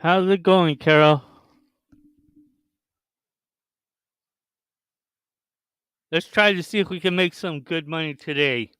How's it going, Carol? Let's try to see if we can make some good money today.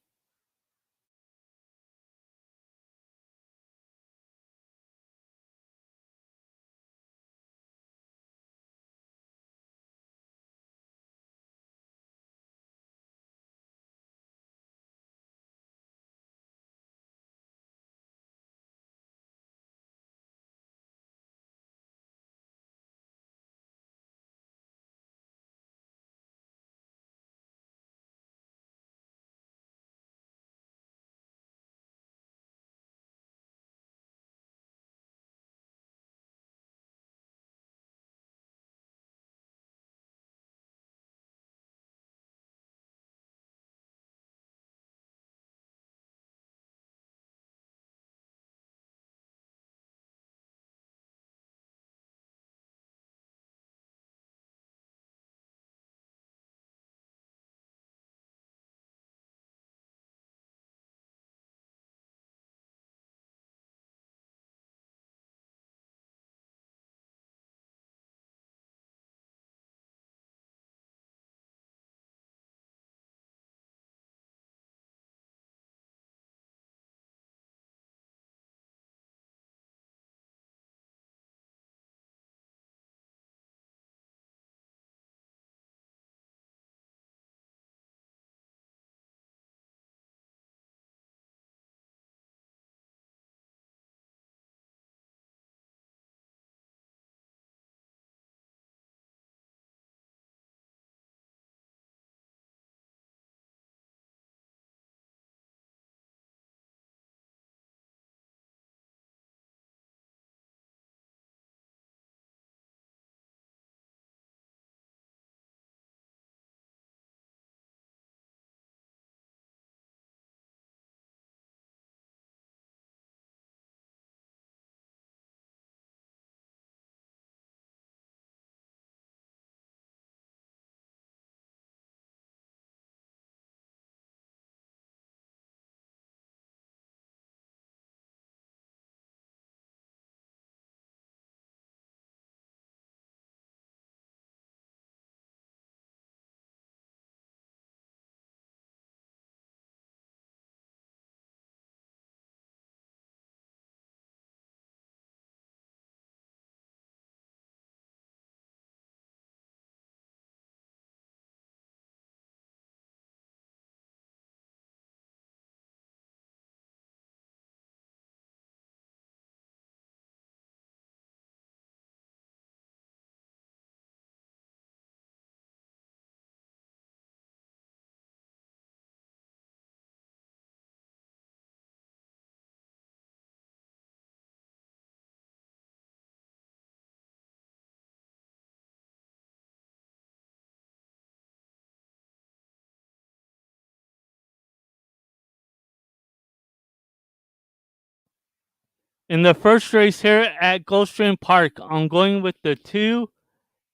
In the first race here at Gulfstream Park, I'm going with the 2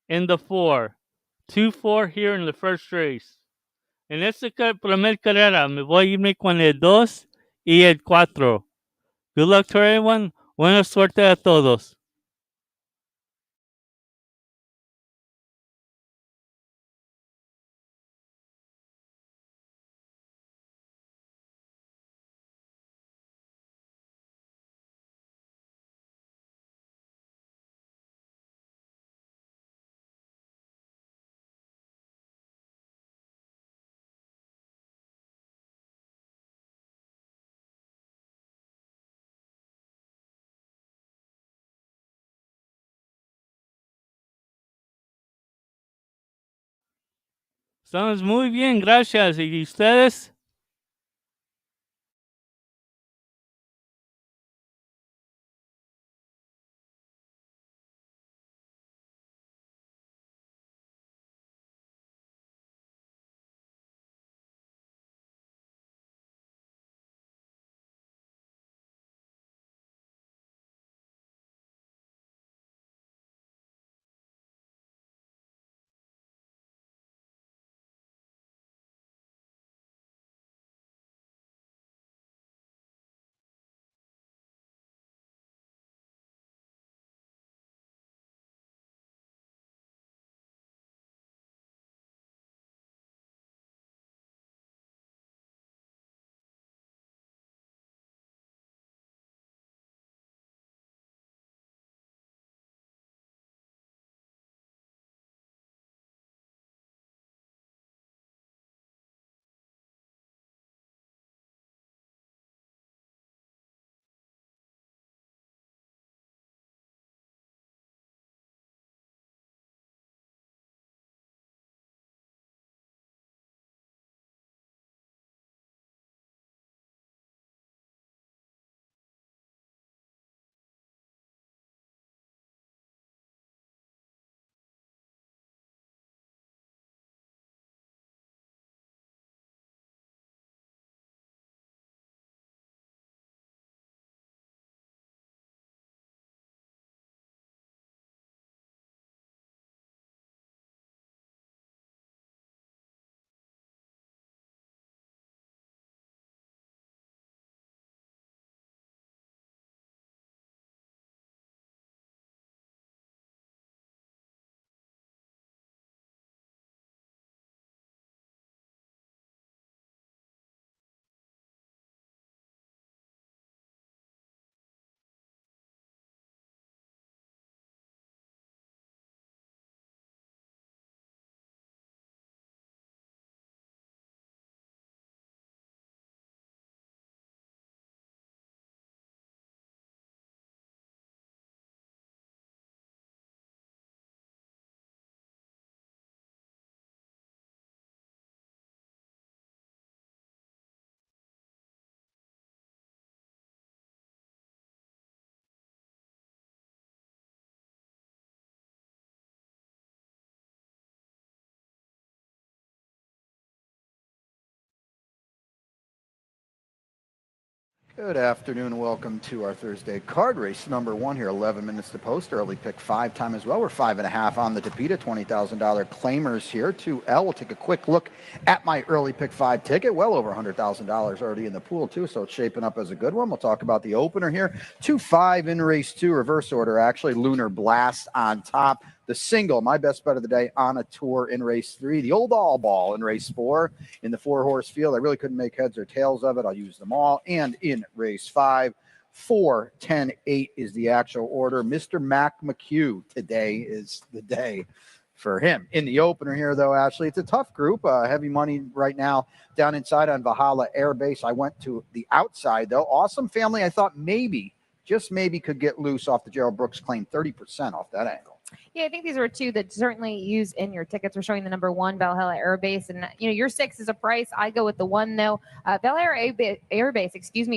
and the 4. 2-4 here in the first race. En esta primer carrera me voy a irme con el 2 y el 4. Good luck to everyone. Buena suerte a todos. Estamos muy bien, gracias. ¿Y ustedes? Good afternoon and welcome to our Thursday card race number one here. 11 minutes to post. Early pick five time as well. We're 5.5 on the Tapita. $20,000 claimers here. 2L. We'll take a quick look at my early pick five ticket. Well over $100,000 already in the pool too, so it's shaping up as a good one. We'll talk about the opener here. 2-5 in race two, reverse order actually. Lunar Blast on top. The single, my best bet of the day on a tour in race three. The old all ball in race four. In the four-horse field, I really couldn't make heads or tails of it. I'll use them all. And in race five, 4, 10, 8 is the actual order. Mr. Mac McHugh, today is the day for him. In the opener here, though, Ashley, it's a tough group. Heavy money right now down inside on Valhalla Air Base. I went to the outside, though. Awesome Family, I thought maybe, just maybe, could get loose off the Gerald Brooks claim, 30% off that angle. Yeah, I think these were two that certainly use in your tickets. We're showing the number one, Valhalla Air Base. And, your 6 is a price. I go with the 1, though. Valhalla Air Base,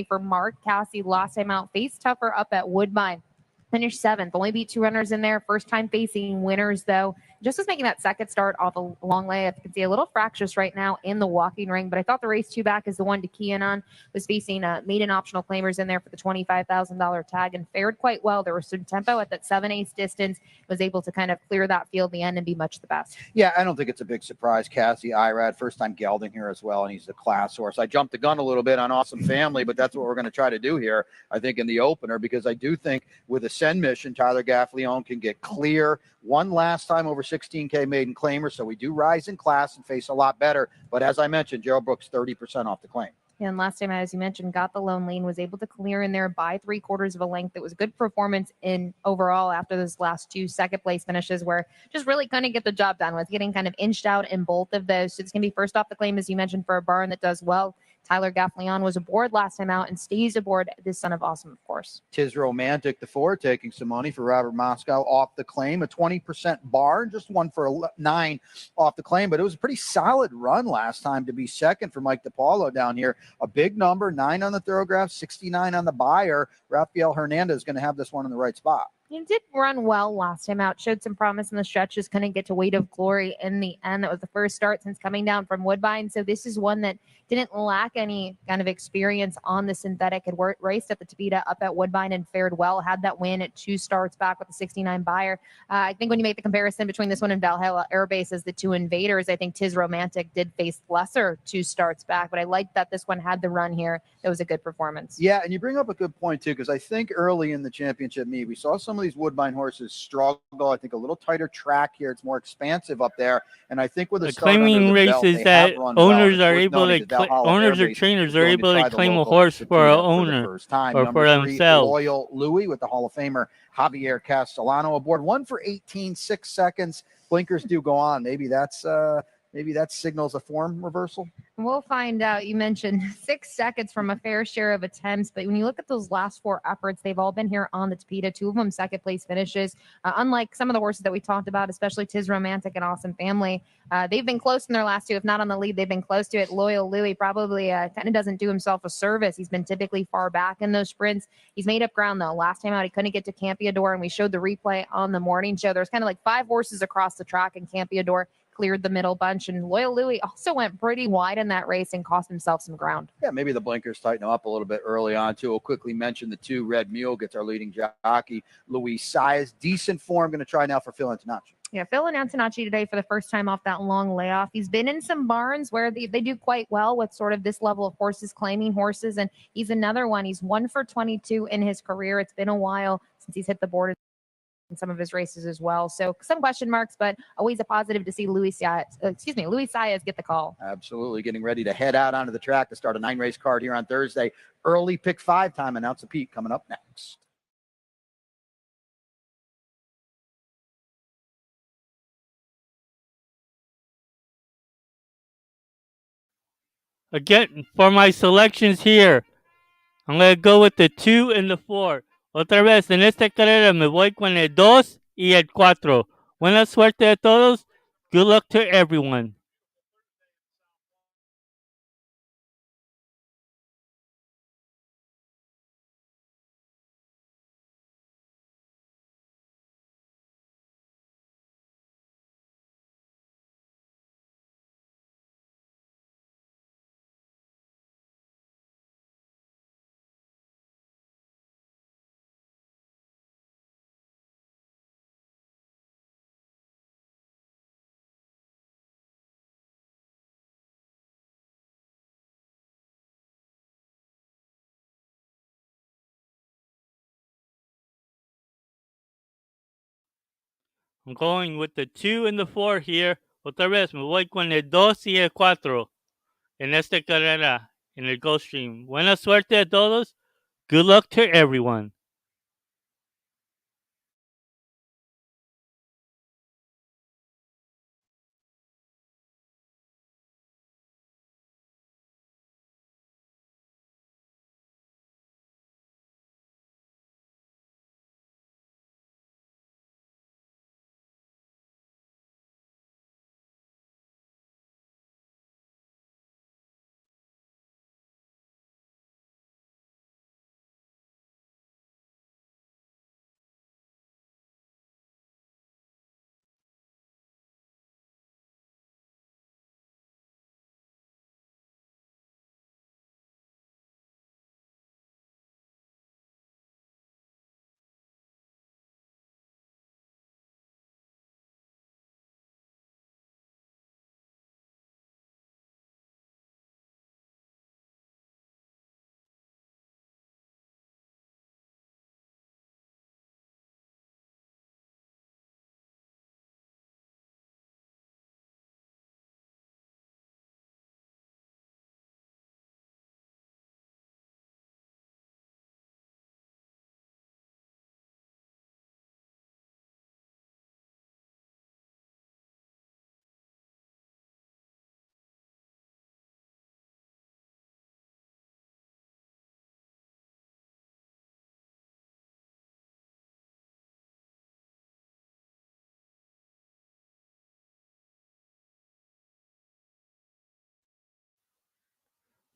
for Mark Cassie, last time out. Face tougher up at Woodbine. Finished 7th. Only beat 2 runners in there. First time facing winners, though. Just was making that second start off a long layup. You can see a little fractious right now in the walking ring. But I thought the race 2 back is the one to key in on. Was facing maiden optional claimers in there for the $25,000 tag and fared quite well. There was some tempo at that 7/8 distance. Was able to kind of clear that field in the end and be much the best. Yeah, I don't think it's a big surprise. Cassie Irad, first time gelding here as well, and he's the class horse. I jumped the gun a little bit on Awesome Family, but that's what we're going to try to do here, I think, in the opener, because I do think with a send mission, Tyler Gaffleone can get clear. One last time over 16K maiden claimer, so we do rise in class and face a lot better. But as I mentioned, Gerald Brooks, 30% off the claim. And last time, as you mentioned, got the lone lean, was able to clear in there by 3/4 of a length. It was a good performance in overall after those last 2 second place finishes, where just really couldn't get the job done. Was getting kind of inched out in both of those. So it's going to be first off the claim, as you mentioned, for a barn that does well. Tyler Gaffleon was aboard last time out and stays aboard this Son of Awesome, of course. Tis Romantic, the 4, taking some money for Robert Moscow off the claim. A 20% barn, just one for 9 off the claim, but it was a pretty solid run last time to be second for Mike DePaulo down here. A big number, 9 on the Thorograph, 69 on the buyer. Rafael Hernandez is going to have this one in the right spot. He did run well last time out, showed some promise in the stretches, couldn't get to Weight of Glory in the end. That was the first start since coming down from Woodbine. So this is one that didn't lack any kind of experience on the synthetic. Had raced at the Tapita up at Woodbine and fared well. Had that win at 2 starts back with the 69 buyer. I think when you make the comparison between this one and Valhalla Air Base as the 2 invaders, I think Tis Romantic did face lesser 2 starts back. But I like that this one had the run here. It was a good performance. Yeah, and you bring up a good point, too, because I think early in the championship meet, we saw some of these Woodbine horses struggle. I think a little tighter track here. It's more expansive up there. And I think with a start under claiming the belt, races they that have run owners well. are able to owners or trainers are able to claim a horse for an owner first time. or Number for 3, themselves. Loyal Louis with the Hall of Famer Javier Castellano aboard. 1 for 18, 6 seconds. Blinkers do go on. Maybe that signals a form reversal. We'll find out. You mentioned 6 seconds from a fair share of attempts, but when you look at those last 4 efforts, they've all been here on the Tapita. 2 of them second place finishes. Unlike some of the horses that we talked about, especially Tis Romantic and Awesome Family, they've been close in their last 2. If not on the lead, they've been close to it. Loyal Louis probably kind of doesn't do himself a service. He's been typically far back in those sprints. He's made up ground, though. Last time out, he couldn't get to Campeador, and we showed the replay on the morning show. There's kind of like 5 horses across the track in Campeador. Cleared the middle bunch, and Loyal Louis also went pretty wide in that race and cost himself some ground. Yeah, maybe the blinkers tighten up a little bit early on, too. We'll quickly mention the 2, Red Mule gets our leading jockey, Luis Saez. Decent form, going to try now for Phil Antonacci. Yeah, Phil Antonacci today for the first time off that long layoff. He's been in some barns where they do quite well with sort of this level of horses, claiming horses, and he's another one. He's 1 for 22 in his career. It's been a while since he's hit the board in some of his races as well. So some question marks, but always a positive to see Luis Saez get the call. Absolutely. Getting ready to head out onto the track to start a 9-race card here on Thursday. Early pick 5 time. Announce a Pete coming up next. Again, for my selections here, I'm going to go with the 2 and the 4. Otra vez, en esta carrera me voy con el 2 y el 4. Buena suerte a todos. Good luck to everyone. I'm going with the 2 and the 4 here. Otra vez, me voy con el 2 y el 4 en esta carrera, en el Gulfstream. Buena suerte a todos. Good luck to everyone.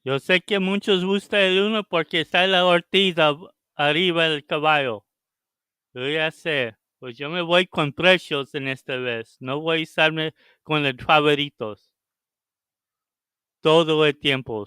Yo sé que muchos gusta el 1 porque está la Ortiz arriba del caballo. Yo ya sé. Pues yo me voy con precios en esta vez. No voy a estarme con los favoritos. Todo el tiempo.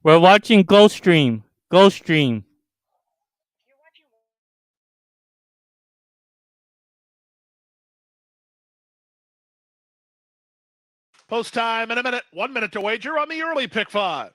We're watching Gulfstream. Gulfstream. Post time in a minute. 1 minute to wager on the early pick 5.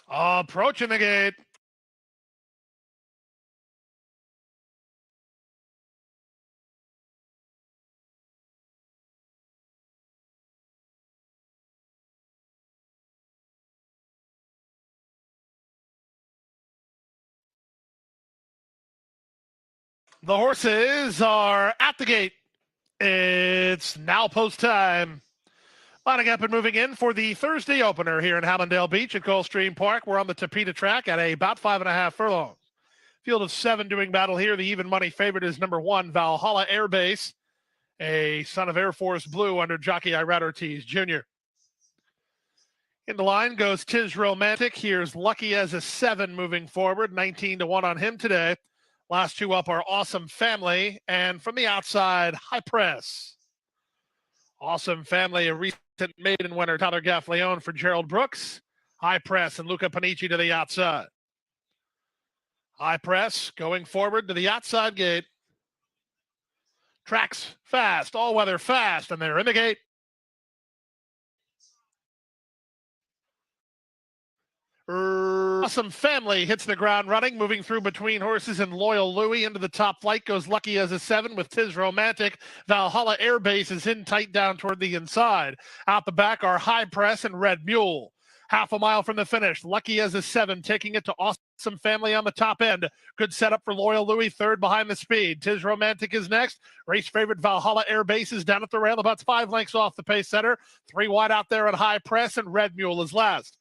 Approaching the gate. The horses are at the gate. It's now post time. Lining up and moving in for the Thursday opener here in Hallandale Beach at Gulfstream Park. We're on the Tapita track at about 5.5 furlongs. Field of 7 doing battle here. The even money favorite is number 1, Valhalla Air Base, a son of Air Force Blue under jockey Irad Ortiz Jr. In the line goes Tis Romantic. Here's Lucky as a 7 moving forward, 19-1 on him today. Last two up are Awesome Family, and from the outside, High Press. Awesome Family, a recent maiden winner, Tyler Gaffleone for Gerald Brooks. High Press and Luca Panici to the outside. High Press going forward to the outside gate. Tracks fast, all weather fast, and they're in the gate. Awesome Family hits the ground running, moving through between horses, and Loyal Louie into the top flight goes Lucky as a 7 with Tis Romantic. Valhalla Air Base is in tight down toward the inside. Out the back are High Press and Red Mule. Half a mile from the finish, Lucky as a 7 taking it to Awesome Family on the top end. Good setup for Loyal Louie, third behind the speed. Tis Romantic is next. Race favorite Valhalla Air Base is down at the rail, about 5 lengths off the pace setter. 3 wide out there at High Press, and Red Mule is last.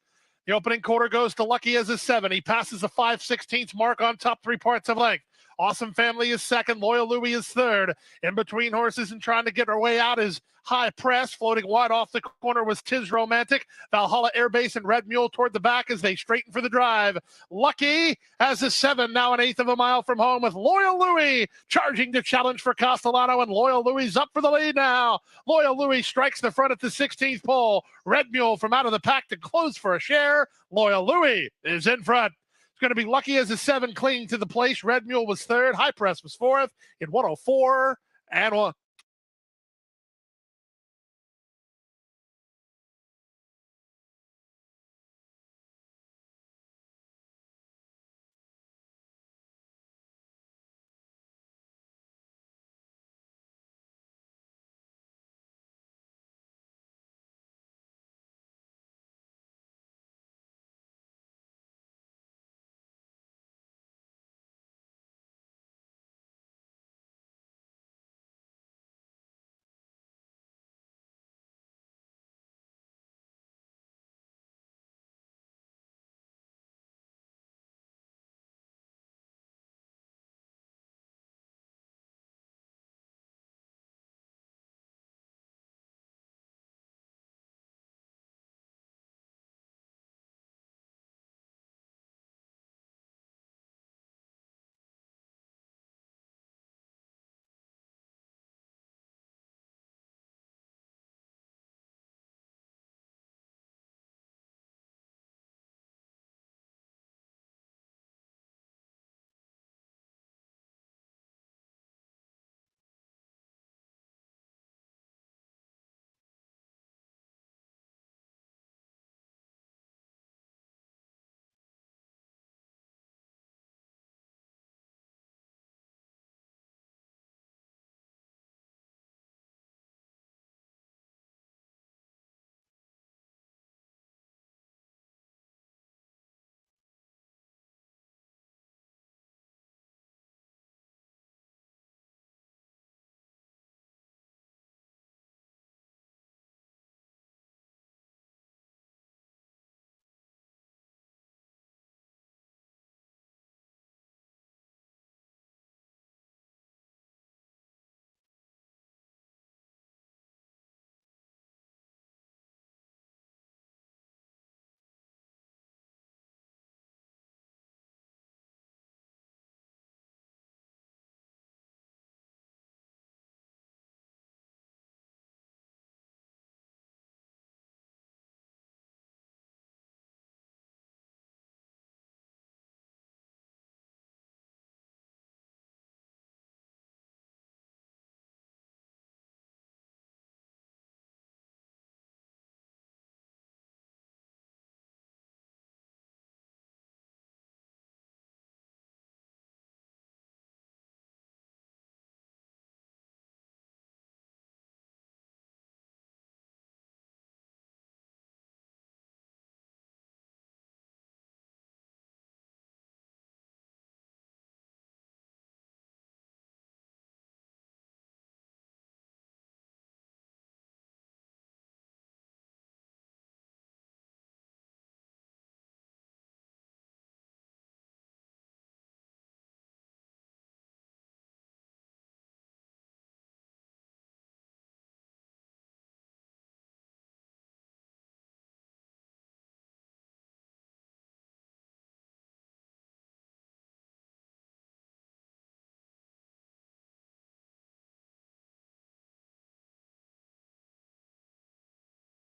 The opening quarter goes to Lucky as a 7. He passes the 5/16 mark on top 3 parts of length. Awesome Family is second. Loyal Louie is third. In between horses and trying to get her way out is High Press. Floating wide off the corner was Tis Romantic. Valhalla Air Base and Red Mule toward the back as they straighten for the drive. Lucky has a 7, now 1/8 of a mile from home, with Loyal Louie charging to challenge for Castellano, and Loyal Louie's up for the lead now. Loyal Louie strikes the front at the 16th pole. Red Mule from out of the pack to close for a share. Loyal Louie is in front. It's going to be Lucky as a 7 clinging to the place. Red Mule was third. High Press was fourth in 104 and 1.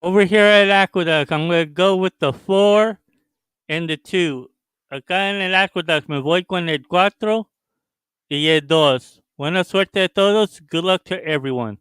Over here at Aqueduct, I'm going to go with the 4 and the 2. Acá en el Aqueduct me voy con el 4 y el 2. Buena suerte a todos. Good luck to everyone.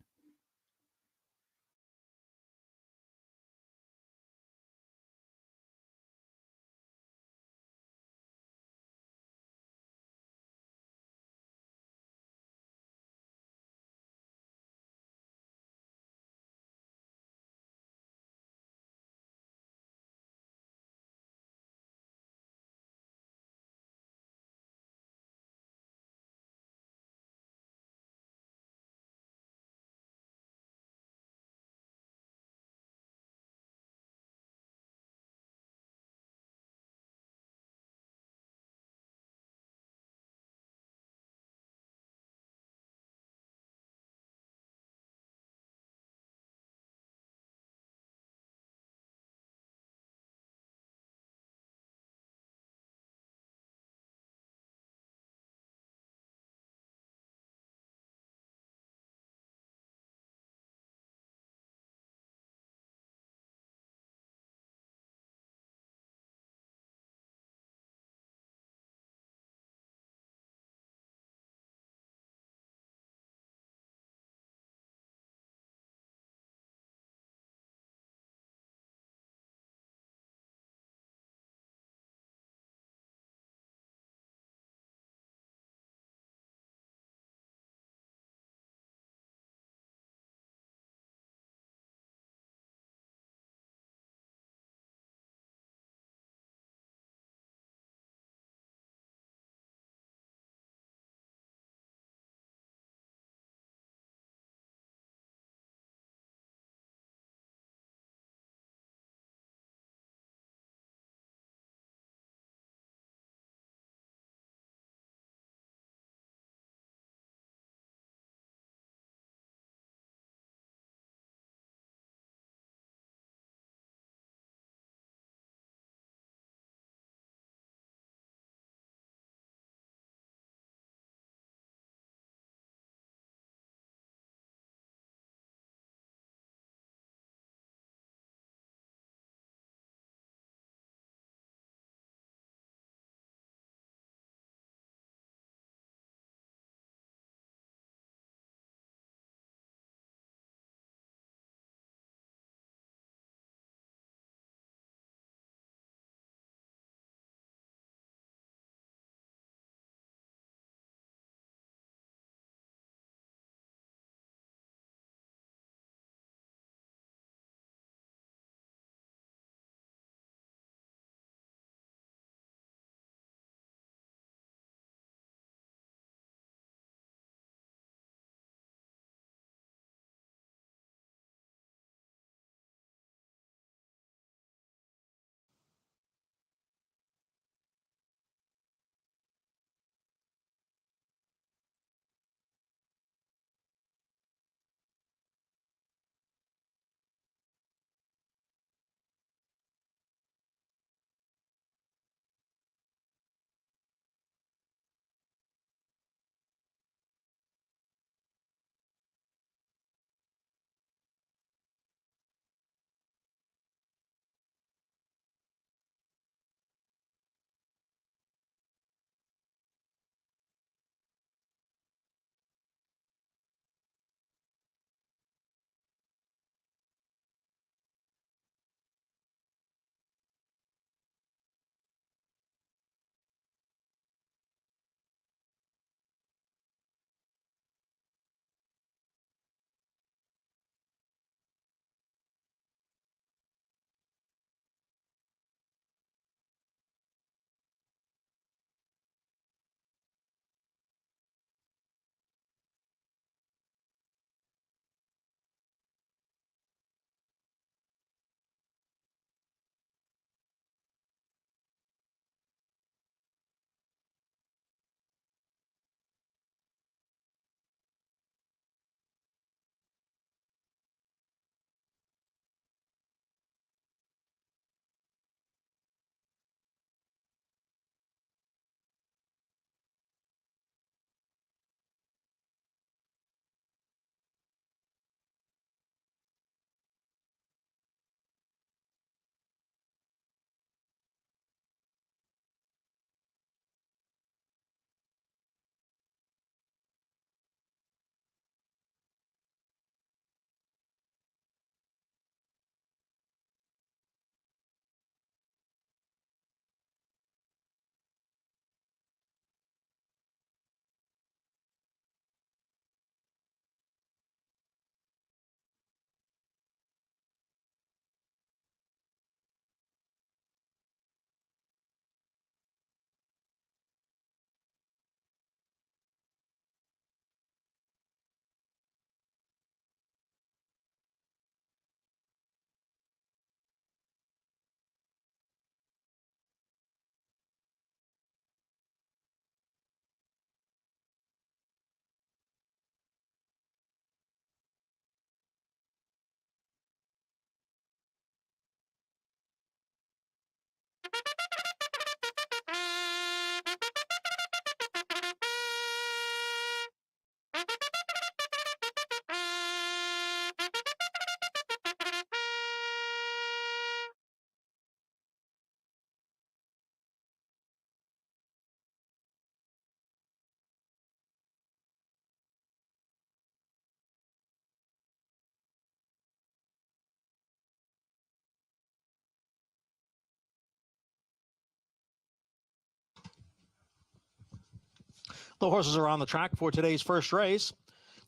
The horses are on the track for today's first race.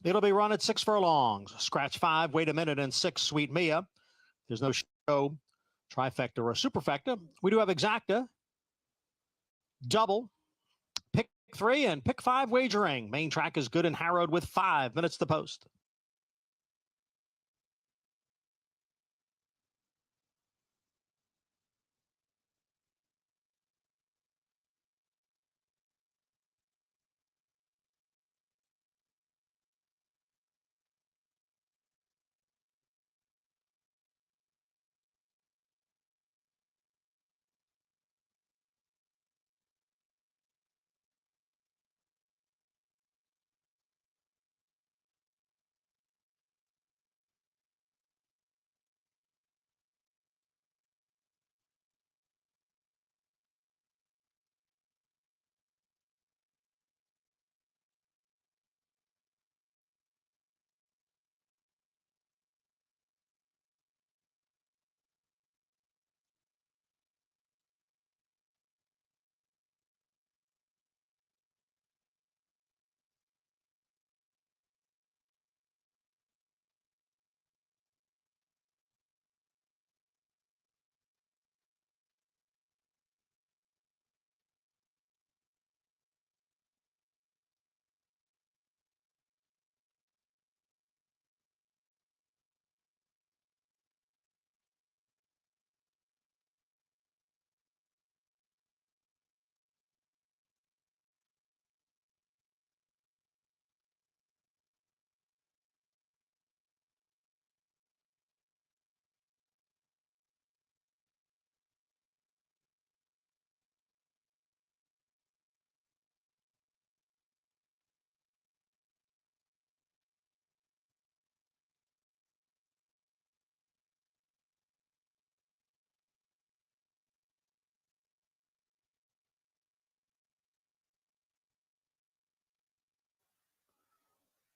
It'll be run at 6 furlongs. Scratch 5, wait a minute, and 6, Sweet Mia. There's no show, trifecta, or superfecta. We do have exacta, double, pick 3, and pick 5 wagering. Main track is good and harrowed with 5 minutes to post.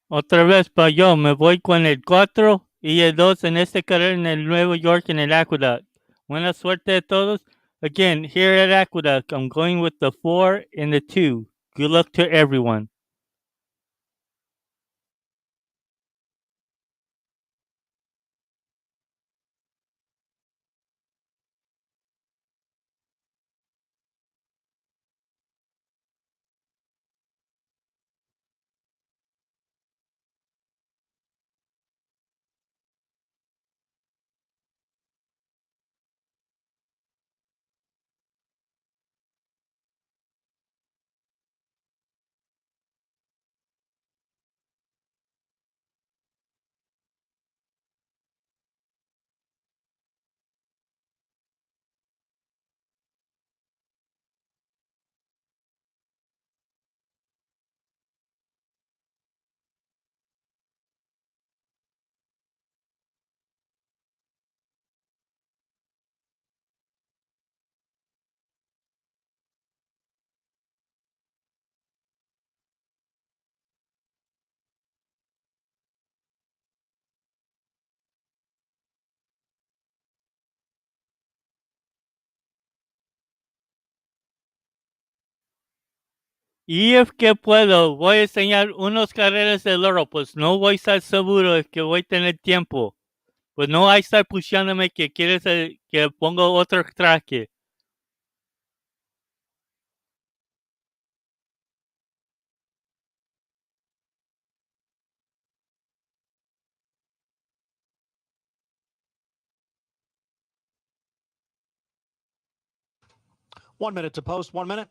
Otra vez para yo, me voy con el 4 y el 2 en este carrera en el Nueva York en el Aqueduct. Buena suerte a todos. Again, here at Aqueduct, I'm going with the 4 and the 2. Good luck to everyone. Y es que puedo, voy a enseñar unos carreras del oro, pues no voy a estar seguro de que voy a tener tiempo. Pues no hay a estar pushándome que quieres que ponga otro traje. One minute to post, 1 minute.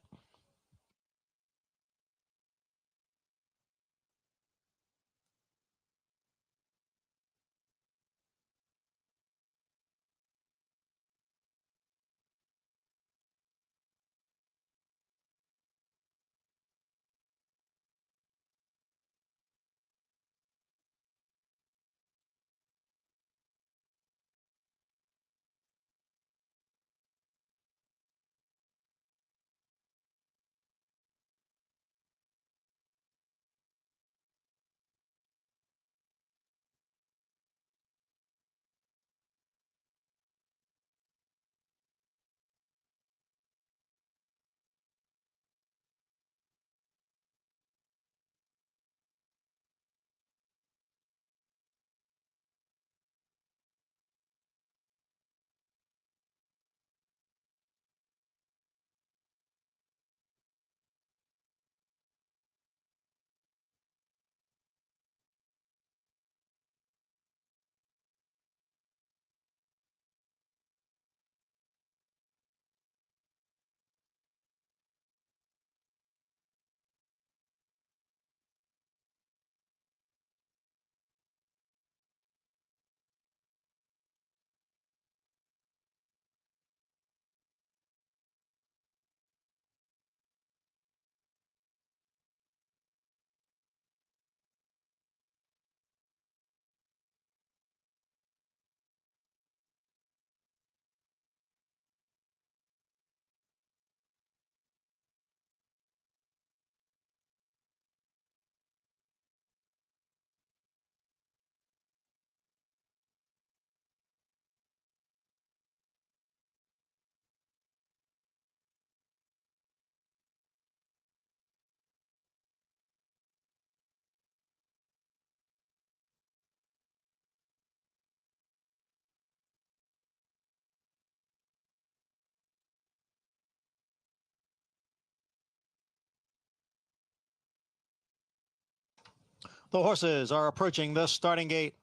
The horses are approaching the starting gate.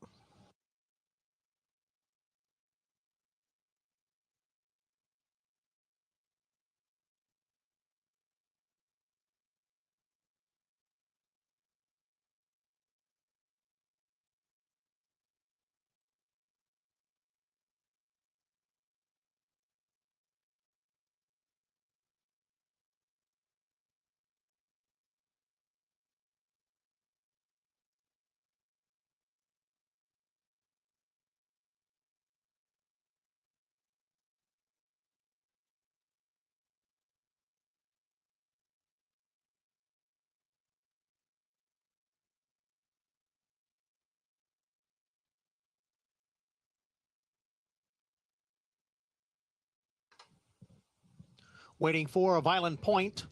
Waiting for a Violent Point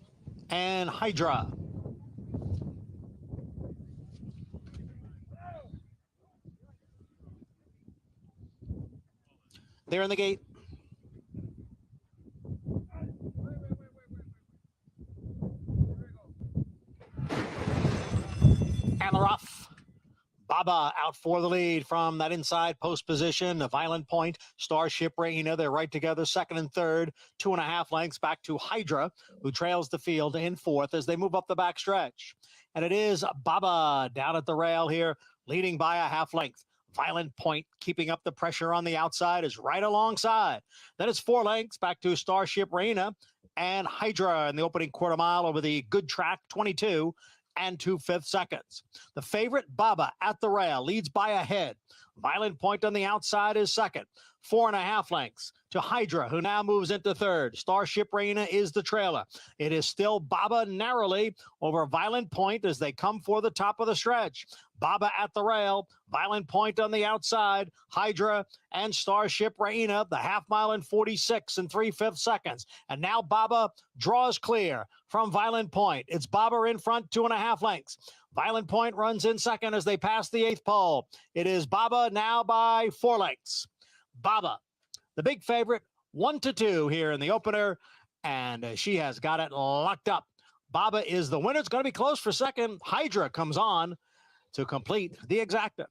and Hydra. They're in the gate. And the rough. Baba out for the lead from that inside post position. A Violent Point, Starship Reina, they're right together, second and third. 2.5 lengths back to Hydra, who trails the field in fourth as they move up the back stretch. And it is Baba down at the rail here, leading by a half length. Violent Point keeping up the pressure on the outside is right alongside. Then it's 4 lengths back to Starship Reina and Hydra in the opening quarter mile over the good track, 22 and 2/5 seconds. The favorite, Baba, at the rail, leads by a head. Violent Point on the outside is second. 4.5 lengths to Hydra, who now moves into third. Starship Reina is the trailer. It is still Baba narrowly over Violent Point as they come for the top of the stretch. Baba at the rail, Violent Point on the outside, Hydra and Starship Reina, the half mile in 46 and 3/5 seconds. And now Baba draws clear from Violent Point. It's Baba in front, 2.5 lengths. Violent Point runs in second as they pass the 8th pole. It is Baba now by 4 lengths. Baba, the big favorite, 1-2 here in the opener, and she has got it locked up. Baba is the winner. It's going to be close for second. Hydra comes on to complete the exacta.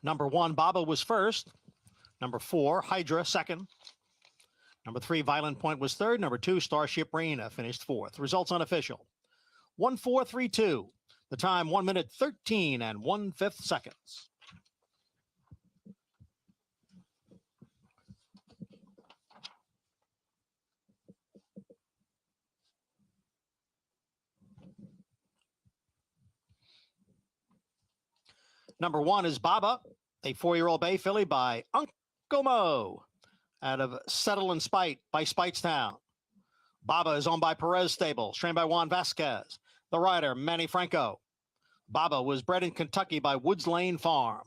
Number 1, Baba was first. Number 4, Hydra second. Number 3, Violent Point was third. Number 2, Starship Reina finished fourth. Results unofficial. 1-4-3-2. The time 1 minute 13 and 1/5 seconds. Number 1 is Baba, a 4-year-old bay filly by Uncle Mo out of Settle and Spite by Spitestown. Baba is owned by Perez Stable, trained by Juan Vasquez. The rider, Manny Franco. Baba was bred in Kentucky by Woods Lane Farm.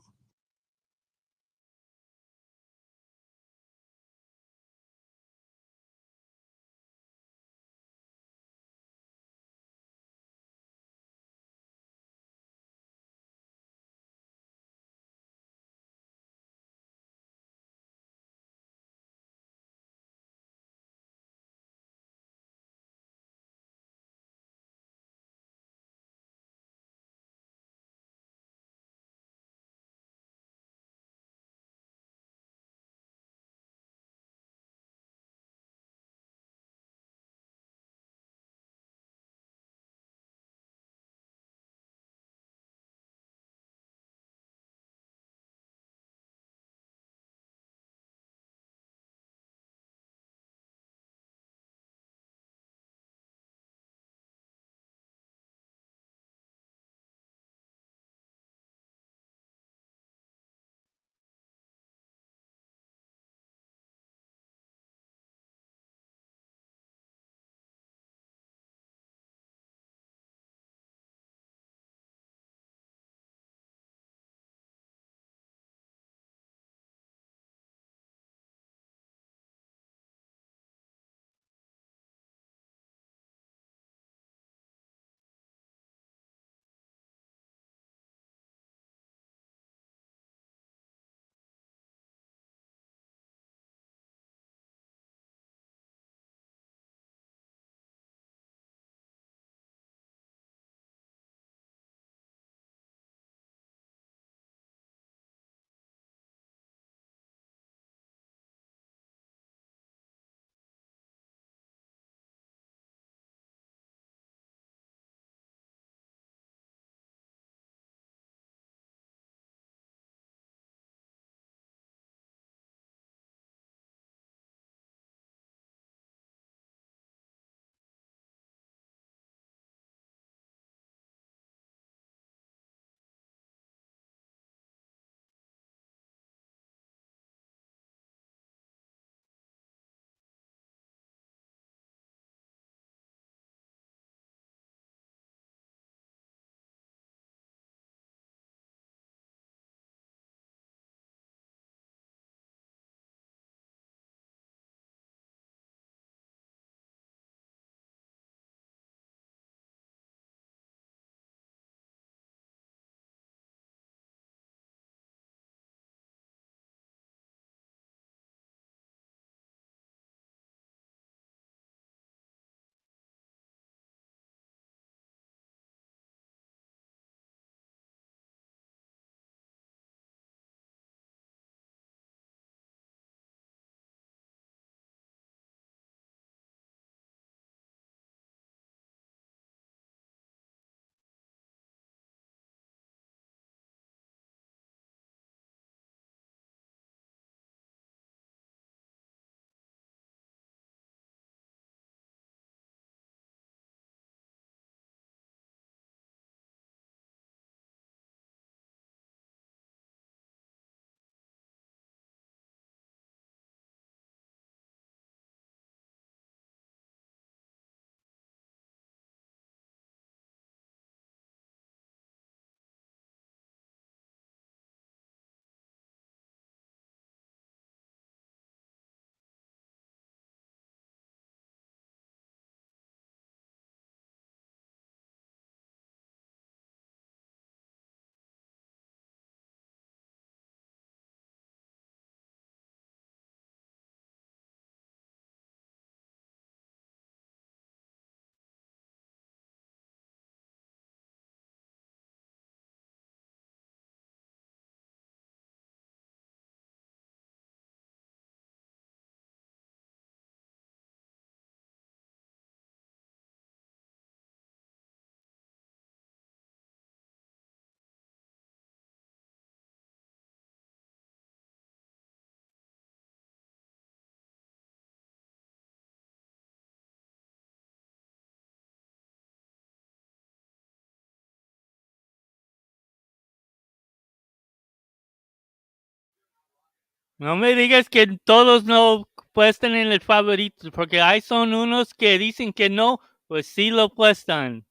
No me digas que todos no puestan en el favorito, porque hay son unos que dicen que no, pues sí lo puestan.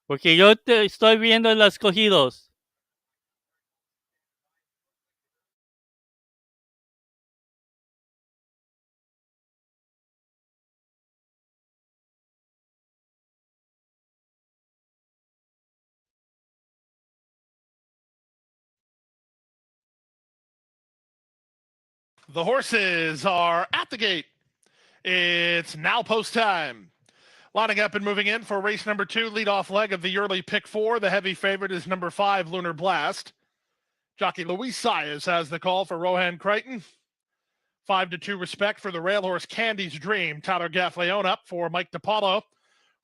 Porque yo te estoy viendo los cogidos. The horses are at the gate. It's now post time. Lining up and moving in for race number 2, leadoff leg of the early pick 4. The heavy favorite is number 5, Lunar Blast. Jockey Luis Saez has the call for Rohan Crichton. 5-2 respect for the rail horse Candy's Dream. Tyler Gaffleone up for Mike DiPaolo.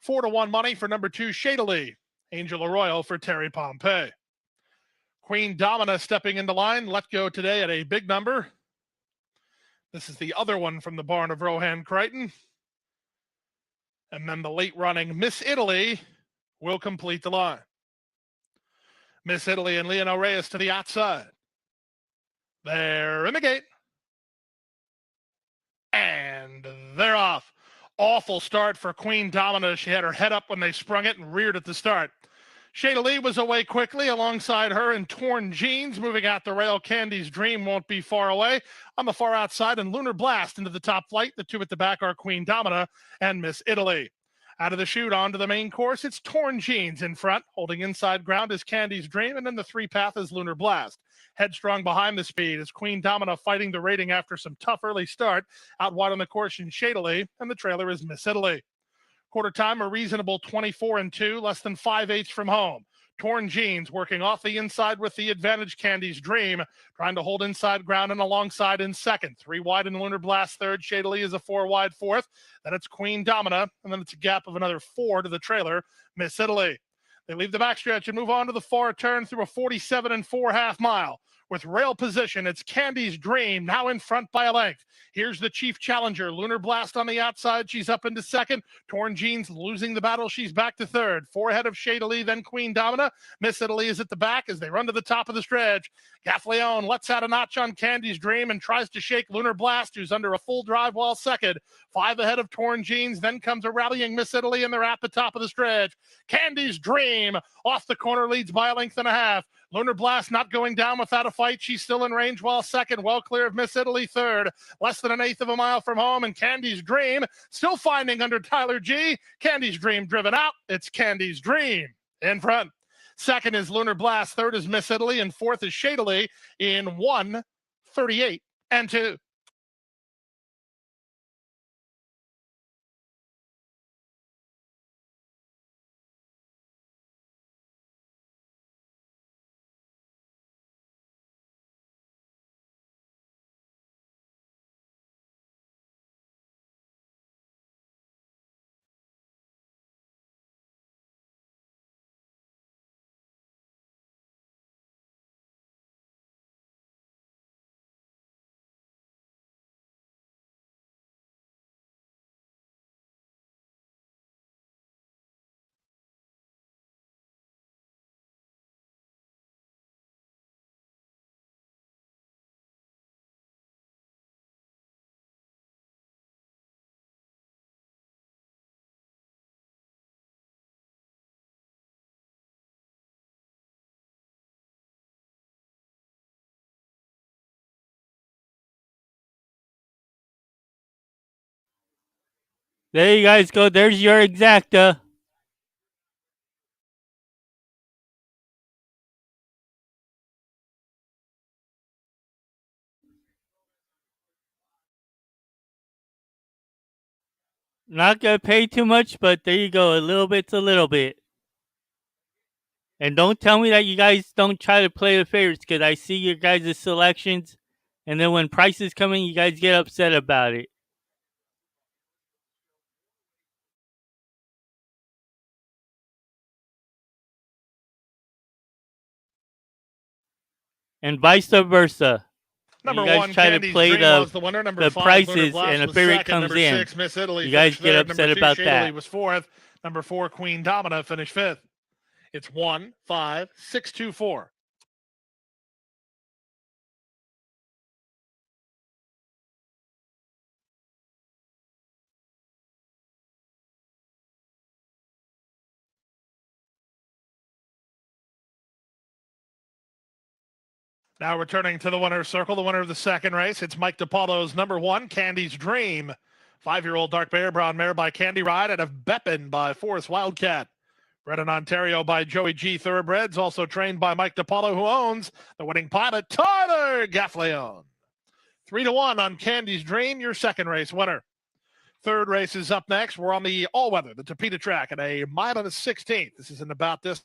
4-1 money for number 2, Shadley. Angel Arroyo for Terry Pompey. Queen Domina stepping into line. Let go today at a big number. This is the other one from the barn of Rohan Crichton. And then the late running Miss Italy will complete the line. Miss Italy and Leonel Reyes to the outside. They're in the gate. And they're off. Awful start for Queen Domina. She had her head up when they sprung it and reared at the start. Shayna Lee was away quickly alongside her in Torn Jeans. Moving out the rail, Candy's Dream won't be far away. On the far outside, and Lunar Blast into the top flight. The two at the back are Queen Domina and Miss Italy. Out of the chute onto the main course, it's Torn Jeans in front. Holding inside ground is Candy's Dream, and then the three path is Lunar Blast. Headstrong behind the speed is Queen Domina fighting the rating after some tough early start. Out wide on the course in Shadley, and the trailer is Miss Italy. Quarter time, a reasonable 24-2, less than 5/8 from home. Torn Jeans working off the inside with the advantage, Candy's Dream, trying to hold inside ground and alongside in second. 3 wide in Lunar Blast third. Shadley is a 4 wide fourth. Then it's Queen Domina, and then it's a gap of another 4 to the trailer, Miss Italy. They leave the backstretch and move on to the far turn through a 47 4/2 mile. With rail position, it's Candy's Dream, now in front by a length. Here's the chief challenger, Lunar Blast on the outside. She's up into second. Torn Jeans losing the battle. She's back to third. 4 ahead of Shadley, then Queen Domina. Miss Italy is at the back as they run to the top of the stretch. Gaffleone lets out a notch on Candy's Dream and tries to shake Lunar Blast, who's under a full drive while second. 5 ahead of Torn Jeans. Then comes a rallying Miss Italy, and they're at the top of the stretch. Candy's Dream off the corner leads by a length and a half. Lunar Blast not going down without a fight. She's still in range while second, well clear of Miss Italy third. Less than 1/8 of a mile from home, and Candy's Dream still finding under Tyler G. Candy's Dream driven out. It's Candy's Dream in front. Second is Lunar Blast. Third is Miss Italy, and fourth is Shadley in 1:38-2. There you guys go. There's your exacta. Not gonna pay too much, but there you go. A little bit's a little bit. And don't tell me that you guys don't try to play the favorites, because I see your guys' selections, and then when prices come in, you guys get upset about it. And vice versa. Number You guys 1, try to Candy's play Dream the was the winner. Number the 5, Lunar prices, Blast and a was favorite second. comes Number in. 6, Miss Italy You guys finished get third. upset Number 2, about Shadley that. was fourth. Number 4, Queen Domina finished fifth. It's 1-5-6-2-4. Now returning to the winner's circle, the winner of the second race, it's Mike DiPaolo's number 1, Candy's Dream. 5-year-old dark bear brown mare by Candy Ride out of Beppin by Forest Wildcat. Bred in Ontario by Joey G. Thoroughbreds, also trained by Mike DiPaolo, who owns the winning pilot, Tyler Gaffleon. 3-1 on Candy's Dream, your second race winner. Third race is up next. We're on the all-weather, the Tapeta track, at a mile and a 16th. This is in about this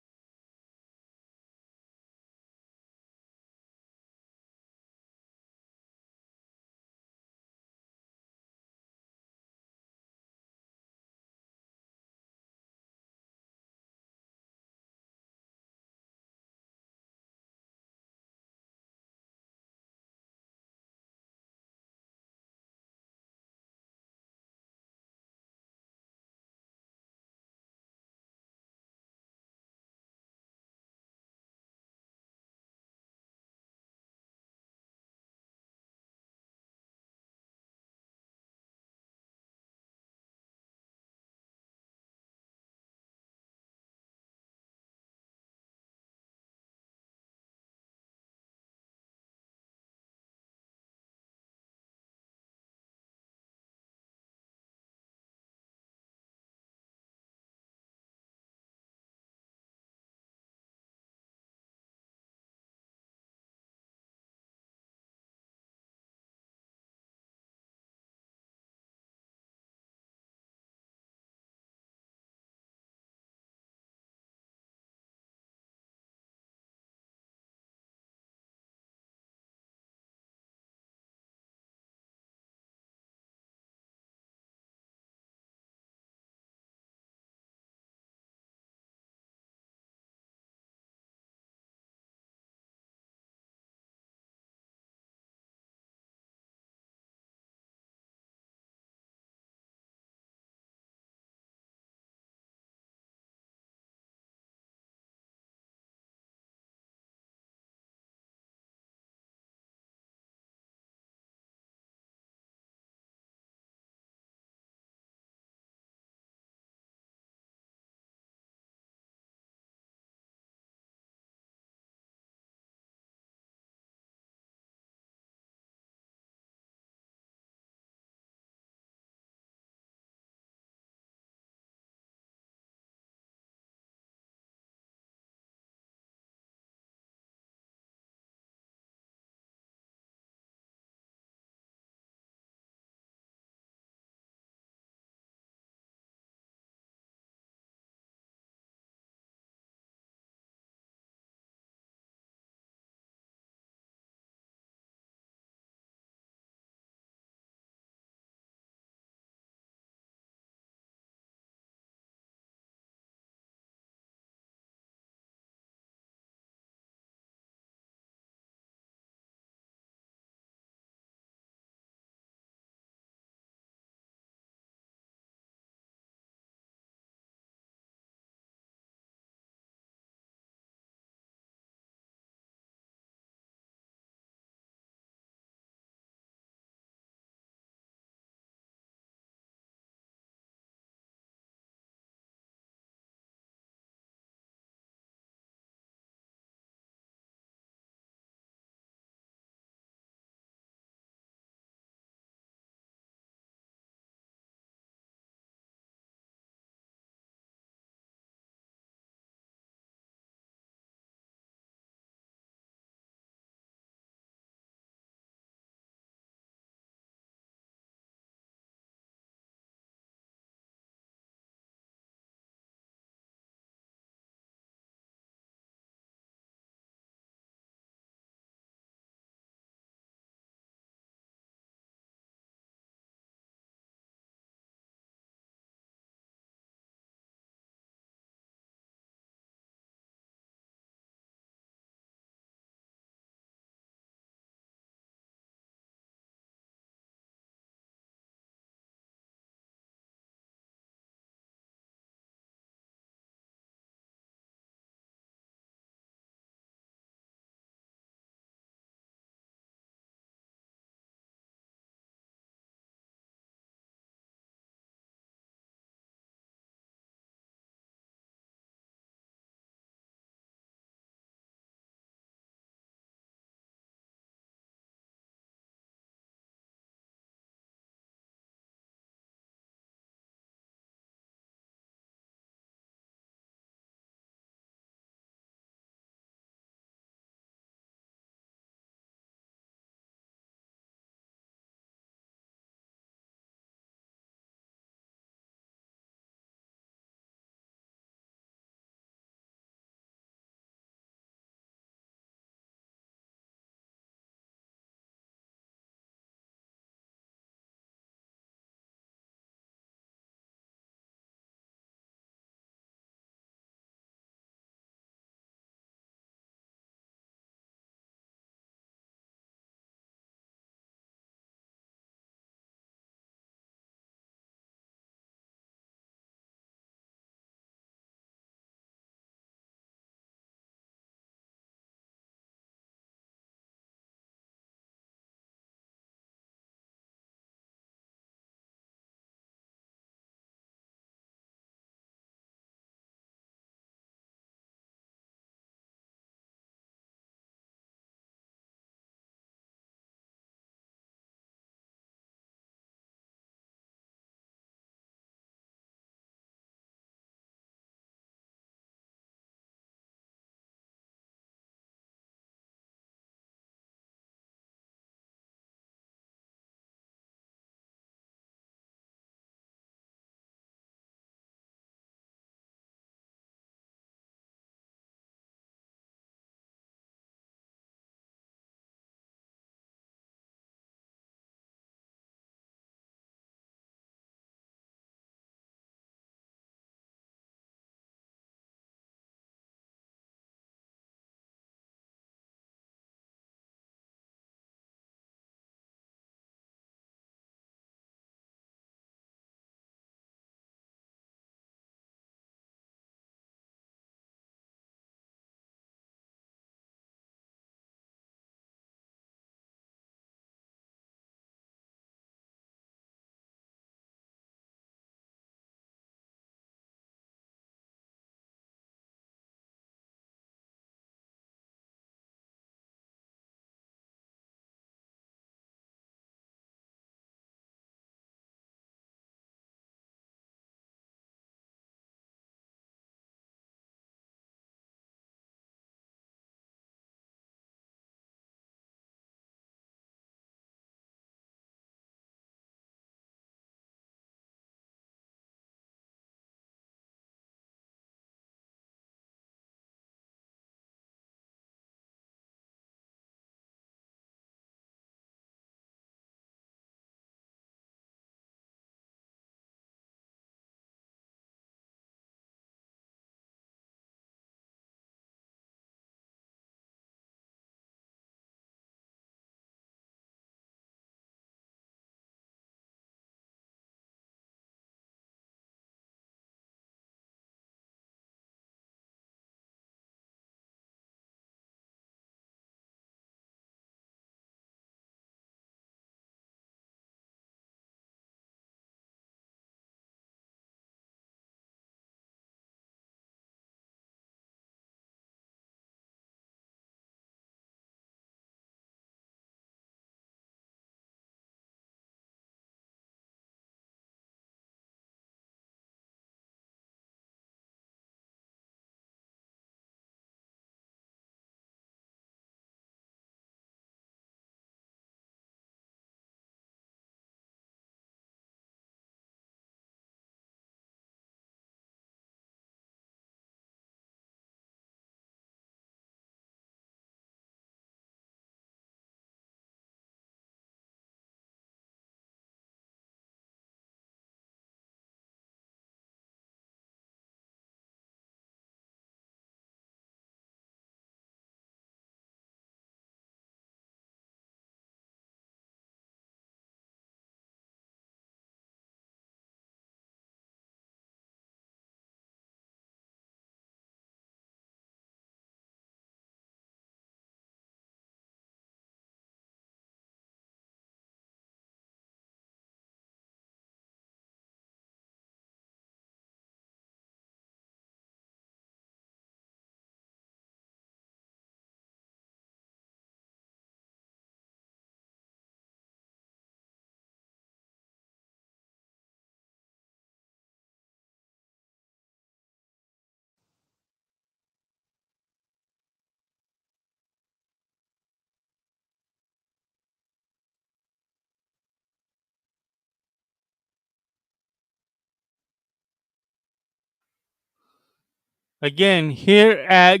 Again, here at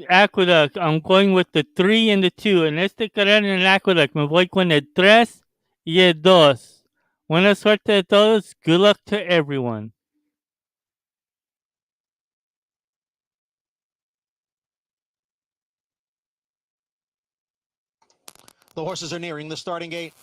Aqueduct, I'm going with the 3 and the 2. En este carrera en el Aqueduct, me voy con el 3 y el 2. Buena suerte a todos. Good luck to everyone. The horses are nearing the starting gate.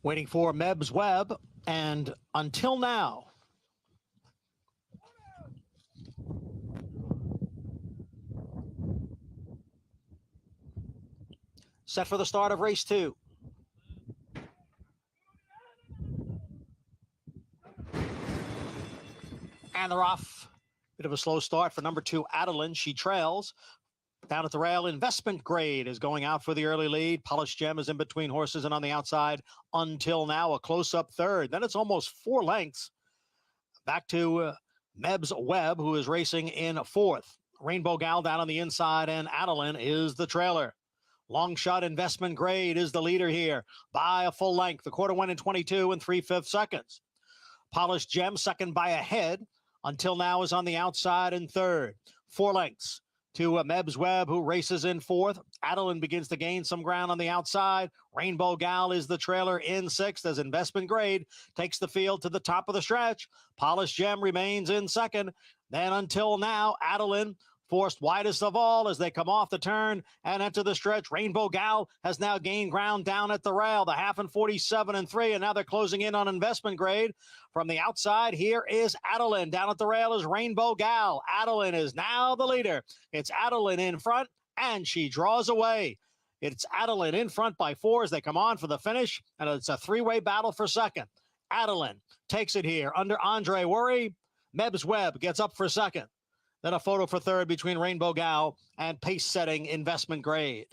Waiting for Meb's Web, and Until Now. Set for the start of race 2. And they're off. Bit of a slow start for number 2, Adeline. She trails. Down at the rail, Investment Grade is going out for the early lead. Polished Gem is in between horses, and on the outside, Until Now, a close-up third. Then it's almost 4 lengths. Back to Meb's Web, who is racing in 4th. Rainbow Gal down on the inside, and Adeline is the trailer. Long shot Investment Grade is the leader here by a full length. The quarter went in 22 3/5 seconds. Polished Gem second by a head. Until Now is on the outside in third. 4 lengths to Meb's Web, who races in 4th. Adeline begins to gain some ground on the outside. Rainbow Gal is the trailer in 6th as Investment Grade takes the field to the top of the stretch. Polished Gem remains in 2nd. Then Until Now, Adeline forced widest of all as they come off the turn and enter the stretch. Rainbow Gal has now gained ground down at the rail. The half in 47 3, and now they're closing in on Investment Grade. From the outside, here is Adeline. Down at the rail is Rainbow Gal. Adeline is now the leader. It's Adeline in front, and she draws away. It's Adeline in front by 4 as they come on for the finish, and it's a 3-way battle for second. Adeline takes it here under Andre Worry. Meb's Web gets up for second. Then a photo for third between Rainbow Gal and pace-setting Investment Grade.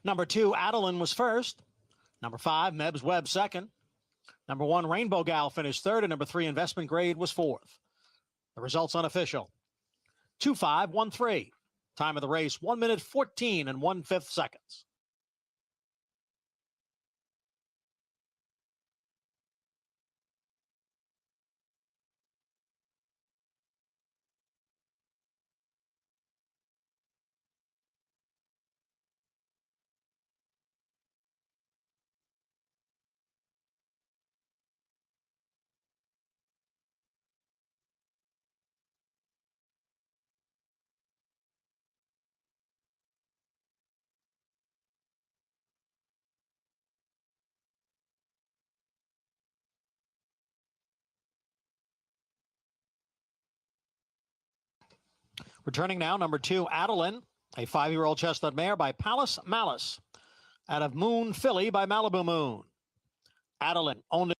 Number 2, Adeline was first. Number 5, Meb's Web second. Number 1, Rainbow Gal finished third, and number 3, Investment Grade was 4th. The results unofficial. 2-5-1-3. Time of the race, 1 minute 14 1/5 seconds. Returning now, number 2, Adeline, a 5-year-old chestnut mare by Palace Malice. Out of Moon Philly by Malibu Moon. Adeline, only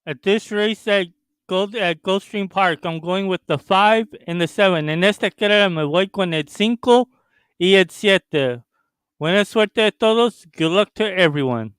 At this race at Gulfstream Park, I'm going with the 5 and the 7. En esta carrera me voy con el 5 y el 7. Buena suerte a todos. Good luck to everyone.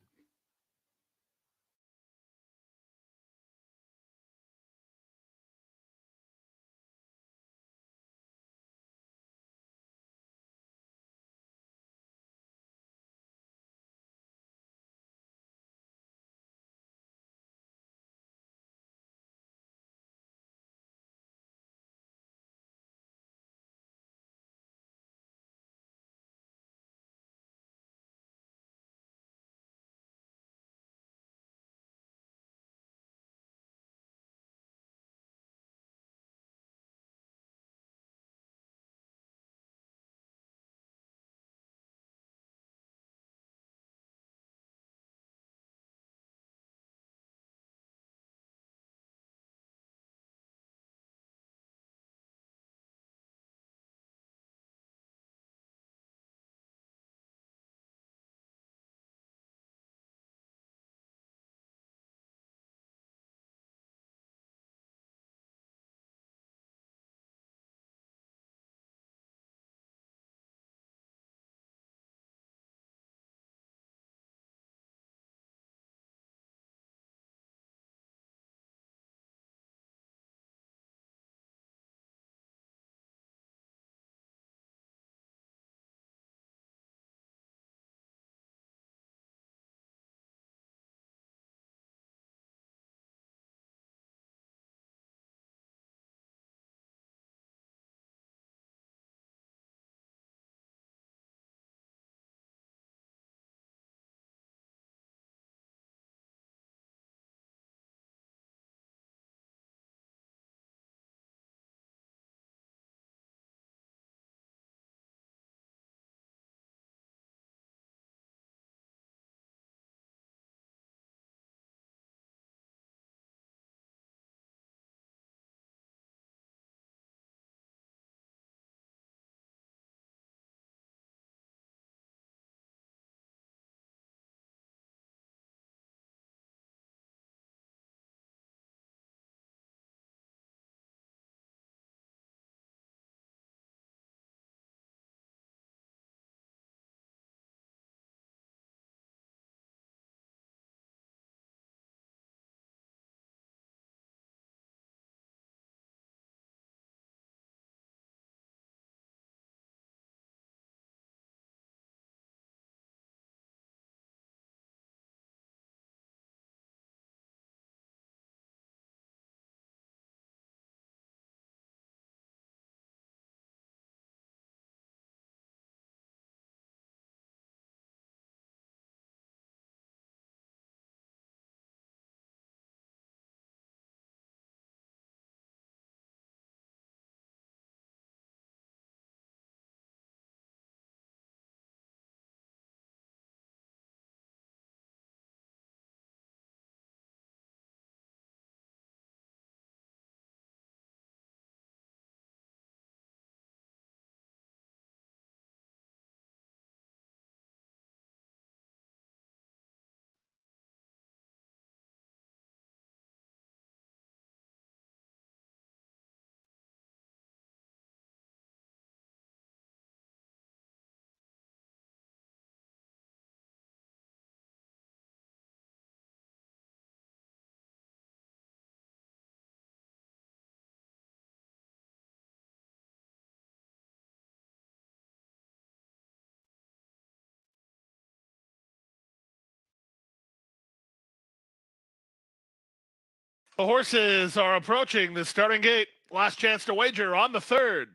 The horses are approaching the starting gate. Last chance to wager on the third.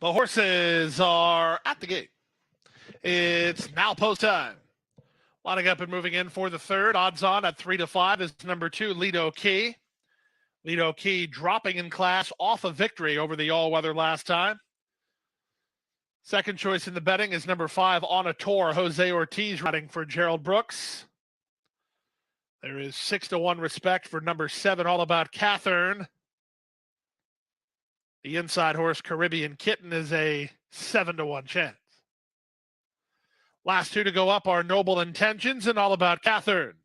The horses are at the gate. It's now post time. Lining up and moving in for the third. Odds on at 3-5 is number 2, Lido Key. Lido Key dropping in class off a victory over the all-weather last time. Second choice in the betting is number 5, On a Tour. Jose Ortiz riding for Gerald Brooks. There is 6-1 respect for number 7, All About Catherine. The inside horse, Caribbean Kitten, is a 7-1 chance. Last 2 to go up are Noble Intentions and All About Catherine.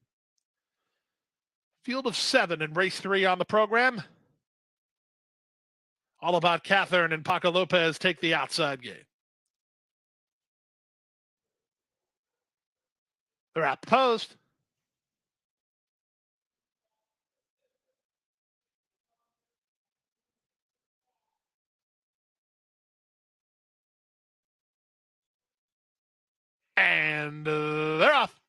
Field of 7 in race 3 on the program. All About Catherine and Paco Lopez take the outside gate. They're at the post. And they're off.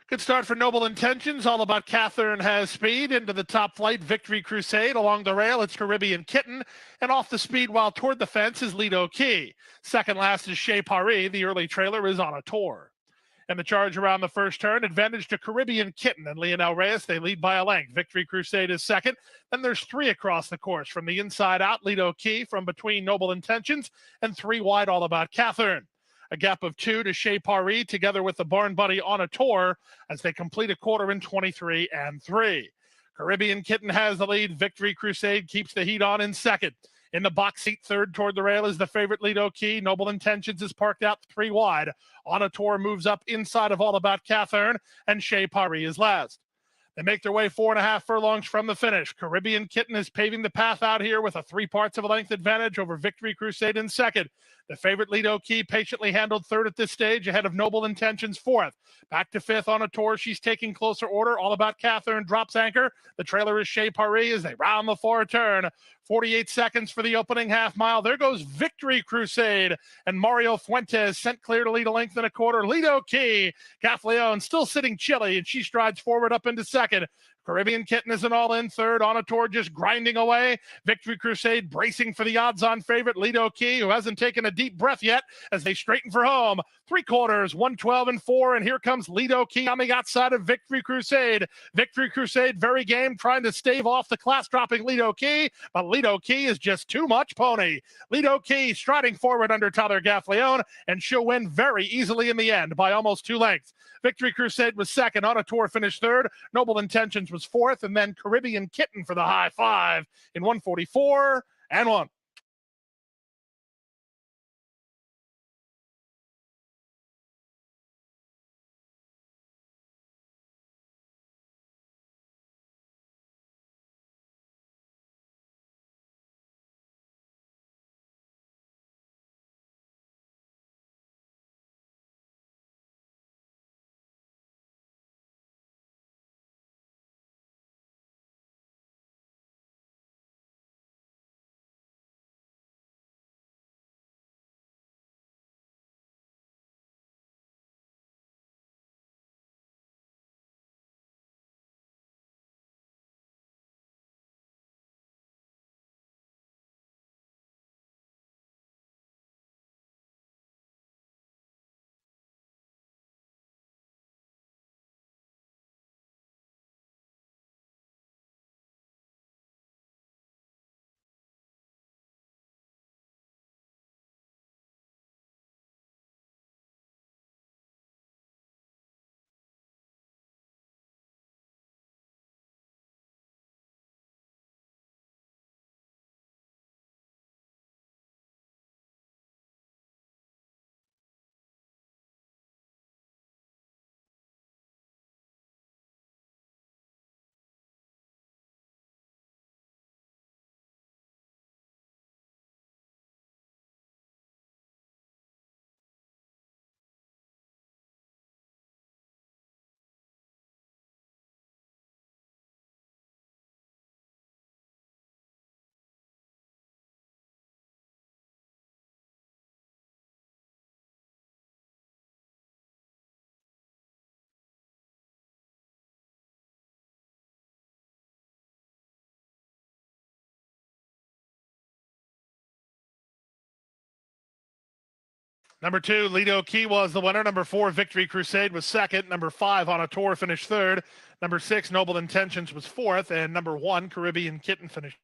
Good start for Noble Intentions. All About Catherine has speed. Into the top flight, Victory Crusade. Along the rail, it's Caribbean Kitten. And off the speed while toward the fence is Lido Key. Second last is Chez Paris. The early trailer is On a Tour. And the charge around the first turn, advantage to Caribbean Kitten and Lionel Reyes. They lead by a length. Victory Crusade is second. Then there's 3 across the course. From the inside out, Lido Key from between Noble Intentions, and 3 wide, All About Catherine. A gap of 2 to Chez Paris, together with the Barn Buddy On a Tour, as they complete a quarter in 23 and 3. Caribbean Kitten has the lead. Victory Crusade keeps the heat on in second. In the box seat, third toward the rail, is the favorite Lido Key. Noble Intentions is parked out 3 wide. On a Tour moves up inside of All About Catherine, and Chez Paris is last. They make their way 4.5 furlongs from the finish. Caribbean Kitten is paving the path out here with a 3 parts of a length advantage over Victory Crusade in second. The favorite Lido Key patiently handled third at this stage, ahead of Noble Intentions fourth. Back to fifth On a Tour. She's taking closer order. All About Catherine drops anchor. The trailer is Chez Paris as they round the far turn. 48 seconds for the opening half mile. There goes Victory Crusade. And Mario Fuentes sent clear to lead a length and a quarter. Lido Key. Gaffleon still sitting chilly, and she strides forward up into second. Caribbean Kitten is an all-in third. On a Tour just grinding away. Victory Crusade bracing for the odds-on favorite Lido Key, who hasn't taken a deep breath yet as they straighten for home. 3/4, 112 and 4, and here comes Lido Key on the outside of Victory Crusade. Victory Crusade very game, trying to stave off the class-dropping Lido Key, but Lido Key is just too much pony. Lido Key striding forward under Tyler Gaffleon, and she'll win very easily in the end by almost 2 lengths. Victory Crusade was second. On a Tour finished third. Noble Intentions was fourth, and then Caribbean Kitten for the high 5 in 144 and 1. Number 2, Lido Key was the winner. Number 4, Victory Crusade was second. Number 5, On a Tour finished third. Number 6, Noble Intentions was fourth. And number 1, Caribbean Kitten finished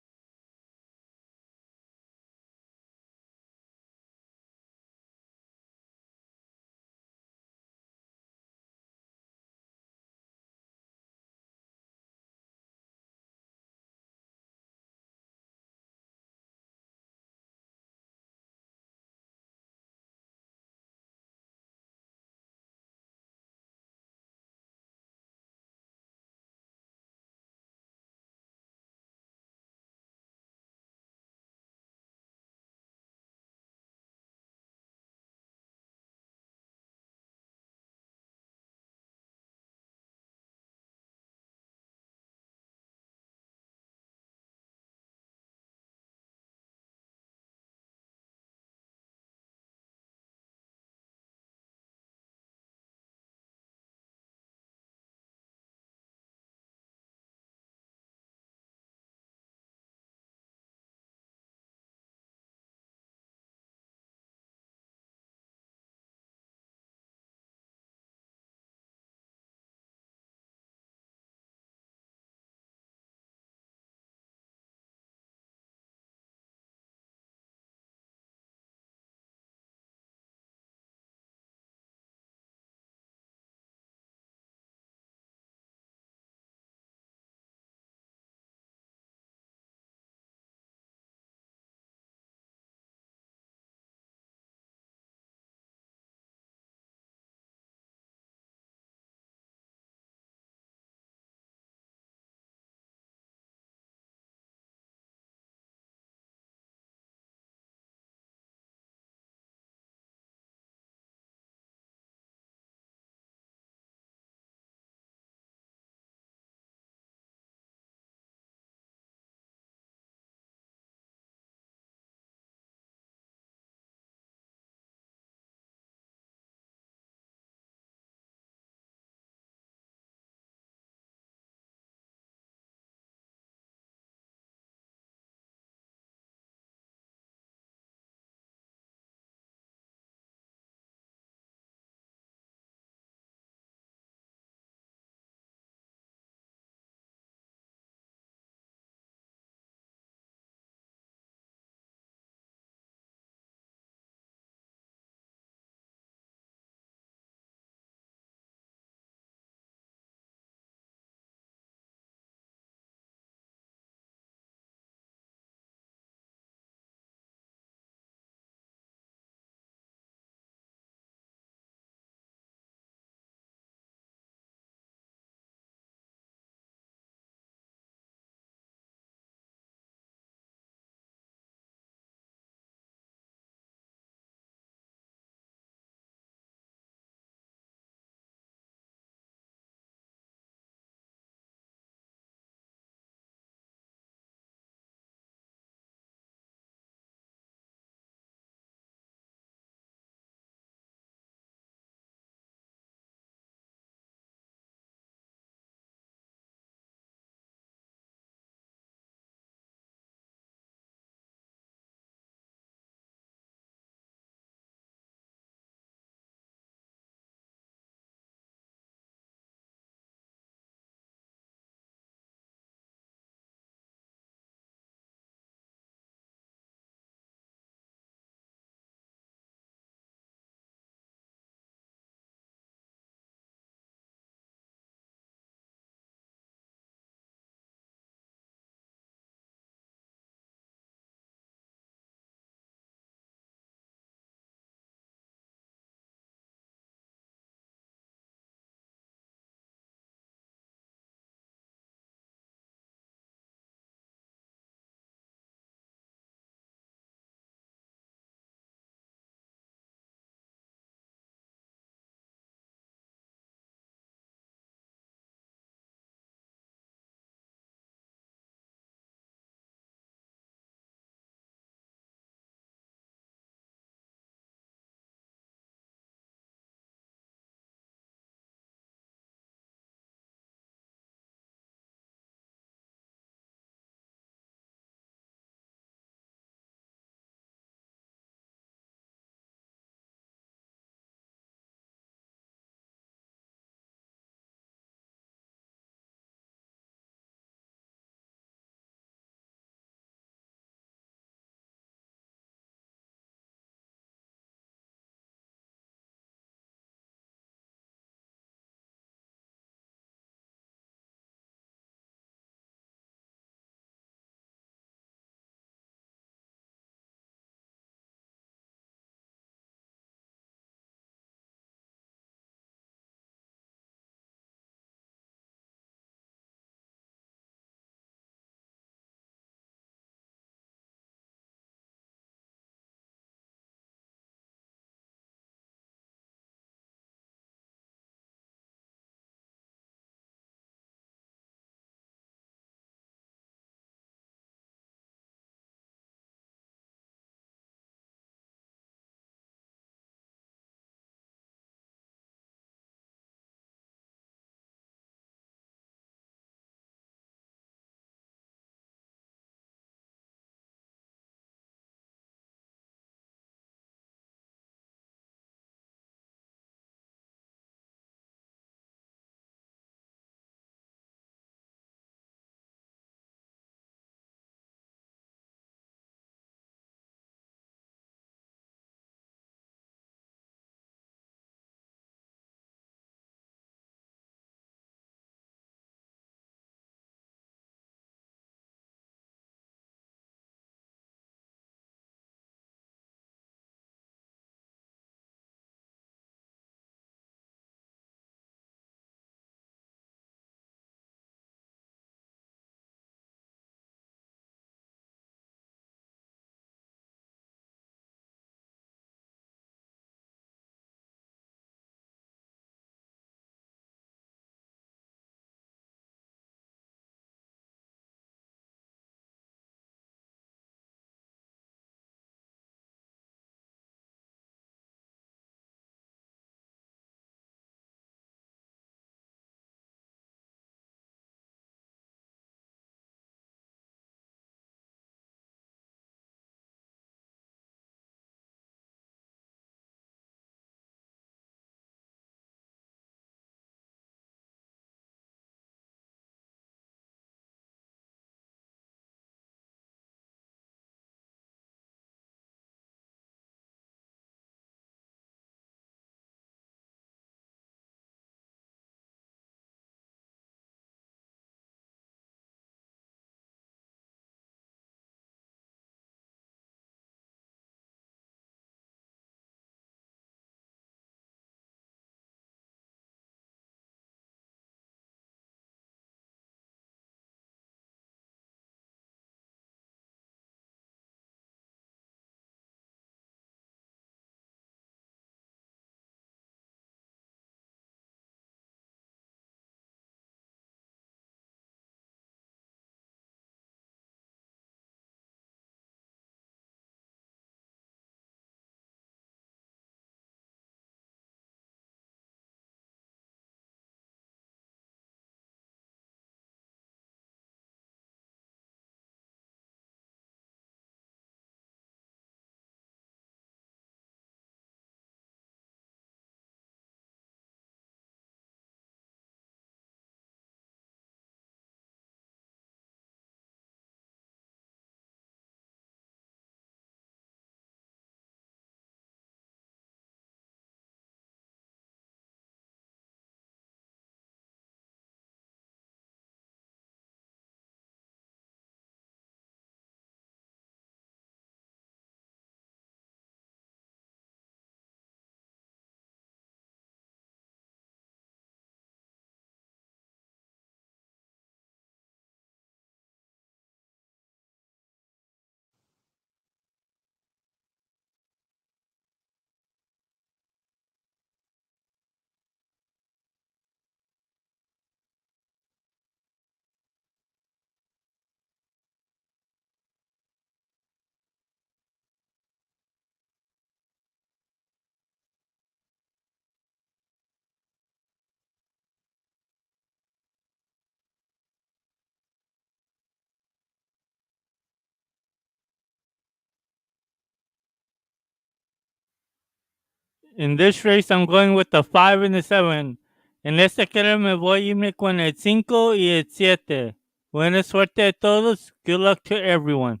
In this race, I'm going with the 5 and the 7. En esta carrera me voy a irme con el 5 y el 7. Buena suerte a todos. Good luck to everyone.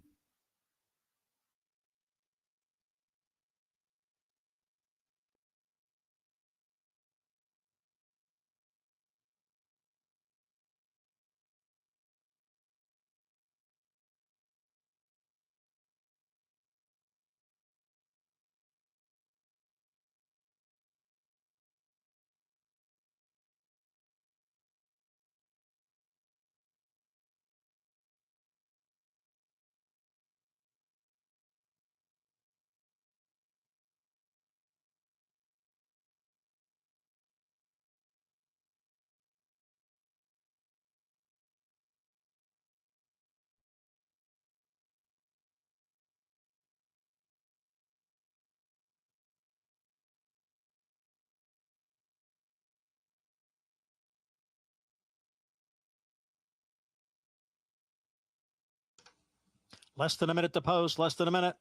Less than a minute to post, less than a minute.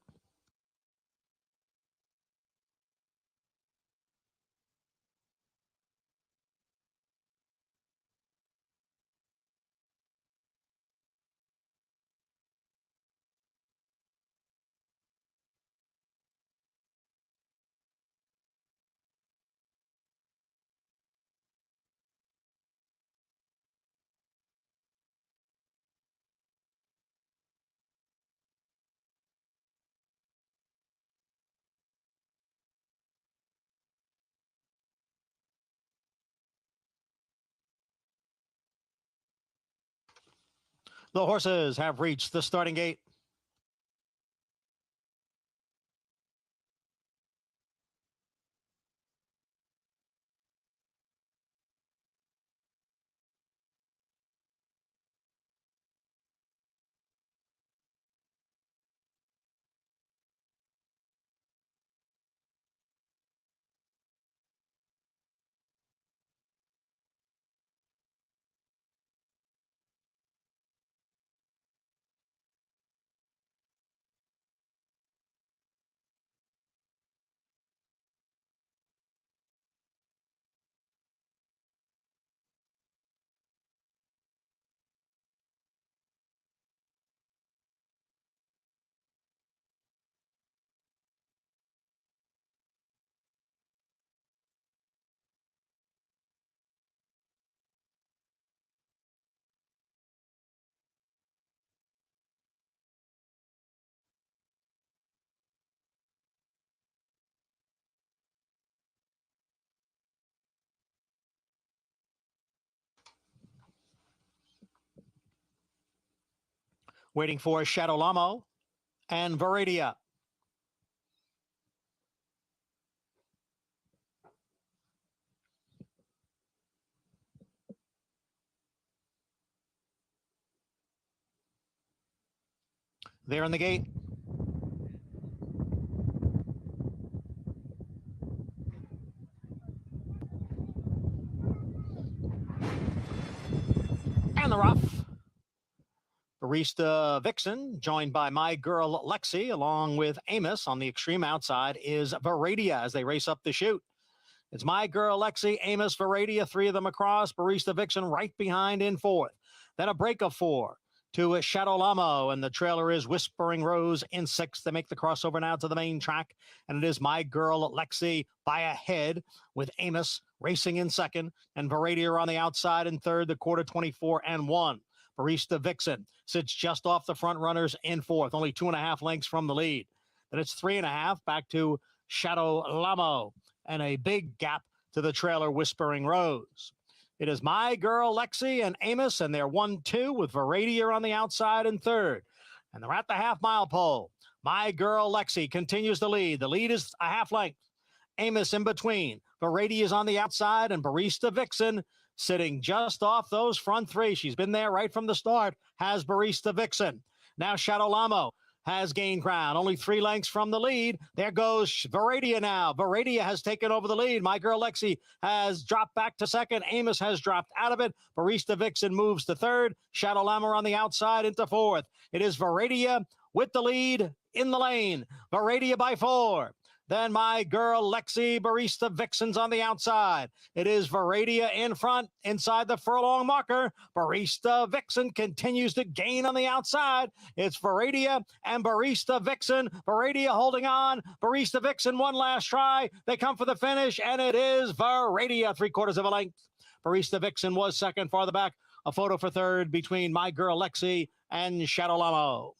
The horses have reached the starting gate. Waiting for Shadow Lamo and Viridia. There in the gate. And the rough. Barista Vixen, joined by My Girl Lexi, along with Amos. On the extreme outside is Viridia as they race up the chute. It's My Girl Lexi, Amos, Viridia, three of them across. Barista Vixen right behind in fourth. Then a break of four to Shadow Lamo, and the trailer is Whispering Rose in sixth. They make the crossover now to the main track, and it is My Girl Lexi by a head with Amos racing in second, and Viridia on the outside in third, the quarter 24 and 1. Barista Vixen sits just off the front runners in fourth, only 2.5 lengths from the lead. Then it's 3.5 back to Shadow Lamo, and a big gap to the trailer Whispering Rose. It is My Girl Lexi and Amos, and they're 1-2 with Viridia on the outside in third. And they're at the half-mile pole. My Girl Lexi continues to lead. The lead is a half length. Amos in between. Viridia is on the outside, and Barista Vixen sitting just off those front three. She's been there right from the start, has Barista Vixen. Now Shadow Lamo has gained ground, only 3 lengths from the lead. There goes Viridia now. Viridia has taken over the lead. My Girl Lexi has dropped back to second. Amos has dropped out of it. Barista Vixen moves to third. Shadow Lamo on the outside into fourth. It is Viridia with the lead in the lane. Viridia by 4. Then my girl Lexi Barista Vixen's on the outside. It is Veradia in front inside the furlong marker. Barista Vixen continues to gain on the outside. It's Veradia and Barista Vixen. Veradia holding on. Barista Vixen one last try. They come for the finish, and it is Veradia, 3/4 of a length. Barista Vixen was second, farther back. A photo for third between my girl Lexi and Shadow Lamo.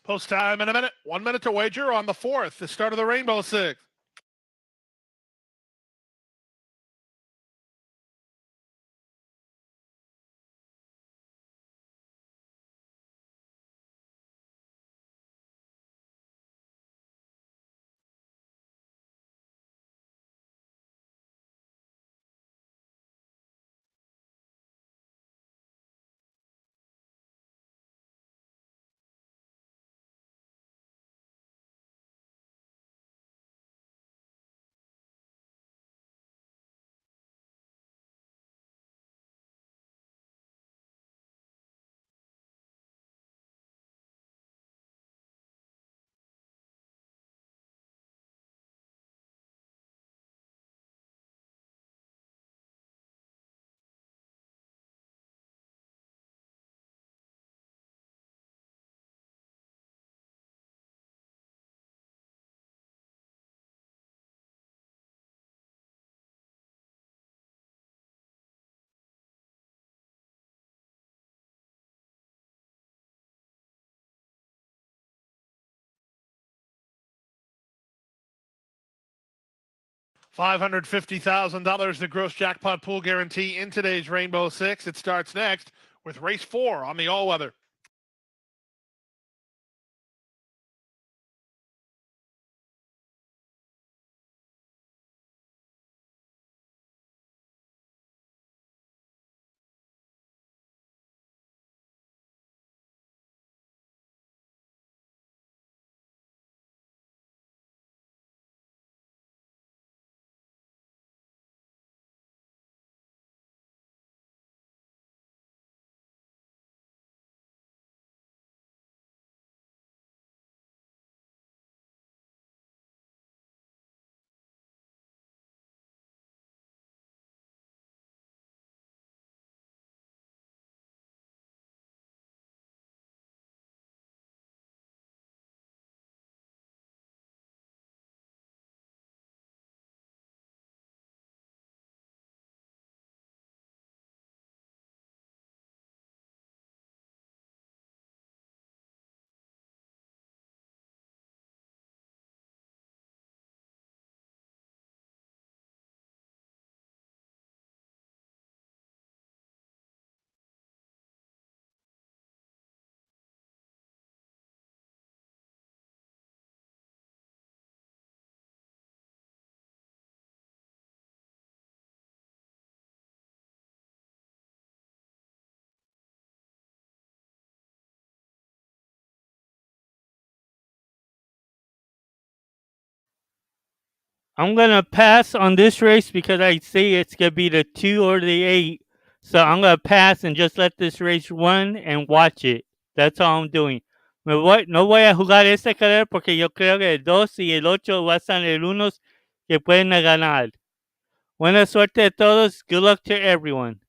Post time in a minute. 1 minute to wager on the 4th, the start of the Rainbow Six. $550,000, the gross jackpot pool guarantee in today's Rainbow Six. It starts next with race 4 on the all-weather. I'm gonna pass on this race because I see it's gonna be the 2 or the 8. So I'm gonna pass and just let this race run and watch it. That's all I'm doing. No voy a jugar esta carrera porque yo creo que el 2 y el 8 van a ser el unos que pueden ganar. Buena suerte a todos. Good luck to everyone.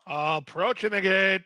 Approaching the gate.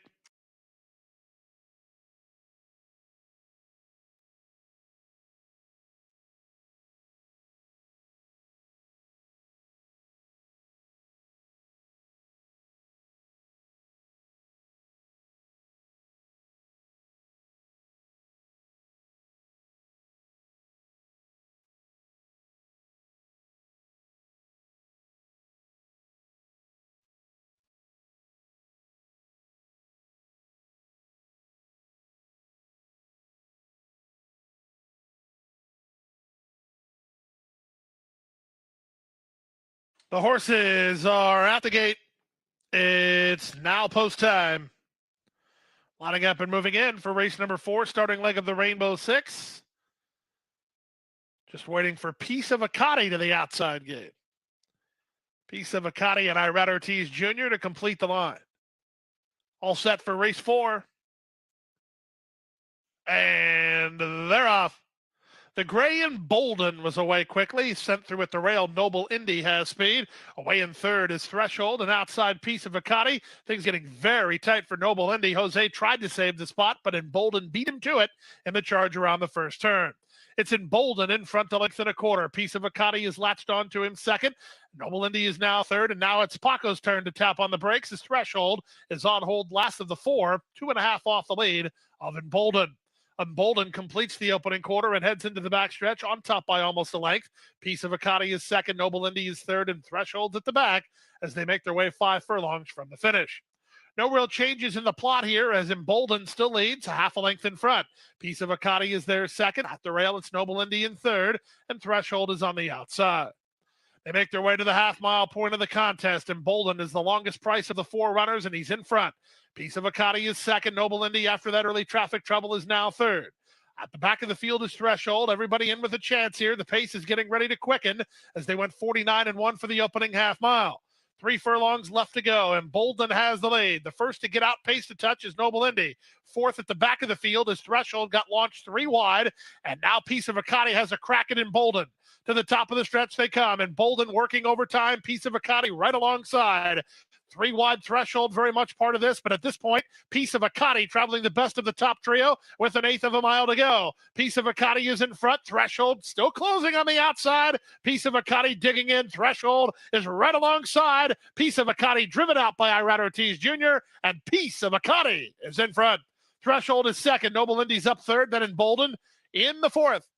The horses are at the gate. It's now post time. Lining up and moving in for race number 4, starting leg of the Rainbow Six. Just waiting for Piece of Akati to the outside gate. Piece of Akati and Irad Ortiz Jr. to complete the line. All set for race 4. And they're off. The gray Embolden was away quickly, sent through at the rail. Noble Indy has speed. Away in third is Threshold, an outside piece of Acati. Things getting very tight for Noble Indy. Jose tried to save the spot, but Embolden beat him to it in the charge around the first turn. It's Embolden in front to length and a quarter. Piece of Acati is latched onto him second. Noble Indy is now third, and now it's Paco's turn to tap on the brakes. His Threshold is on hold last of the four, 2.5 off the lead of Embolden. Embolden completes the opening quarter and heads into the backstretch on top by almost a length. Piece of Acati is second, Noble Indy is third, and Thresholds at the back as they make their way 5 furlongs from the finish. No real changes in the plot here as Embolden still leads a half a length in front. Piece of Acati is there second. At the rail, it's Noble Indy in third, and Threshold is on the outside. They make their way to the half-mile point of the contest. Embolden is the longest price of the four runners, and he's in front. Piece of Acati is second. Noble Indy, after that early traffic trouble, is now third. At the back of the field is Threshold. Everybody in with a chance here. The pace is getting ready to quicken as they went 49-1 for the opening half mile. 3 furlongs left to go, and Bolden has the lead. The first to get out pace to touch is Noble Indy. Fourth at the back of the field is Threshold, got launched 3 wide, and now Piece of Acati has a crack at Embolden. To the top of the stretch they come, and Bolden working overtime, Piece of Acati right alongside. 3 wide Threshold, very much part of this, but at this point, Piece of Acati traveling the best of the top trio with 1/8 of a mile to go. Piece of Acati is in front, Threshold still closing on the outside. Piece of Acati digging in, Threshold is right alongside. Piece of Acati driven out by Irad Ortiz Jr., and Piece of Acati is in front. Threshold is second, Noble Indy's up third, then Embolden in the fourth.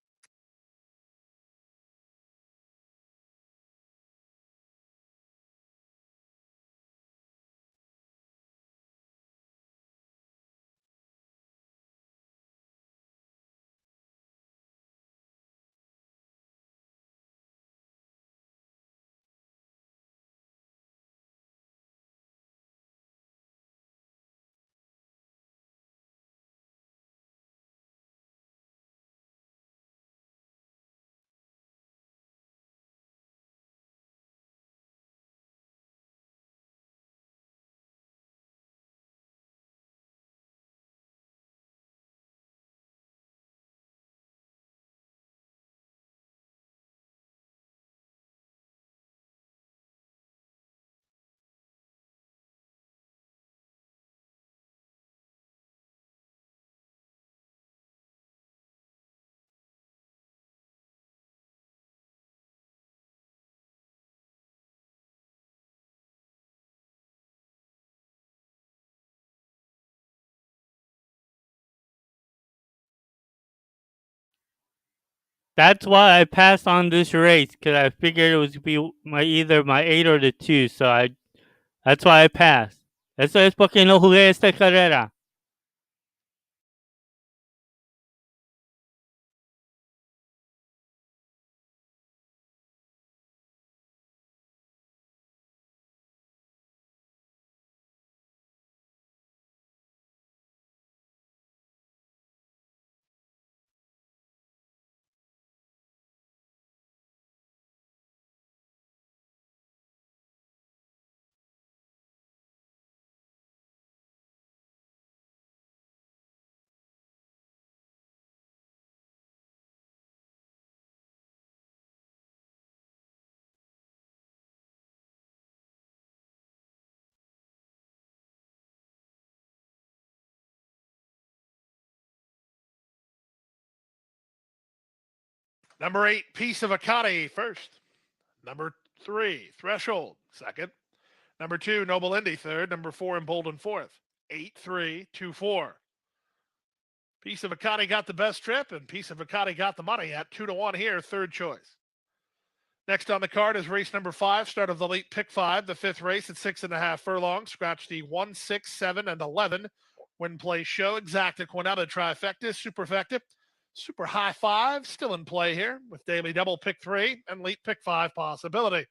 That's why I passed on this race because I figured it was be either my 8 or the 2. So that's why I passed. Eso es porque no jugué esta carrera. Number 8, Piece of Acati first. Number 3, Threshold second. Number 2, Noble Indy third. Number 4, Embolden fourth. 8-3-2-4. Piece of Acati got the best trip, and Piece of Acati got the money at 2-1 here, third choice. Next on the card is race number 5, start of the late pick 5, the 5th race at 6.5 furlongs. Scratch the 1, 6, 7, and 11. Win, play, show, exacta, quinata, trifecta, superfecta. Super high 5 still in play here with daily double pick 3 and late pick 5 possibility.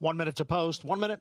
1 minute to post. 1 minute.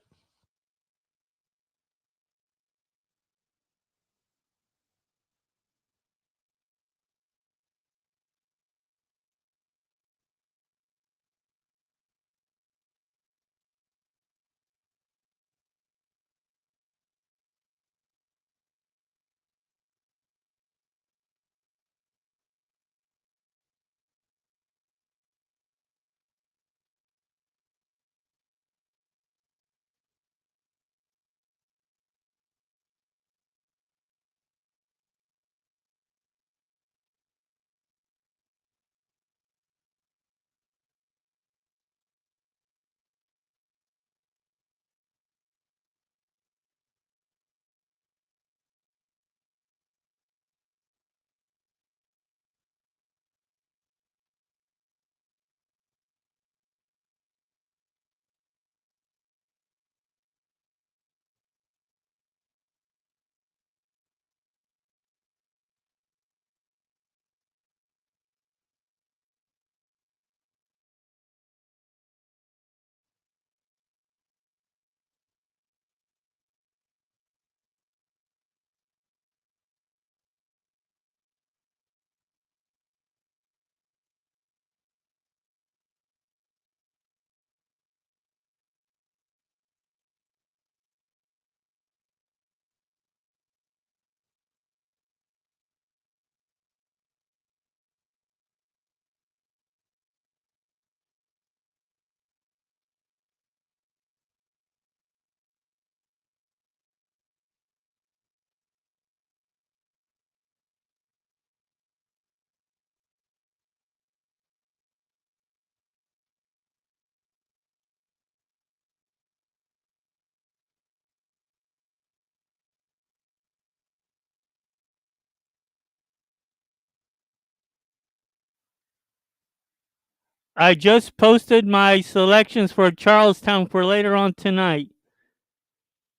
I just posted my selections for Charlestown for later on tonight.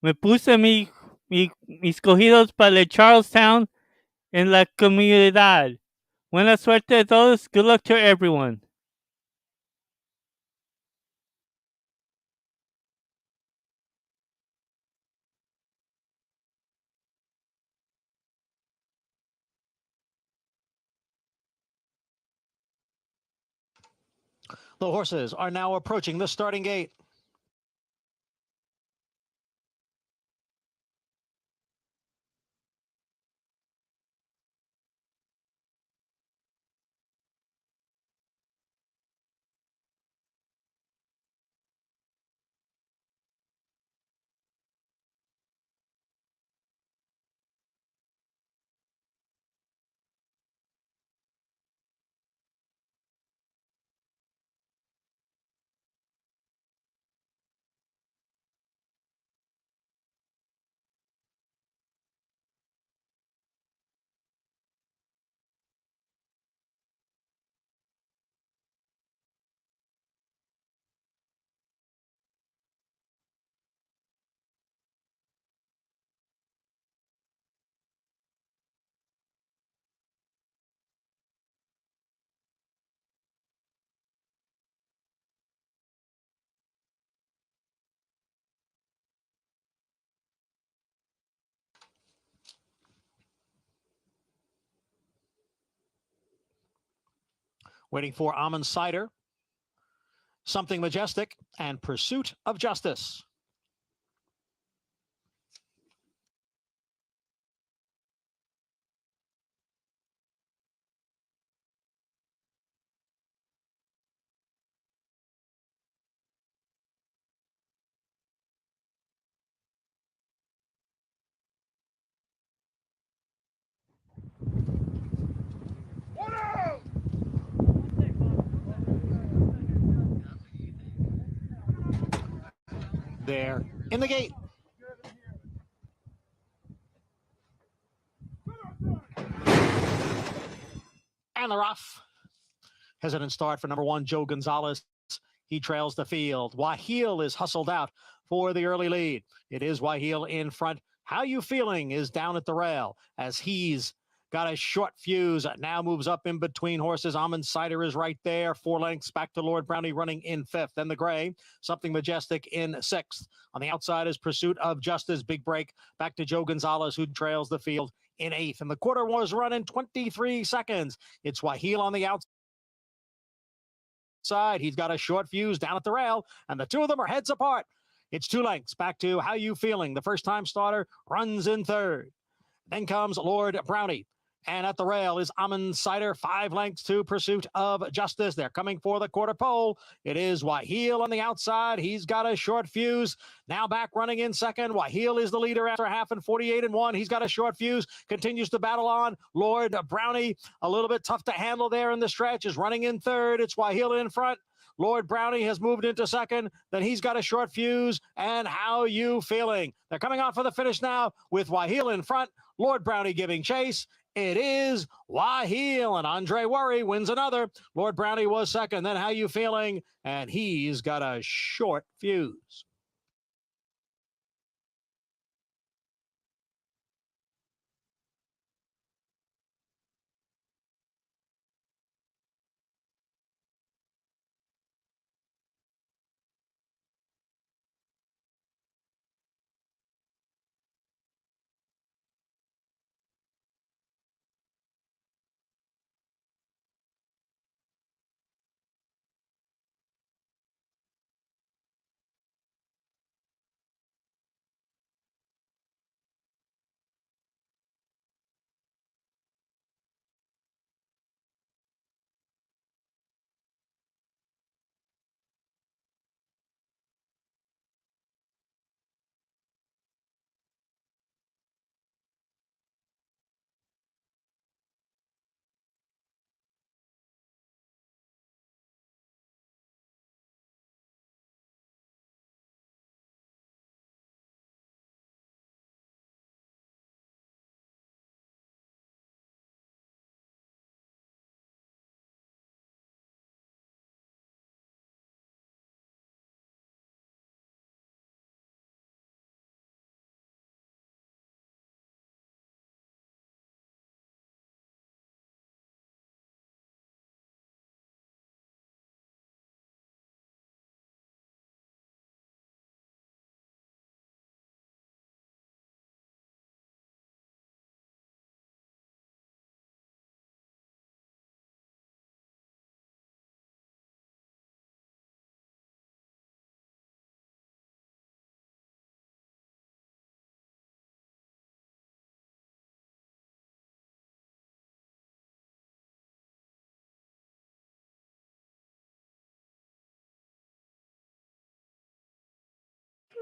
Me puse mis cogidos para el Charlestown en la comunidad. Buena suerte a todos. Good luck to everyone. The horses are now approaching the starting gate. Waiting for Almond Cider, Something Majestic, and Pursuit of Justice. There in the gate. And the rough. Hesitant start for number 1, Joe Gonzalez. He trails the field. Wahil is hustled out for the early lead. It is Wahil in front. How You Feeling is down at the rail as he's got a short fuse. Now moves up in between horses. Almond Cider is right there. 4 lengths back to Lord Brownie running in 5th. Then the gray, Something Majestic in 6th. On the outside is Pursuit of Justice. Big break back to Joe Gonzalez, who trails the field in 8th. And the quarter was run in 23 seconds. It's Wahil on the outside. He's got a short fuse down at the rail, and the two of them are heads apart. It's 2 lengths back to How You Feeling. The first-time starter runs in 3rd. Then comes Lord Brownie. And at the rail is Almond Cider, 5 lengths to Pursuit of Justice. They're coming for the quarter pole. It is Wahil on the outside. He's got a short fuse. Now back running in 2nd. Wahil is the leader after half and 48-1. He's got a short fuse. Continues to battle on. Lord Brownie, a little bit tough to handle there in the stretch, is running in 3rd. It's Wahil in front. Lord Brownie has moved into 2nd. Then he's got a short fuse. And How You Feeling? They're coming on for the finish now with Wahil in front. Lord Brownie giving chase. It is Wahil, and Andre Worry wins another. Lord Brownie was 2nd. Then How You Feeling? And he's got a short fuse.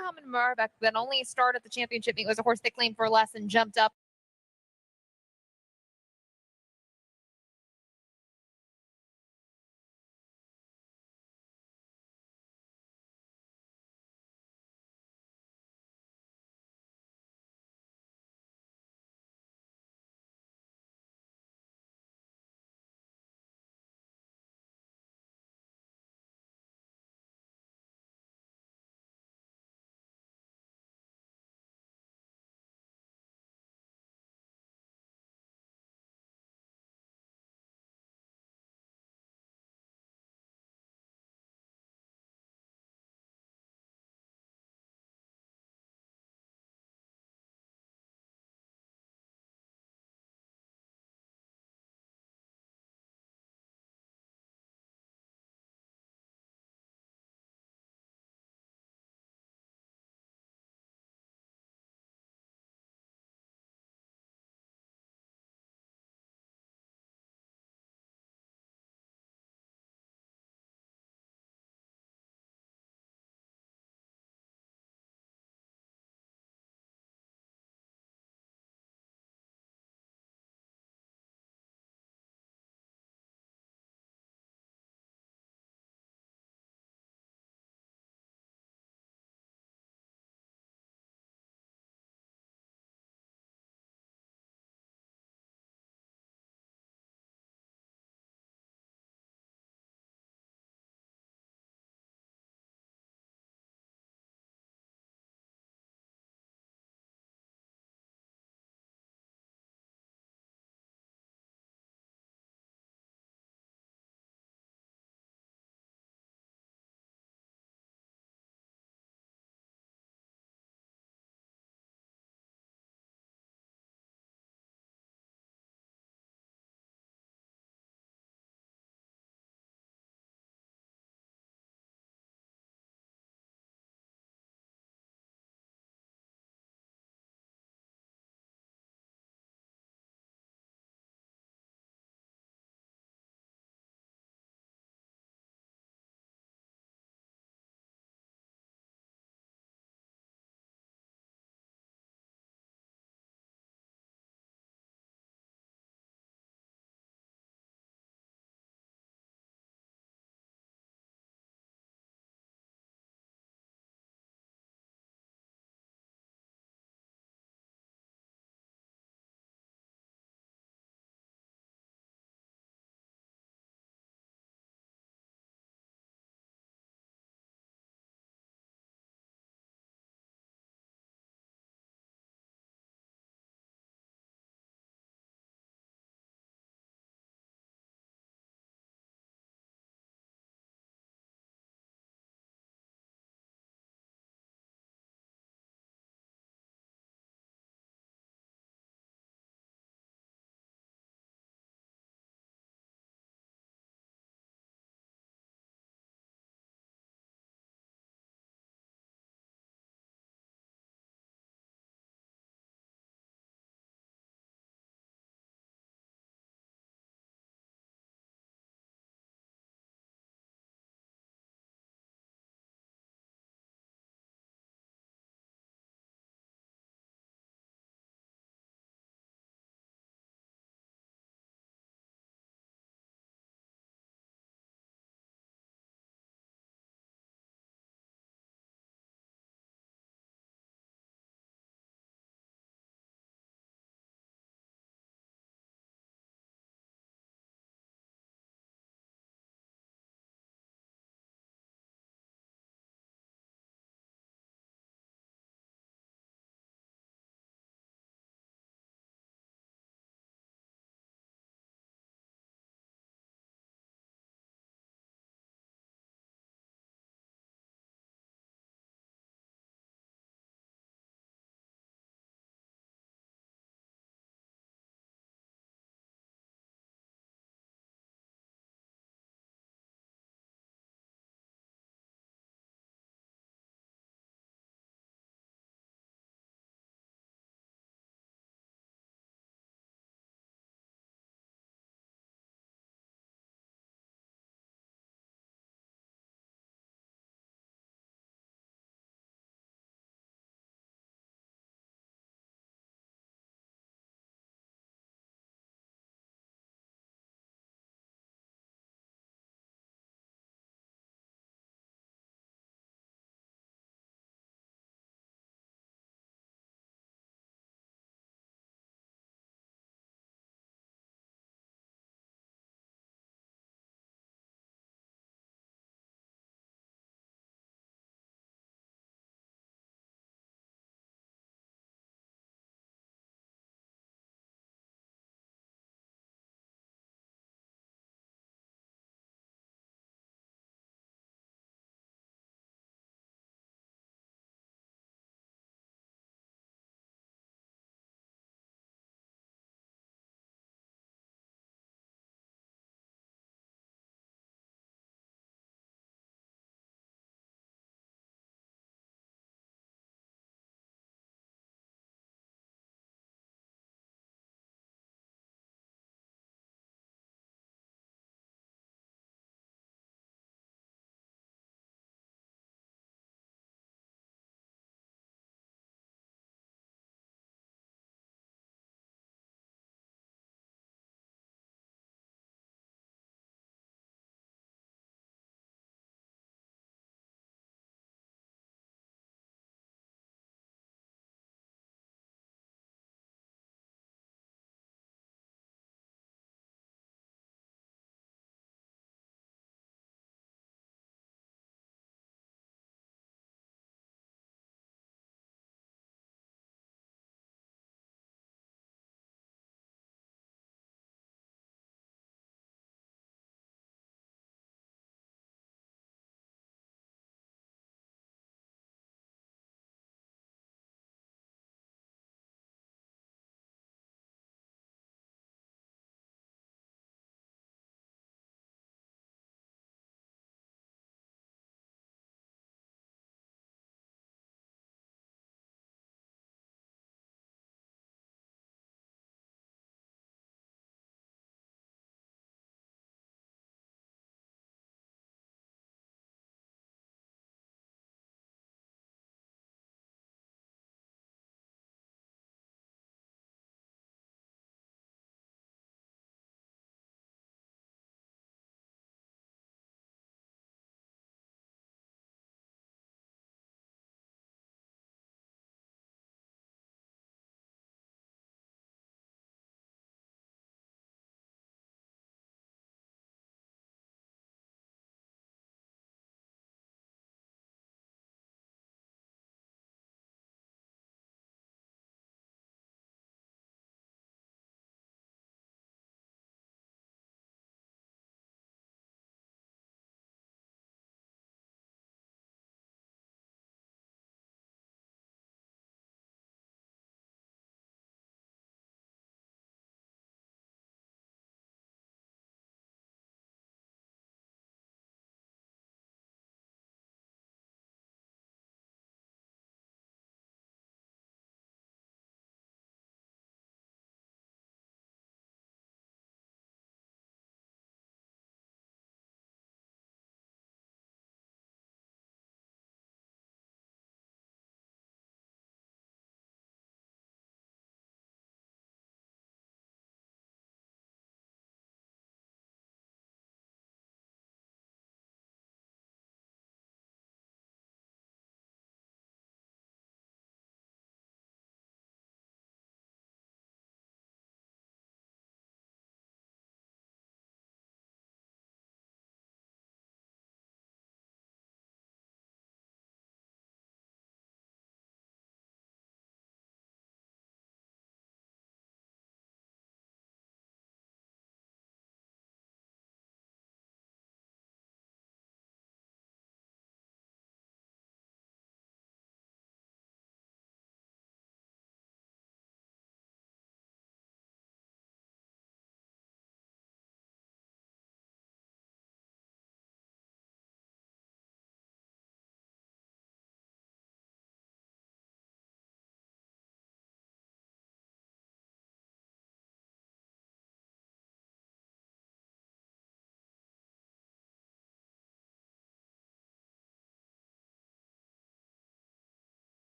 Muhammad Marbek that only started at the championship meet was a horse they claimed for less and jumped up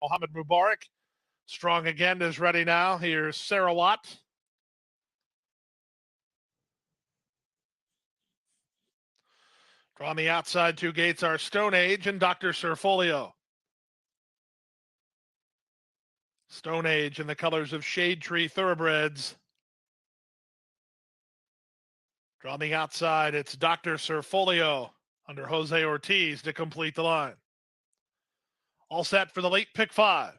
Mohammed Mubarak. Strong again is ready now. Here's Sarawat. Drawing the outside two gates are Stone Age and Dr. Surfolio. Stone Age in the colors of Shade Tree Thoroughbreds. Drawing the outside, it's Dr. Surfolio under Jose Ortiz to complete the line. All set for the late pick 5.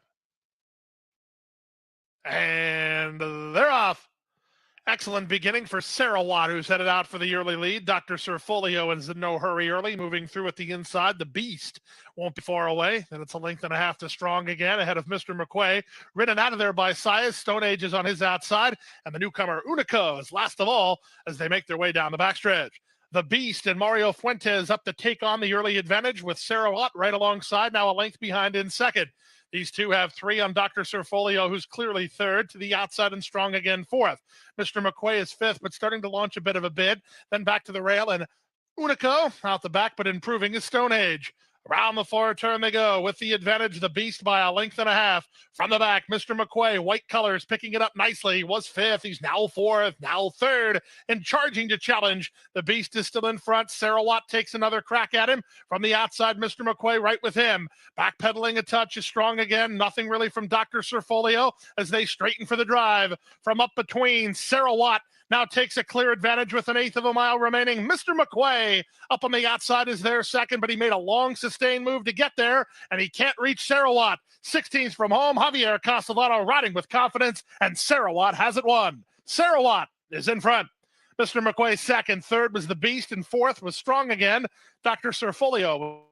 And they're off. Excellent beginning for Sarawat, who's headed out for the early lead. Dr. Surfolio is in no hurry early, moving through at the inside. The Beast won't be far away. Then it's a length and a half to Strong again, ahead of Mr. McQuay. Ridden out of there by Sias. Stone Age is on his outside, and the newcomer Unico is last of all as they make their way down the backstretch. The Beast and Mario Fuentes up to take on the early advantage with Sarawat right alongside, now a length behind in second. These two have 3 on Dr. Surfolio, who's clearly third, to the outside and Strong again fourth. Mr. McQuay is fifth, but starting to launch a bit of a bid. Then back to the rail, and Unico out the back, but improving is Stone Age. Around the far turn they go with the advantage, the Beast by a length and a half. From the back, Mr. McQuay, white colors, picking it up nicely. He was fifth. He's now fourth, now third, and charging to challenge. The Beast is still in front. Sarawat takes another crack at him. From the outside, Mr. McQuay right with him. Backpedaling a touch is Strong again. Nothing really from Dr. Surfolio as they straighten for the drive. From up between, Sarawat now takes a clear advantage with an eighth of a mile remaining. Mr. McQuay up on the outside is there second, but he made a long sustained move to get there, and he can't reach Sarawat. 16th from home, Javier Castellano riding with confidence, and Sarawat has it won. Sarawat is in front. Mr. McQuay second, third was the Beast, and fourth was Strong again. Dr. Surfolio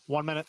1 minute.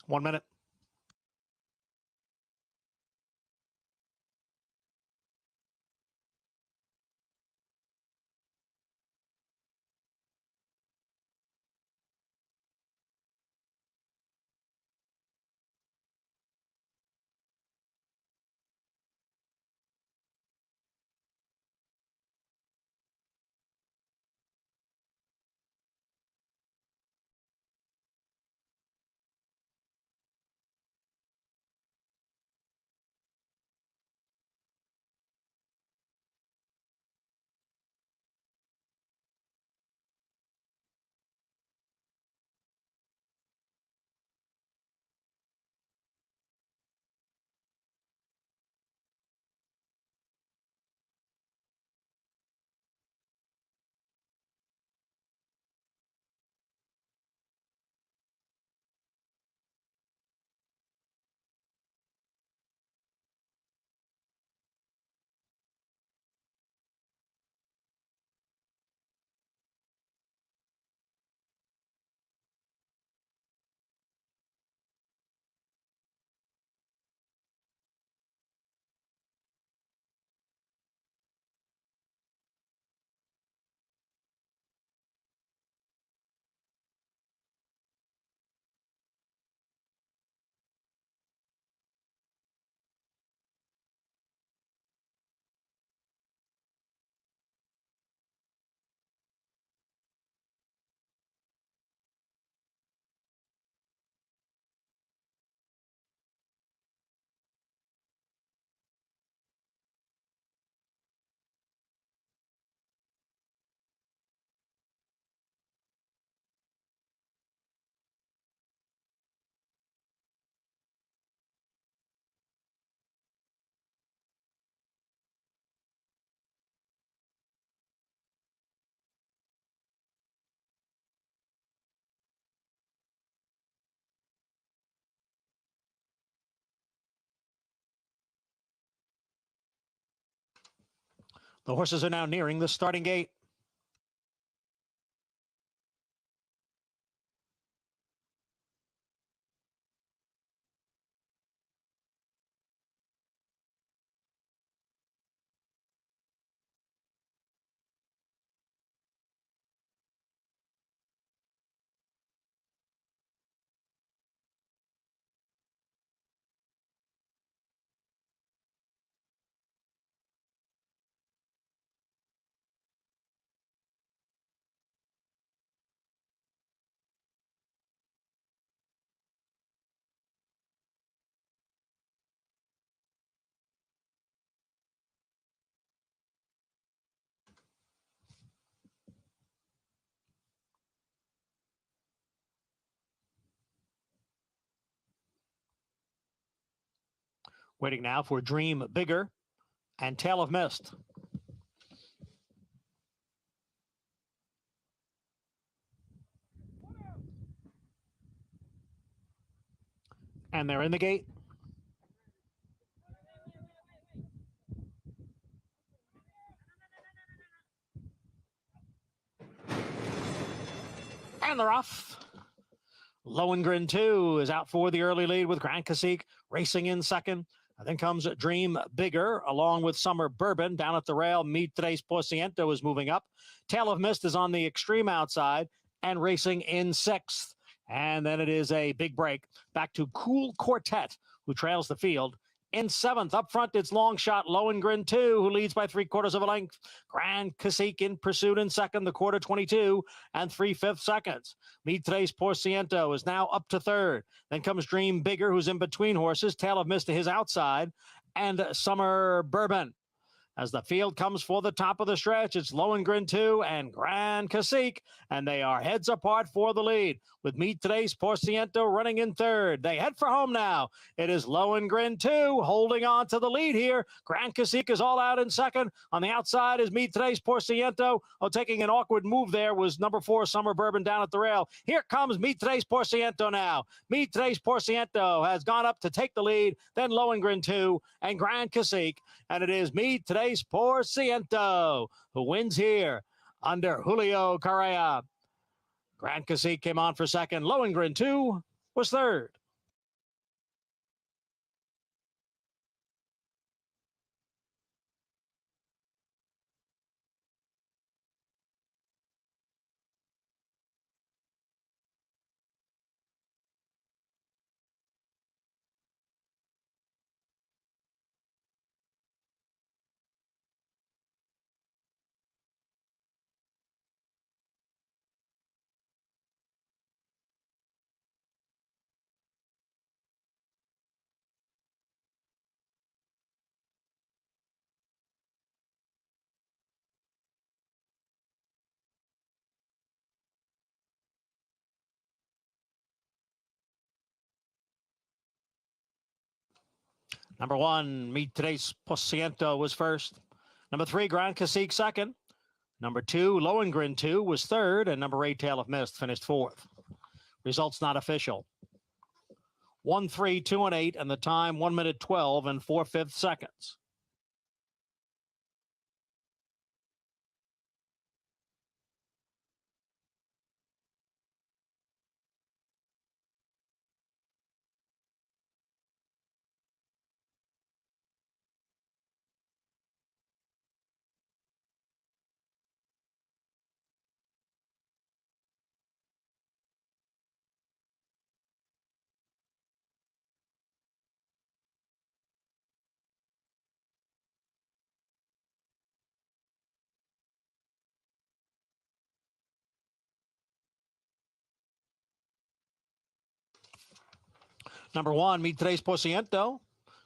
One minute. The horses are now nearing the starting gate. Waiting now for Dream Bigger and Tail of Mist. And they're in the gate. And they're off. Lohengrin 2 is out for the early lead with Grand Cacique racing in second. And then comes Dream Bigger along with Summer Bourbon down at the rail. Tres Porciento is moving up. Tail of Mist is on the extreme outside and racing in sixth. And then it is a big break back to Cool Quartet, who trails the field. In seventh, up front, it's Long Shot Lohengrin 2, who leads by 3/4 of a length. Grand Cacique in pursuit in second, the quarter 22 and 3/5 seconds. Tres Porciento is now up to third. Then comes Dream Bigger, who's in between horses. Tail of Mist to his outside, and Summer Bourbon. As the field comes for the top of the stretch, it's Lohengrin 2 and Grand Cacique, and they are heads apart for the lead, with Meet Today's Porciento running in third. They head for home now. It is Lohengrin 2 holding on to the lead here. Grand Cacique is all out in second. On the outside is Meet Today's Porciento. Oh, taking an awkward move there was number 4, Summer Bourbon, down at the rail. Here comes Meet Today's Porciento now. Meet Today's Porciento has gone up to take the lead, then Lohengrin 2 and Grand Cacique, and it is Meet Today's Porciento who wins here under Julio Correa. Grand Cacique came on for second. Lohengrin 2 was third. Number 1, Meet Today's Porciento was first. Number 3, Grand Cacique second. Number 2, Lohengrin 2 was third, and number 8, Tail of Mist, finished fourth. Results not official. 1-3, 2 and 8, and the time 1 minute 12 and 4/5 seconds. Number 1, Meet Today's Porciento,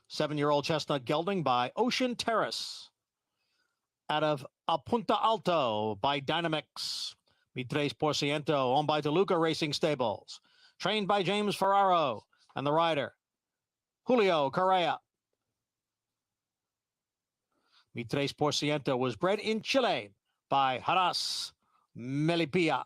7-year-old chestnut gelding by Ocean Terrace. Out of Punta Alto by Dynamix. Meet Today's Porciento, owned by DeLuca Racing Stables. Trained by James Ferraro and the rider, Julio Correa. Meet Today's Porciento was bred in Chile by Haras Melipilla.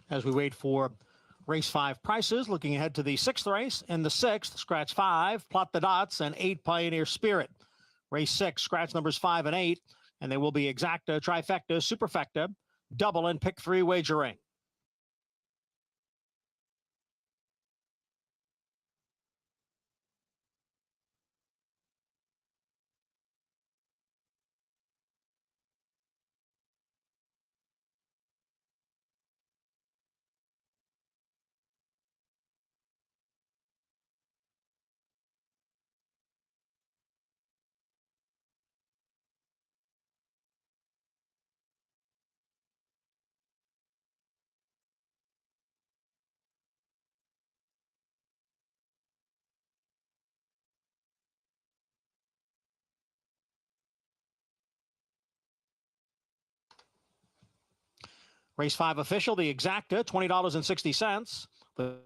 As we wait for race 5 prices, looking ahead to the 6th race. In the 6th, scratch 5, plot the dots, and 8, Pioneer Spirit. Race 6, scratch numbers 5 and 8. And they will be exacta, trifecta, superfecta, double, and pick 3 wagering. Race 5 official, the exacta, $20.60. The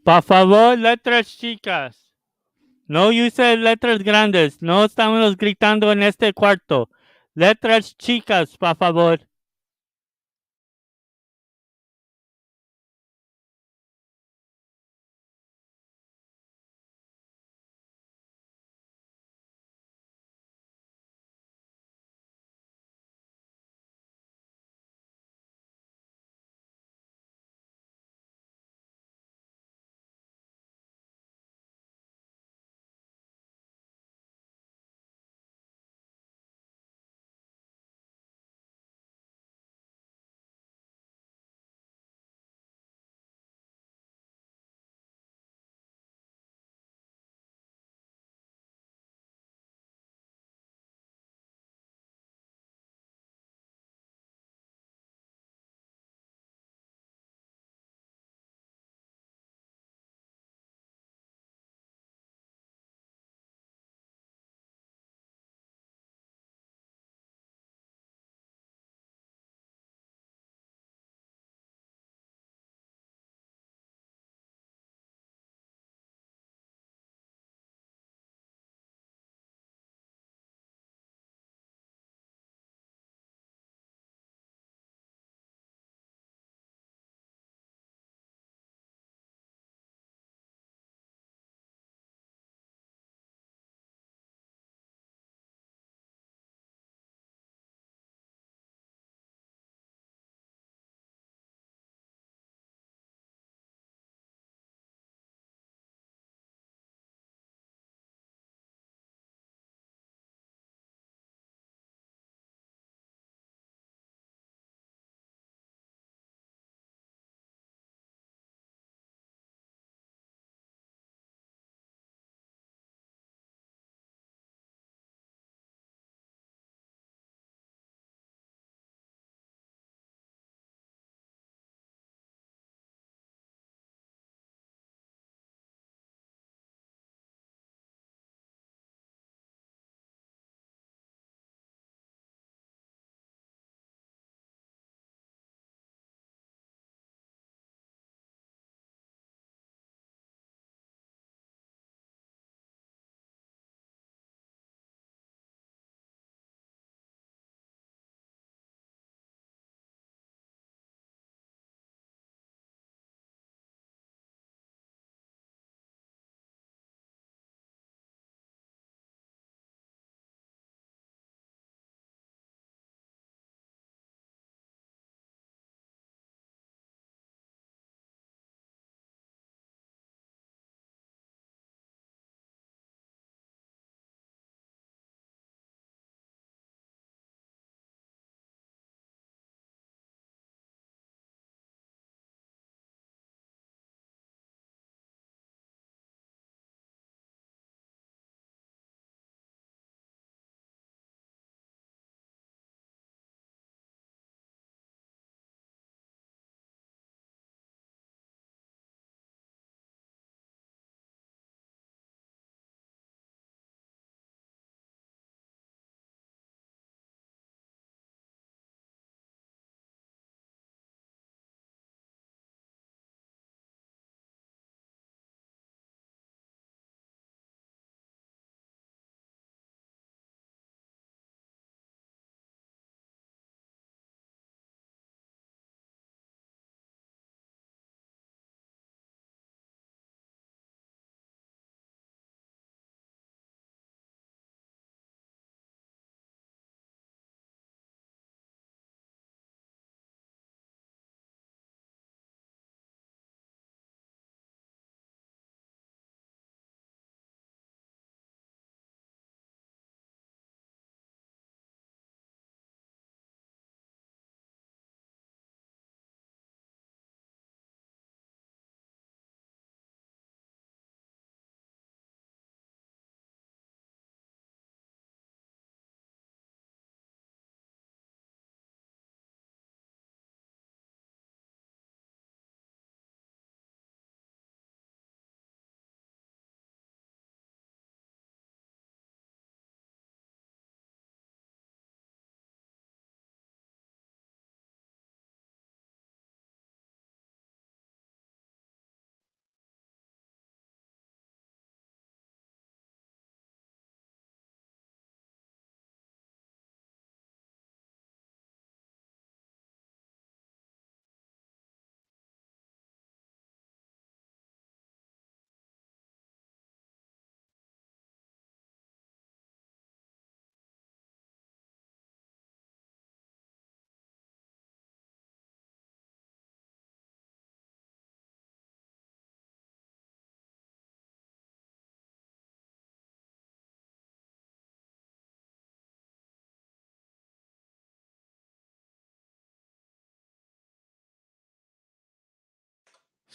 Por favor, letras chicas. No use letras grandes. No estamos gritando en este cuarto. Letras chicas, por favor.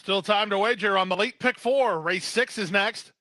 Still time to wager on the late pick 4. Race 6 is next.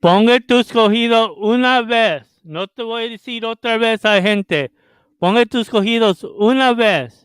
Ponga tu escogido una vez. No te voy a decir otra vez a gente. Ponga tus escogidos una vez.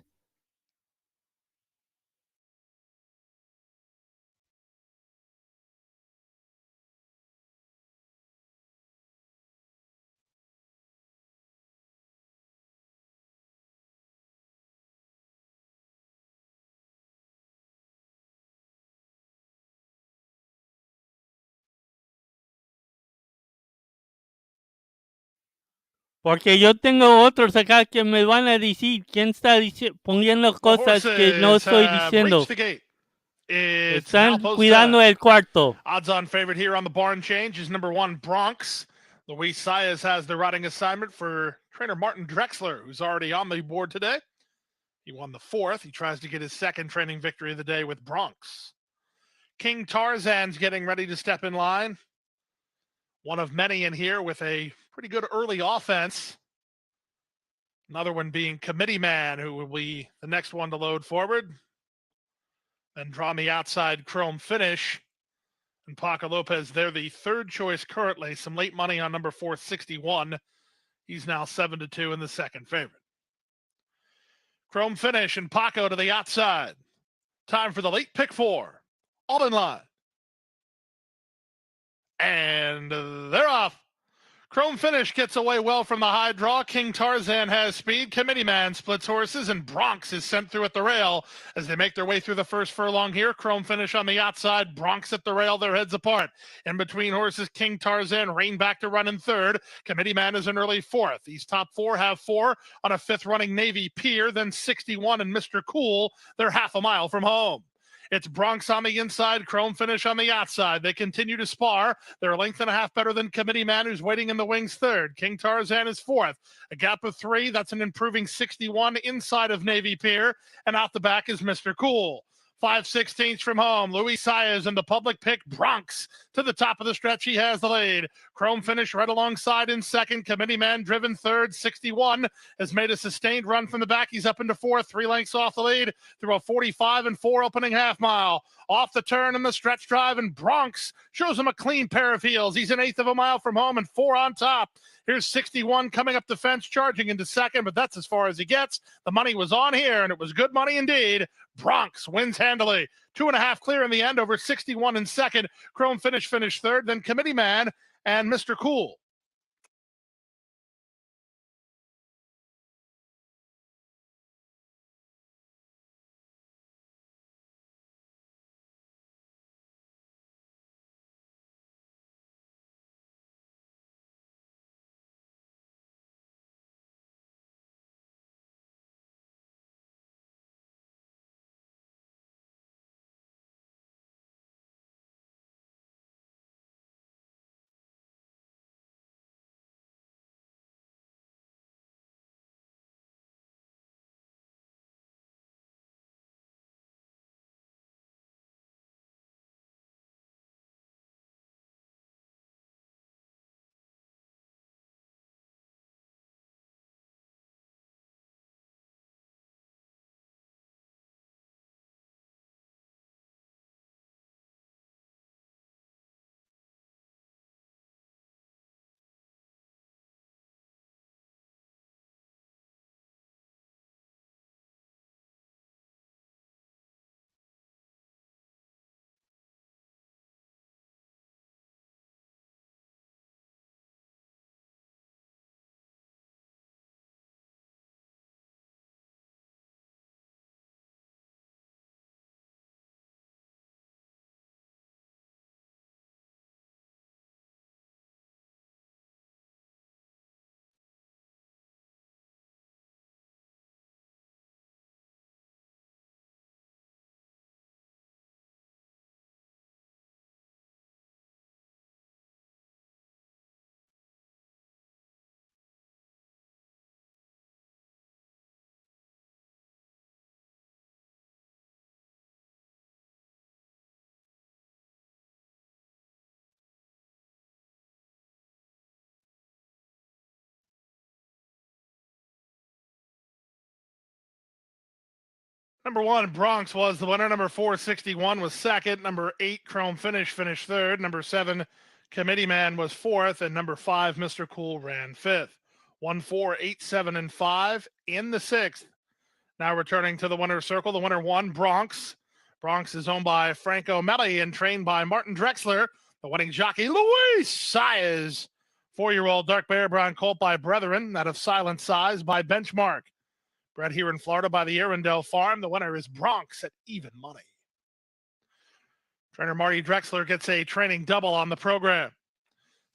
Porque yo tengo otros acá que me van a decir quién está poniendo The cosas que no horses estoy have diciendo. reached the gate. It's now Están post cuidando time. el cuarto. Odds-on favorite here on the barn change is number 1, Bronx. Luis Saez has the riding assignment for trainer Martin Drexler, who's already on the board today. He won the 4th. He tries to get his second training victory of the day with Bronx. King Tarzan's getting ready to step in line. One of many in here with a pretty good early offense. Another one being Committee Man, who will be the next one to load forward. Then draw me outside Chrome Finish. And Paco Lopez, they're the third choice currently. Some late money on number 461. He's now 7-2 in the second favorite. Chrome Finish and Paco to the outside. Time for the late pick 4. All in line. And they're off. Chrome Finish gets away well from the high draw. King Tarzan has speed. Committee Man splits horses, and Bronx is sent through at the rail as they make their way through the first furlong here. Chrome Finish on the outside. Bronx at the rail. Their heads apart. In between horses, King Tarzan reined back to run in third. Committee Man is an early 4th. These top 4 have 4 on a 5th running Navy Pier. Then 61 and Mr. Cool. They're half a mile from home. It's Bronx on the inside, Chrome Finish on the outside. They continue to spar. They're a length and a half better than Committee Man, who's waiting in the wings 3rd. King Tarzan is 4th. A gap of 3. That's an improving 61 inside of Navy Pier. And out the back is Mr. Cool. 5/16 from home. Luis Saez in the public pick. Bronx to the top of the stretch. He has the lead. Chrome Finish right alongside in 2nd. Committee Man driven 3rd. 61 has made a sustained run from the back. He's up into 4th. 3 lengths off the lead through a 45-4 opening half mile. Off the turn in the stretch drive, and Bronx shows him a clean pair of heels. He's an 1/8 of a mile from home and 4 on top. Here's 61 coming up the fence, charging into 2nd, but that's as far as he gets. The money was on here, and it was good money indeed. Bronx wins handily. 2.5 clear in the end over 61 in 2nd. Chrome Finish finished 3rd, then Committee Man and Mr. Cool. Number 1, Bronx was the winner. Number 4, 61 was second. Number 8, Chrome Finish finished third. Number 7, Committee Man was fourth. And number 5, Mr. Cool ran fifth. 1, 4, 8, 7, and 5 in the sixth. Now returning to the winner's circle, the winner 1, Bronx. Bronx is owned by Franco Melli and trained by Martin Drexler. The winning jockey, Luis Saez. 4-year-old dark bear brown colt by Brethren, out of Silent Size by Benchmark. Bred here in Florida by the Arundel Farm. The winner is Bronx at even money. Trainer Marty Drexler gets a training double on the program.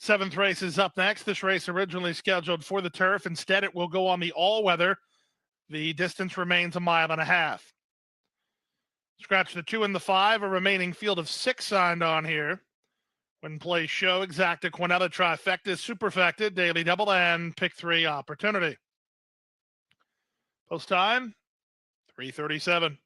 7th race is up next. This race originally scheduled for the turf. Instead, it will go on the all-weather. The distance remains 1.5 miles. Scratch the 2 and the 5. A remaining field of 6 signed on here. When play show, exacta, Quinella, trifecta, superfecta, daily double, and pick 3 opportunity. Post time, 3:37.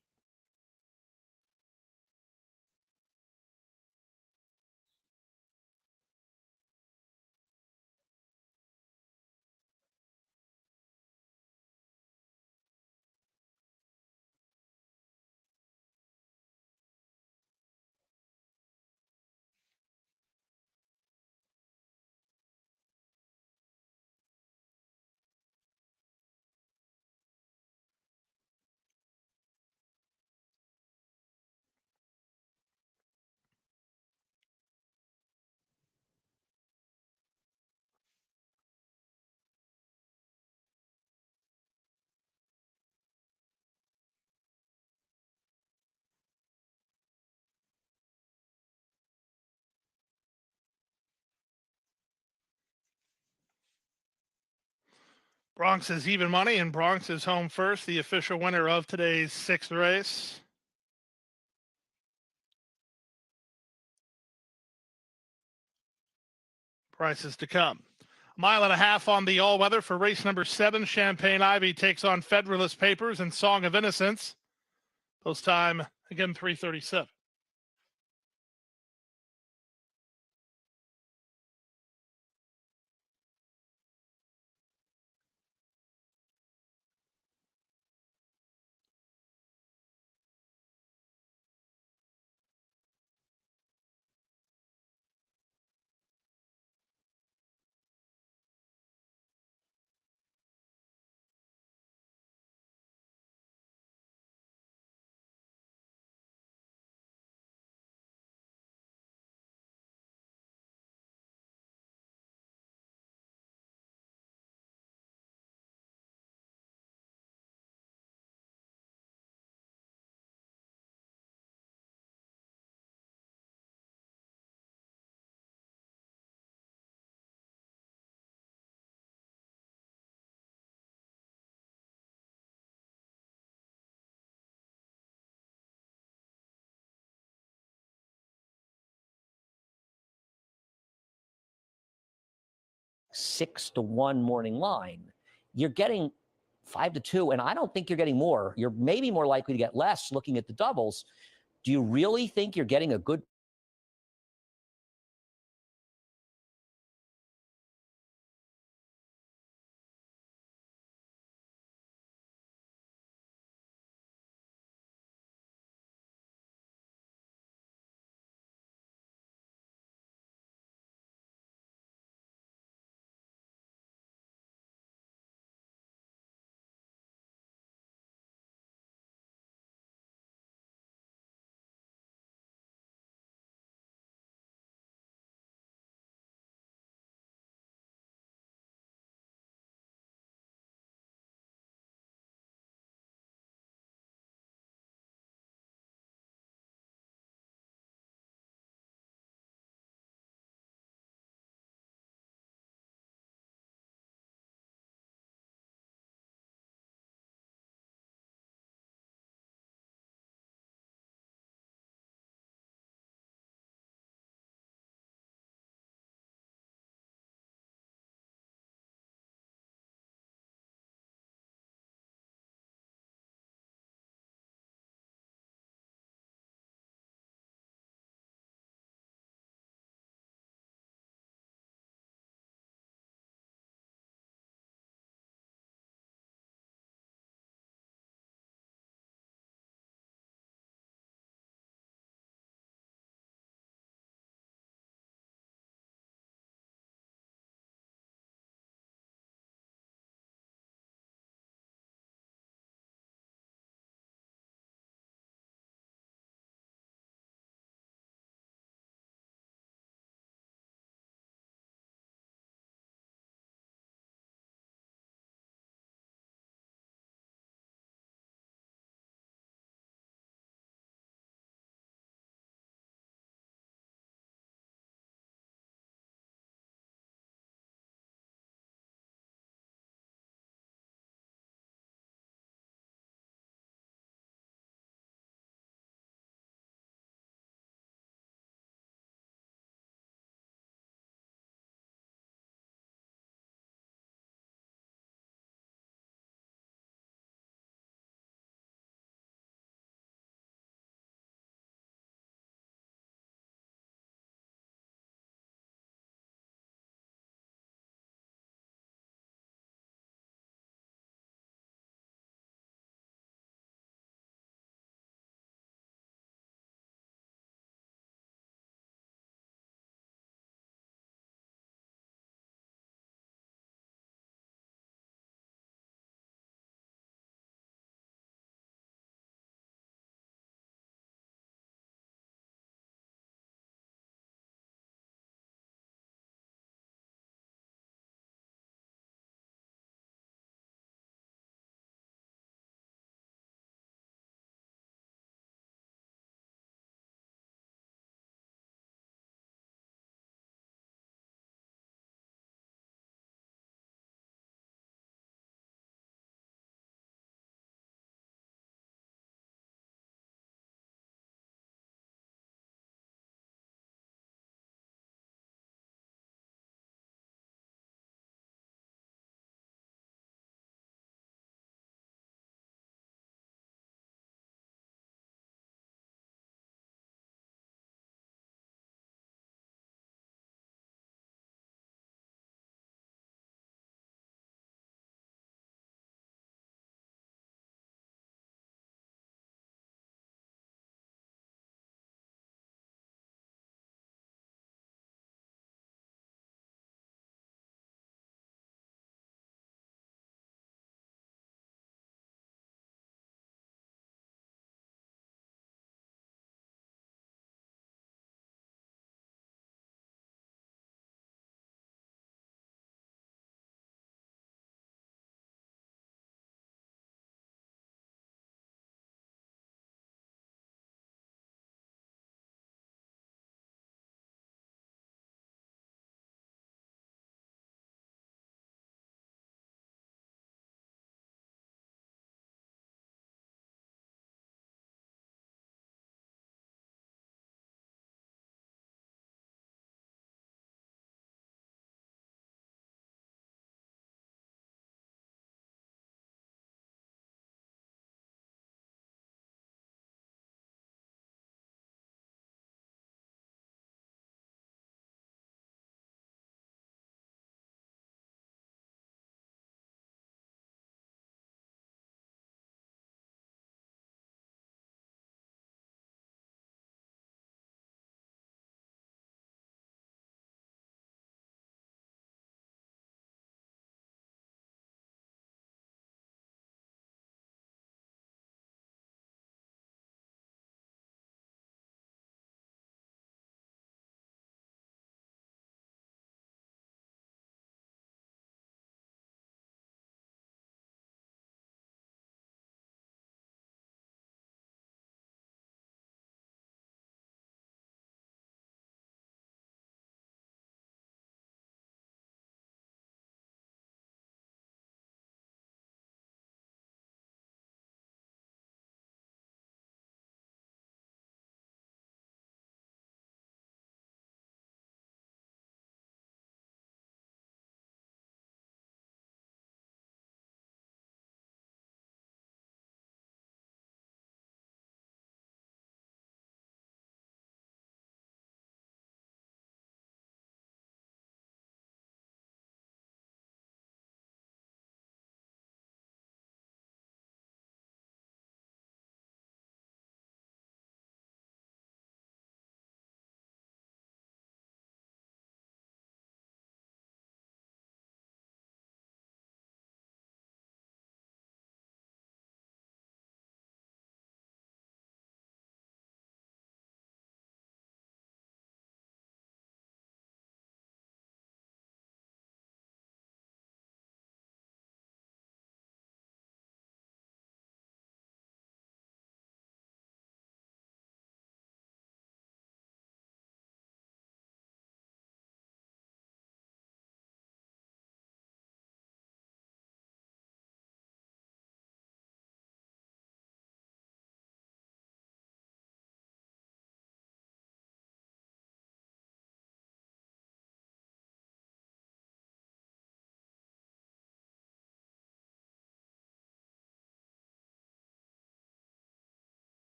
Bronx is even money, and Bronx is home first, the official winner of today's 6th race. Prices to come. 1.5 miles on the all-weather for race number 7. Champagne Ivy takes on Federalist Papers and Song of Innocence. Post time, again, 3:37. Six to 1 morning line, you're getting 5 to 2, and I don't think you're getting more. You're maybe more likely to get less looking at the doubles. Do you really think you're getting a good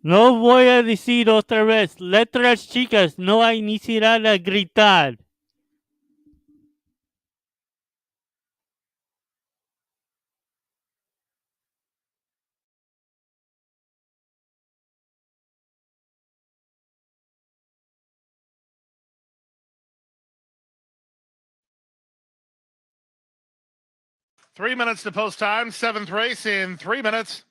No voy a decir otra vez. Letras chicas, no hay necesidad de gritar. Three minutes to post time. Seventh race in 3 minutes.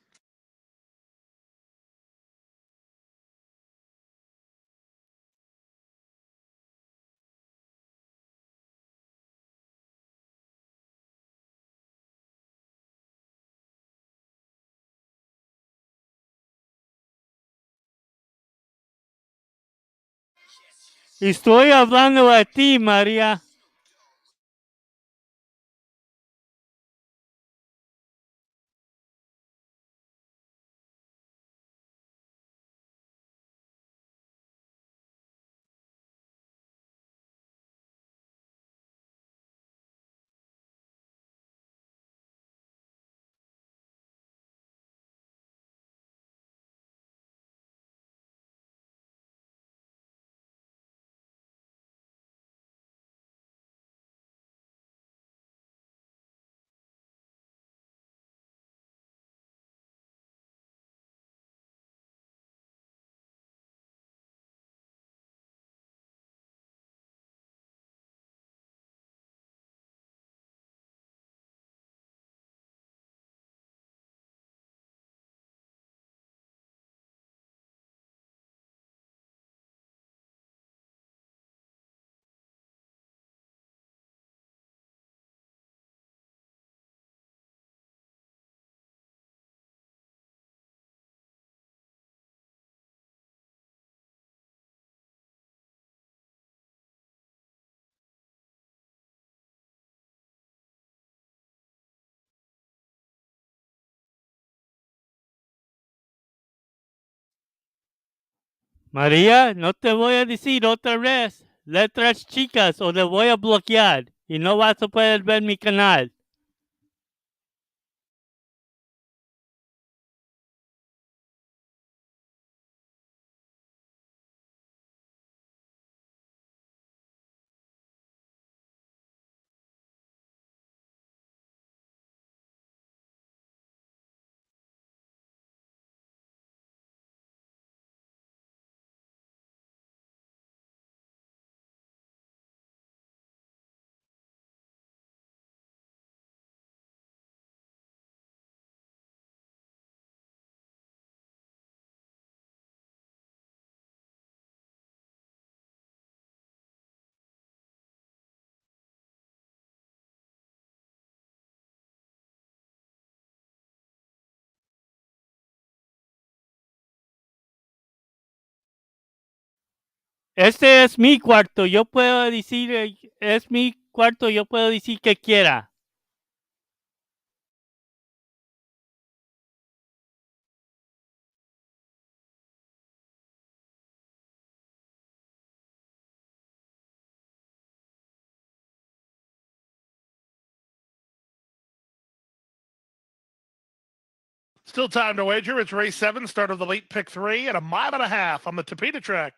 Estoy hablando a ti, María. María, no te voy a decir otra vez. Letras chicas o te voy a bloquear. Y no vas a poder ver mi canal. Este es mi cuarto. Yo puedo decir, es mi cuarto. Yo puedo decir que quiera. Still time to wager. It's race 7, start of the late pick 3 at 1.5 miles on the Tapita track.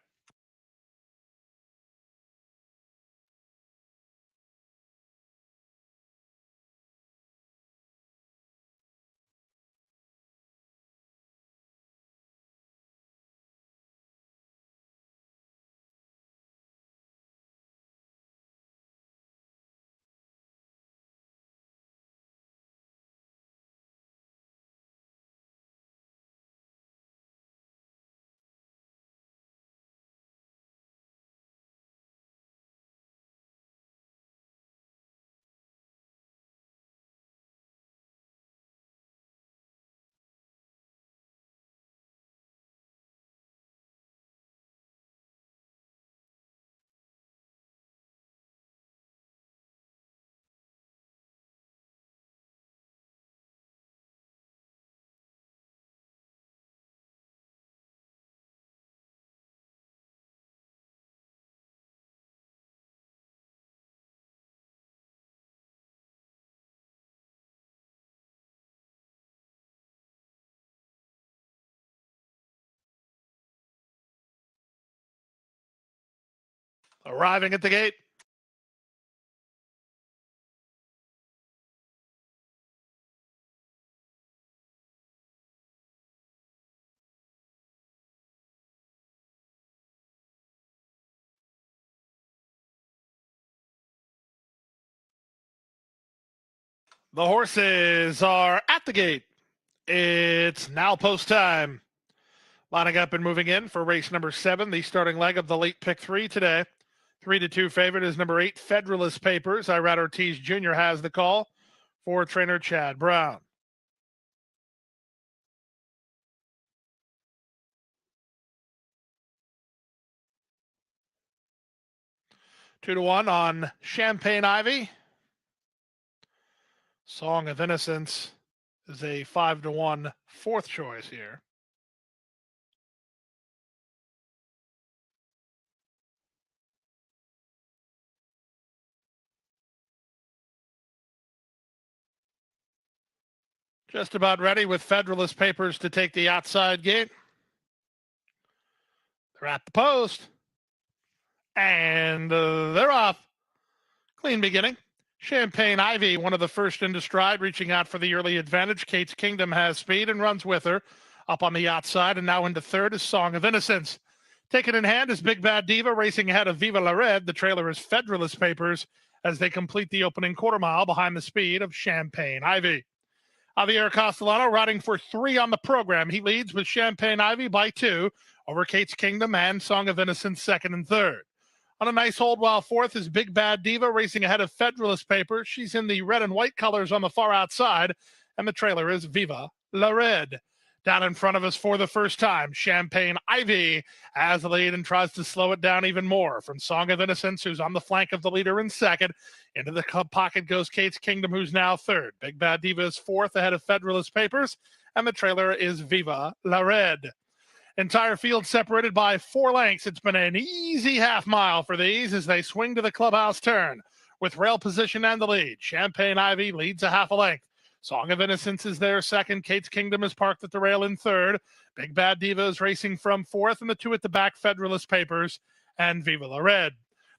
Arriving at the gate. The horses are at the gate. It's now post time. Lining up and moving in for race number 7, the starting leg of the late pick 3 today. 3-2 favorite is number 8, Federalist Papers. Irad Ortiz Jr. has the call for trainer Chad Brown. 2-1 on Champagne Ivy. Song of Innocence is a 5-1 fourth choice here. Just about ready with Federalist Papers to take the outside gate. They're at the post. And they're off. Clean beginning. Champagne Ivy, one of the first into stride, reaching out for the early advantage. Kate's Kingdom has speed and runs with her. Up on the outside and now into third is Song of Innocence. Taken in hand is Big Bad Diva, racing ahead of Viva La Red. The trailer is Federalist Papers as they complete the opening quarter mile behind the speed of Champagne Ivy. Javier Castellano riding for 3 on the program. He leads with Champagne Ivy by 2 over Kate's Kingdom and Song of Innocence second and third. On a nice hold while fourth is Big Bad Diva, racing ahead of Federalist Papers. She's in the red and white colors on the far outside, and the trailer is Viva La Red. Down in front of us for the first time, Champagne Ivy has the lead and tries to slow it down even more. From Song of Innocence, who's on the flank of the leader in second, into the pocket goes Kate's Kingdom, who's now third. Big Bad Diva is fourth ahead of Federalist Papers, and the trailer is Viva La Red. Entire field separated by 4 lengths. It's been an easy half mile for these as they swing to the clubhouse turn. With rail position and the lead, Champagne Ivy leads a half a length. Song of Innocence is there second. Kate's Kingdom is parked at the rail in third. Big Bad Diva is racing from fourth, and the 2 at the back, Federalist Papers and Viva La Red.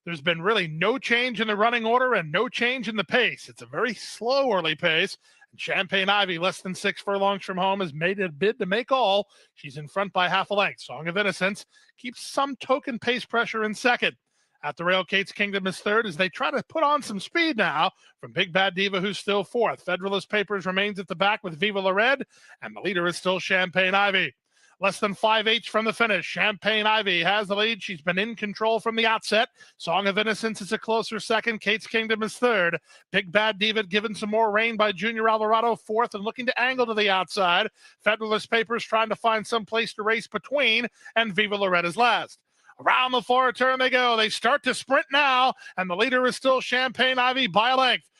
There's been really no change in the running order and no change in the pace. It's a very slow early pace. Champagne Ivy, less than 6 furlongs from home, has made a bid to make all. She's in front by half a length. Song of Innocence keeps some token pace pressure in second. At the rail, Kate's Kingdom is third as they try to put on some speed now from Big Bad Diva, who's still fourth. Federalist Papers remains at the back with Viva La Red, and the leader is still Champagne Ivy. Less than 5/8 from the finish. Champagne Ivy has the lead. She's been in control from the outset. Song of Innocence is a closer second. Kate's Kingdom is third. Big Bad Diva given some more rain by Junior Alvarado fourth and looking to angle to the outside. Federalist Papers trying to find some place to race between, and Viva La Red is last. Around the far turn they go. They start to sprint now, and the leader is still Champagne Ivy by a length.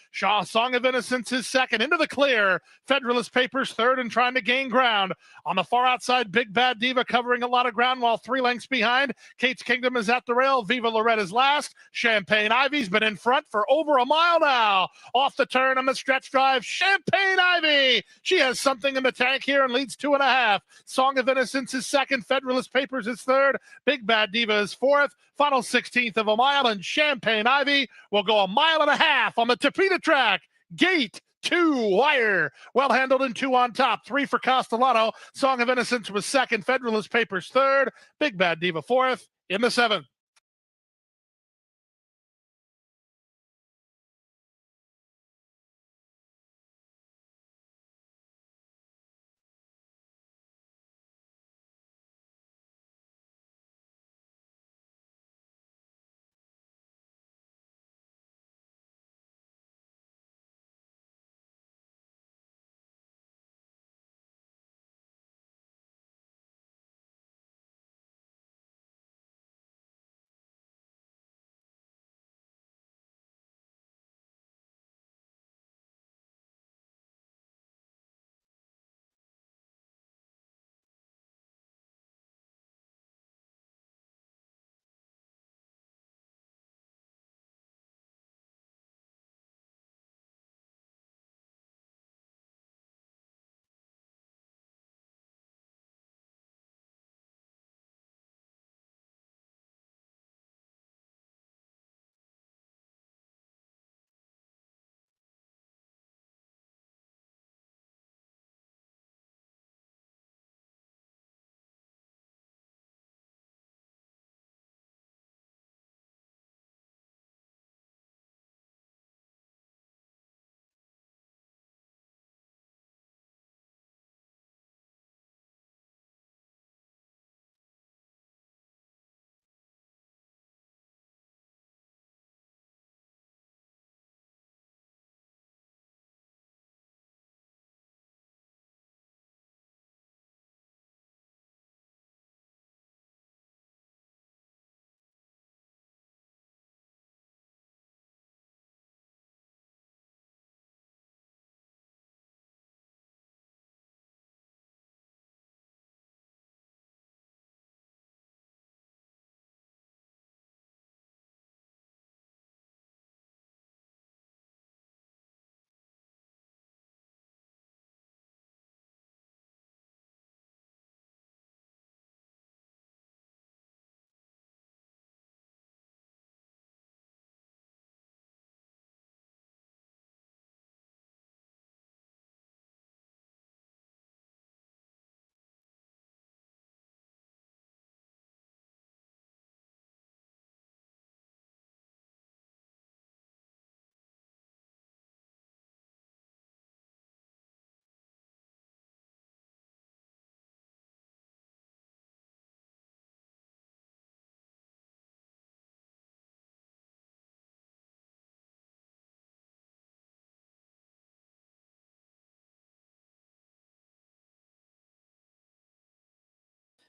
Song of Innocence is second into the clear. Federalist Papers third and trying to gain ground. On the far outside, Big Bad Diva covering a lot of ground while 3 lengths behind. Kate's Kingdom is at the rail. Viva La Red is last. Champagne Ivy's been in front for over a mile now. Off the turn on the stretch drive, Champagne Ivy. She has something in the tank here and leads 2.5. Song of Innocence is second. Federalist Papers is third. Big Bad Diva is fourth. Final 16th of a mile, and Champagne Ivy will go 1.5 miles on the Tapita track. Gate 2 wire. Well handled and 2 on top. 3 for Castellano. Song of Innocence was second. Federalist Papers third. Big Bad Diva fourth in the 7th.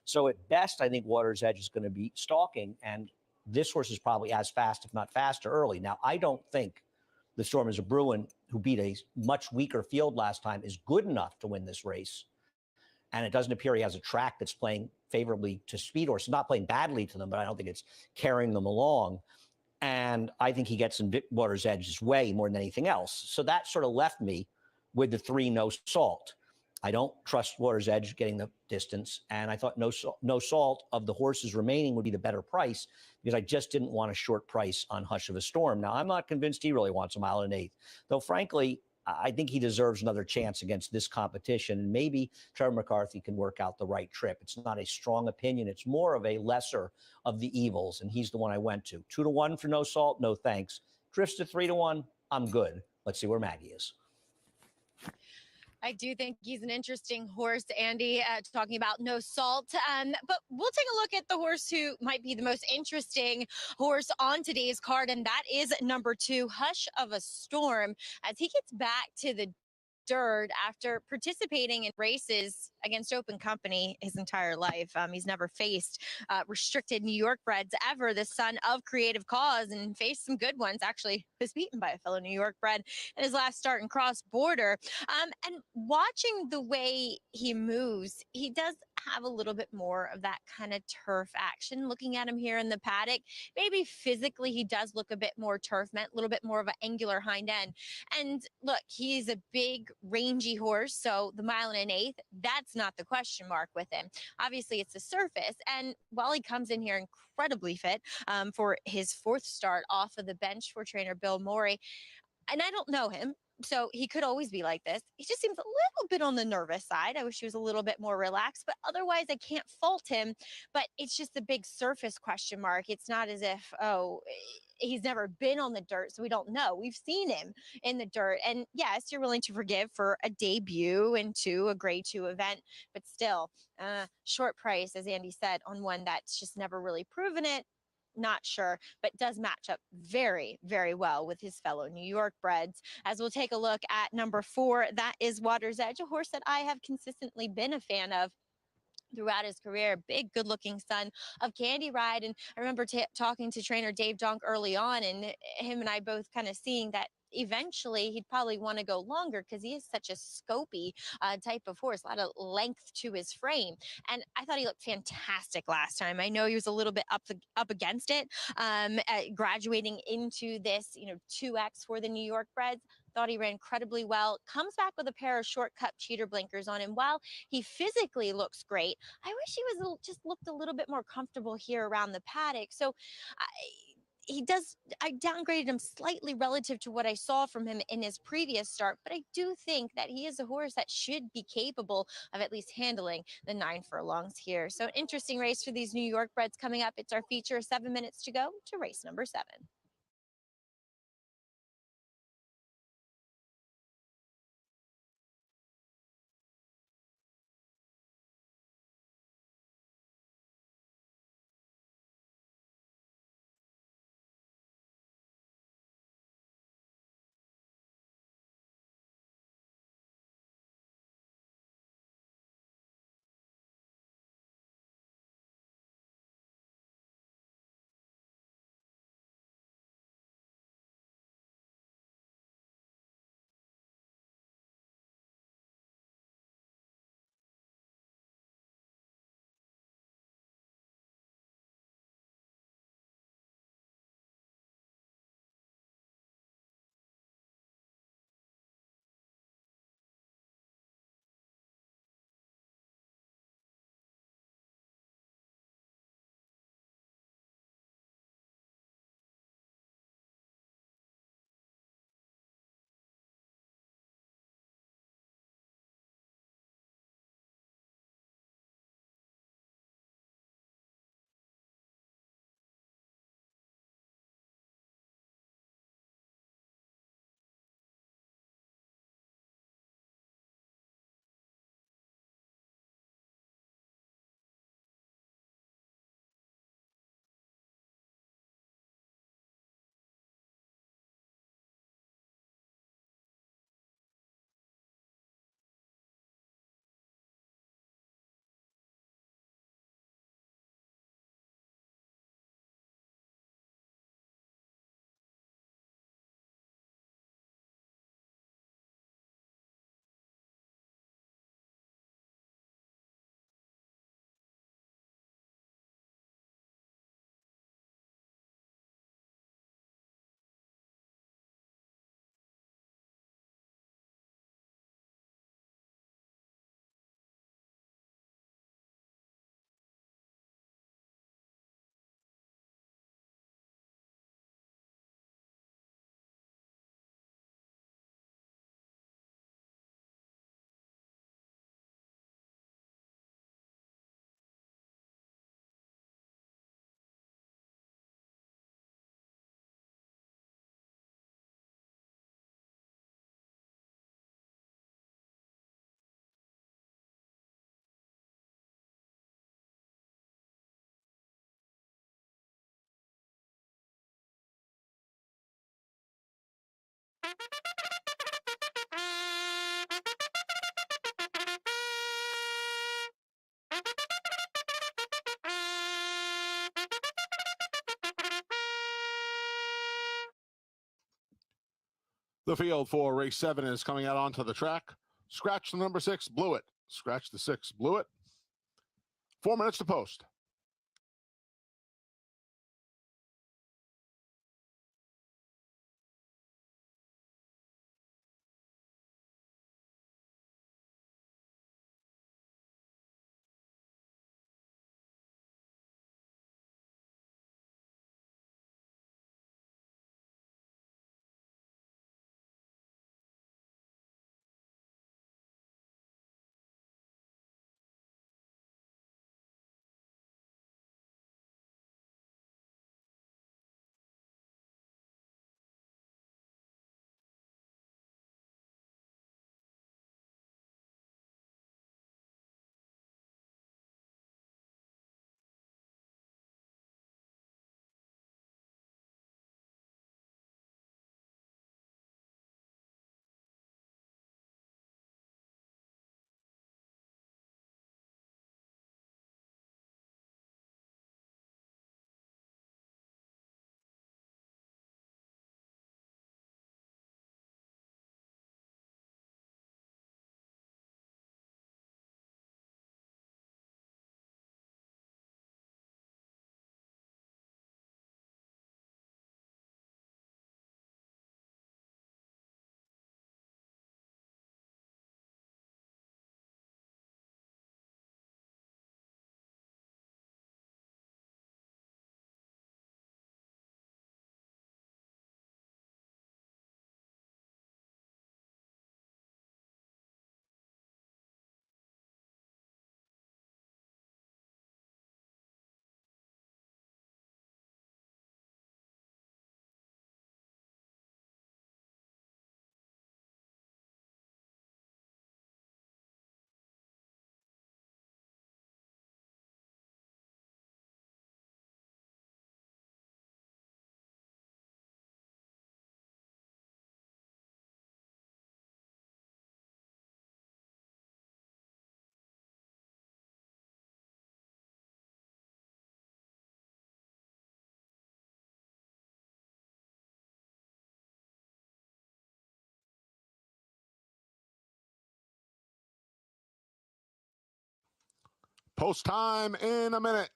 So at best, I think Water's Edge is going to be stalking, and this horse is probably as fast, if not faster, early. Now, I don't think the Storm is a Bruin, who beat a much weaker field last time, is good enough to win this race. And it doesn't appear he has a track that's playing favorably to speed horses, not playing badly to them, but I don't think it's carrying them along. And I think he gets in Water's Edge's way more than anything else. So that sort of left me with the 3 No Salt. I don't trust Water's Edge getting the distance, and I thought No Salt of the horses remaining would be the better price, because I just didn't want a short price on Hush of a Storm. Now, I'm not convinced he really wants a 1 1/8, though frankly, I think he deserves another chance against this competition, and maybe Trevor McCarthy can work out the right trip. It's not a strong opinion. It's more of a lesser of the evils, and he's the one I went to. 2 to 1 for No Salt, no thanks. Drifts to 3 to 1, I'm good. Let's see where Maggie is. I do think he's an interesting horse, Andy, talking about No Salt. But we'll take a look at the horse who might be the most interesting horse on today's card, and that is number 2, Hush of a Storm, as he gets back to the dirt after participating in races against open company his entire life. He's never faced restricted New York breds ever, the son of Creative Cause, and faced some good ones. Actually was beaten by a fellow New York bred in his last start in Cross Border. And watching the way he moves, he does have a little bit more of that kind of turf action. Looking at him here in the paddock, maybe physically he does look a bit more turf meant, a little bit more of an angular hind end. And look, he's a big, rangy horse, so the 1 1/8, that's not the question mark with him. Obviously, it's the surface, and while he comes in here incredibly fit for his 4th start off of the bench for trainer Bill Morey, and I don't know him, so he could always be like this. He just seems a little bit on the nervous side. I wish he was a little bit more relaxed, but otherwise I can't fault him. But it's just a big surface question mark. It's not as if, oh, he's never been on the dirt, so we don't know. We've seen him in the dirt. And yes, you're willing to forgive for a debut into a grade 2 event, but still, short price, as Andy said, on one that's just never really proven it. Not sure, but does match up very, very well with his fellow New York breds. As we'll take a look at number 4, that is Water's Edge, a horse that I have consistently been a fan of throughout his career. Big, good-looking son of Candy Ride. And I remember talking to trainer Dave Donk early on, and him and I both kind of seeing that eventually he'd probably want to go longer because he is such a scopy type of horse, a lot of length to his frame. And I thought he looked fantastic last time. I know he was a little bit up against it, graduating into this, 2X for the New York breds. Thought he ran incredibly well. Comes back with a pair of shortcut cheater blinkers on, and while he physically looks great, I wish he was just looked a little bit more comfortable here around the paddock. So I downgraded him slightly relative to what I saw from him in his previous start, but I do think that he is a horse that should be capable of at least handling the 9 furlongs here. So an interesting race for these New York breds coming up. It's our feature, 7 minutes to go to race number 7. The field for race 7 is coming out onto the track. Scratch the number 6, blew it. Scratch the 6, blew it. 4 minutes to post. Post time in a minute.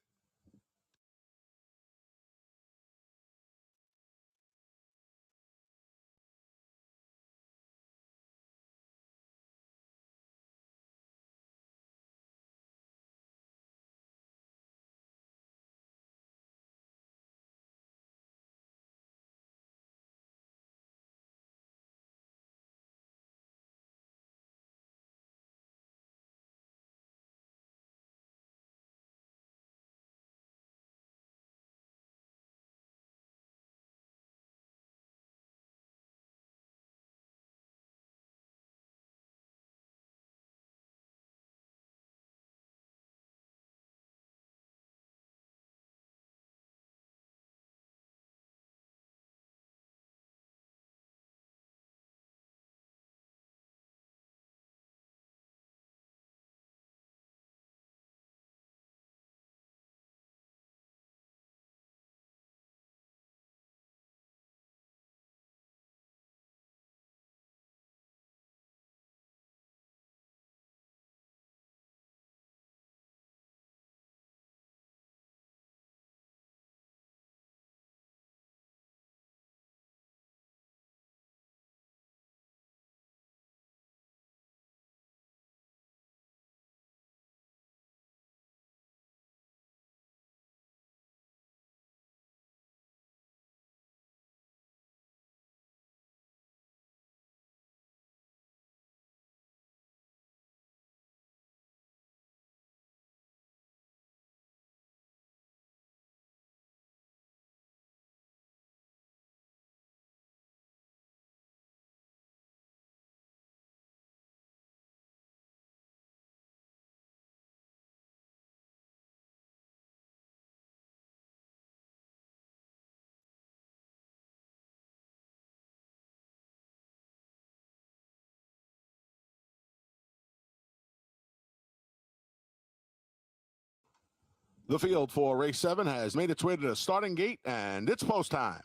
The field for race 7 has made its way to the starting gate, and it's post time.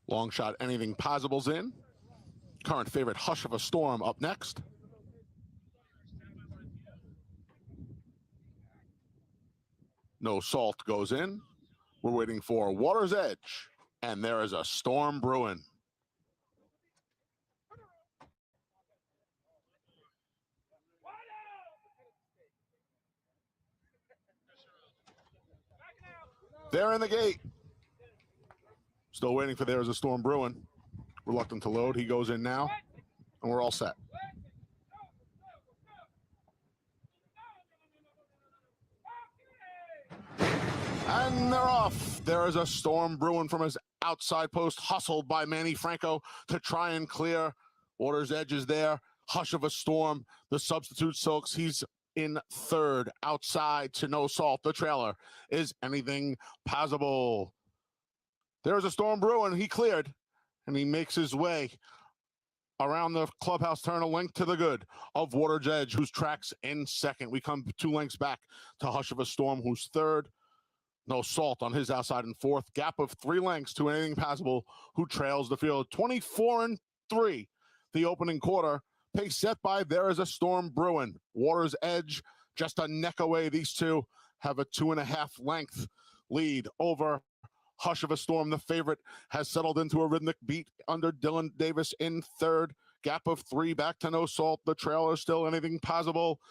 Long shot, anything possible's in. Current favorite, Hush of a Storm, up next. No Salt goes in. We're waiting for Water's Edge, and there is a storm brewing. They're in the gate. Still waiting for There is a Storm brewing. Reluctant to load. He goes in now, and we're all set. And they're off. There is a storm brewing from his outside post, hustled by Manny Franco to try and clear. Water's Edge is there. Hush of a Storm, the substitute Silks. He's in third, outside to No Salt. The trailer is Anything Possible. There's a storm brewing. He cleared, and he makes his way around the clubhouse turn, a length to the good of Water's Edge, who's tracks in second. We come 2 lengths back to Hush of a Storm, who's third. No Salt on his outside in fourth. Gap of 3 lengths to Anything Possible, who trails the field. 24-3, the opening quarter. Pace set by There is a Storm brewing. Water's Edge just a neck away. These two have a 2.5 length lead over Hush of a Storm. The favorite has settled into a rhythmic beat under Dylan Davis in third. Gap of 3 back to No Salt. The trailer still Anything Possible.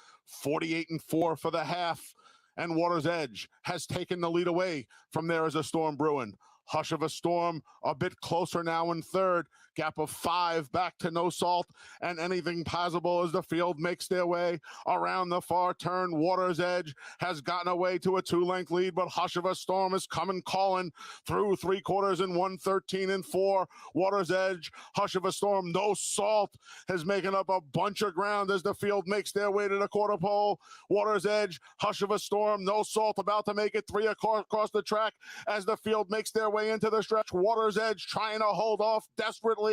48-4 for the half. And Water's Edge has taken the lead away from There is a Storm brewing. Hush of a Storm a bit closer now in third. Gap of 5 back to No Salt, and Anything Possible as the field makes their way around the far turn. Water's Edge has gotten away to a 2-length lead, but Hush of a Storm is coming calling through 3 quarters in 1:13-4. Water's Edge, Hush of a Storm, No Salt has making up a bunch of ground as the field makes their way to the quarter pole. Water's Edge, Hush of a Storm, No Salt about to make it 3 across the track as the field makes their way into the stretch. Water's Edge trying to hold off desperately.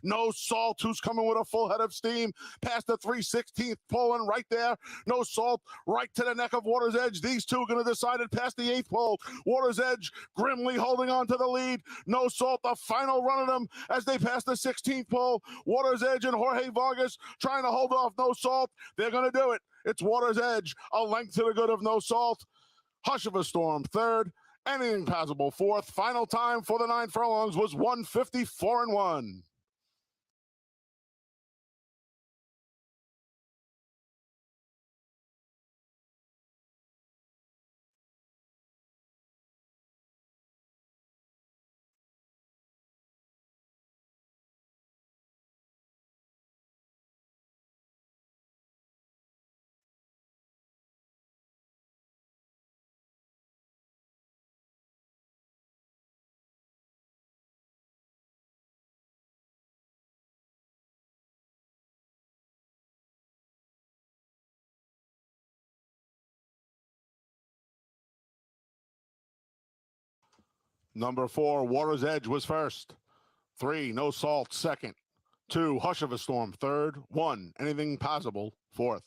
No Salt, who's coming with a full head of steam past the 3/16th pole, and right there, No Salt right to the neck of Water's Edge. These two are going to decide it past the 8th pole. Water's Edge grimly holding on to the lead. No Salt, the final run of them as they pass the 16th pole. Water's Edge and Jorge Vargas trying to hold off No Salt. They're going to do it. It's Water's Edge, a length to the good of No Salt. Hush of a Storm third. Anything Possible fourth. Final time for the 9 furlongs was 1:54-1. Number 4, Water's Edge was first. 3, No Salt second. 2, Hush of a Storm third. 1, Anything Possible fourth.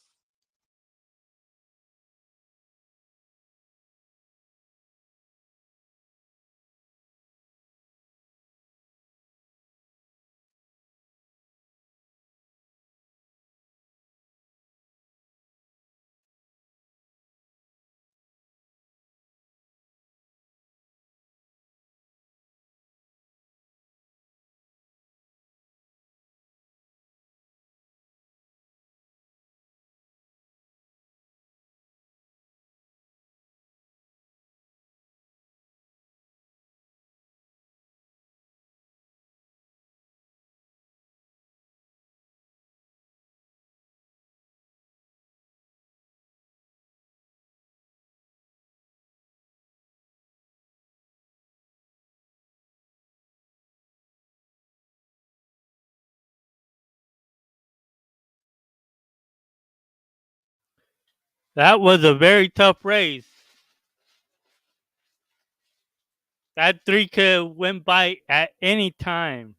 That was a very tough race. That 3 could have went by at any time.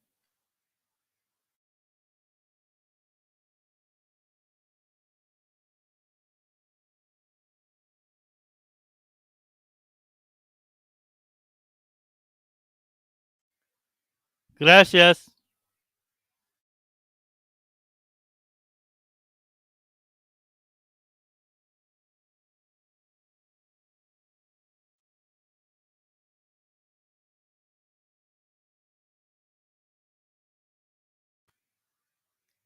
Gracias.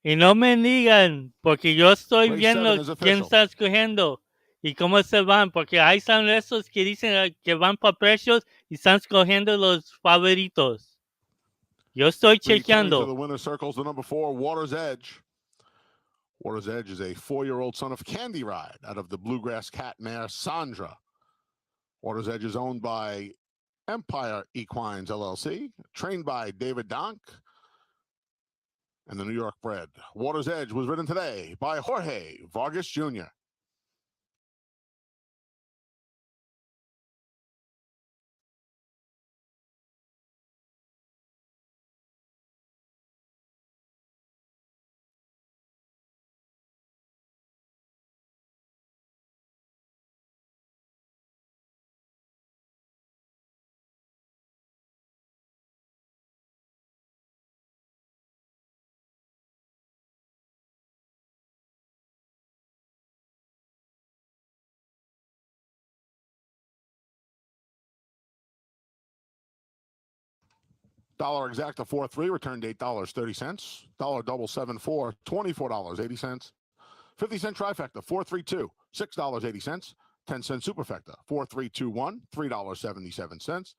Y no me digan, porque yo estoy Race viendo 7 is quién official. está escogiendo y cómo se van, porque ahí están esos que dicen que van para precios y están escogiendo los favoritos. Yo estoy Returning to chequeando. the winner's circles, the number 4, Water's Edge. Water's Edge is a 4-year-old son of Candy Ride out of the Bluegrass Cat mare Sandra. Water's Edge is owned by Empire Equines LLC, trained by David Donk, and the New York bred. Water's Edge was ridden today by Jorge Vargas Jr. Dollar exacta 4-3, returned $8.30. Dollar double 7-4, $24.80. 50-cent trifecta 4-3-2, $6.80. 10-cent superfecta 4-3-2-1, $3.77.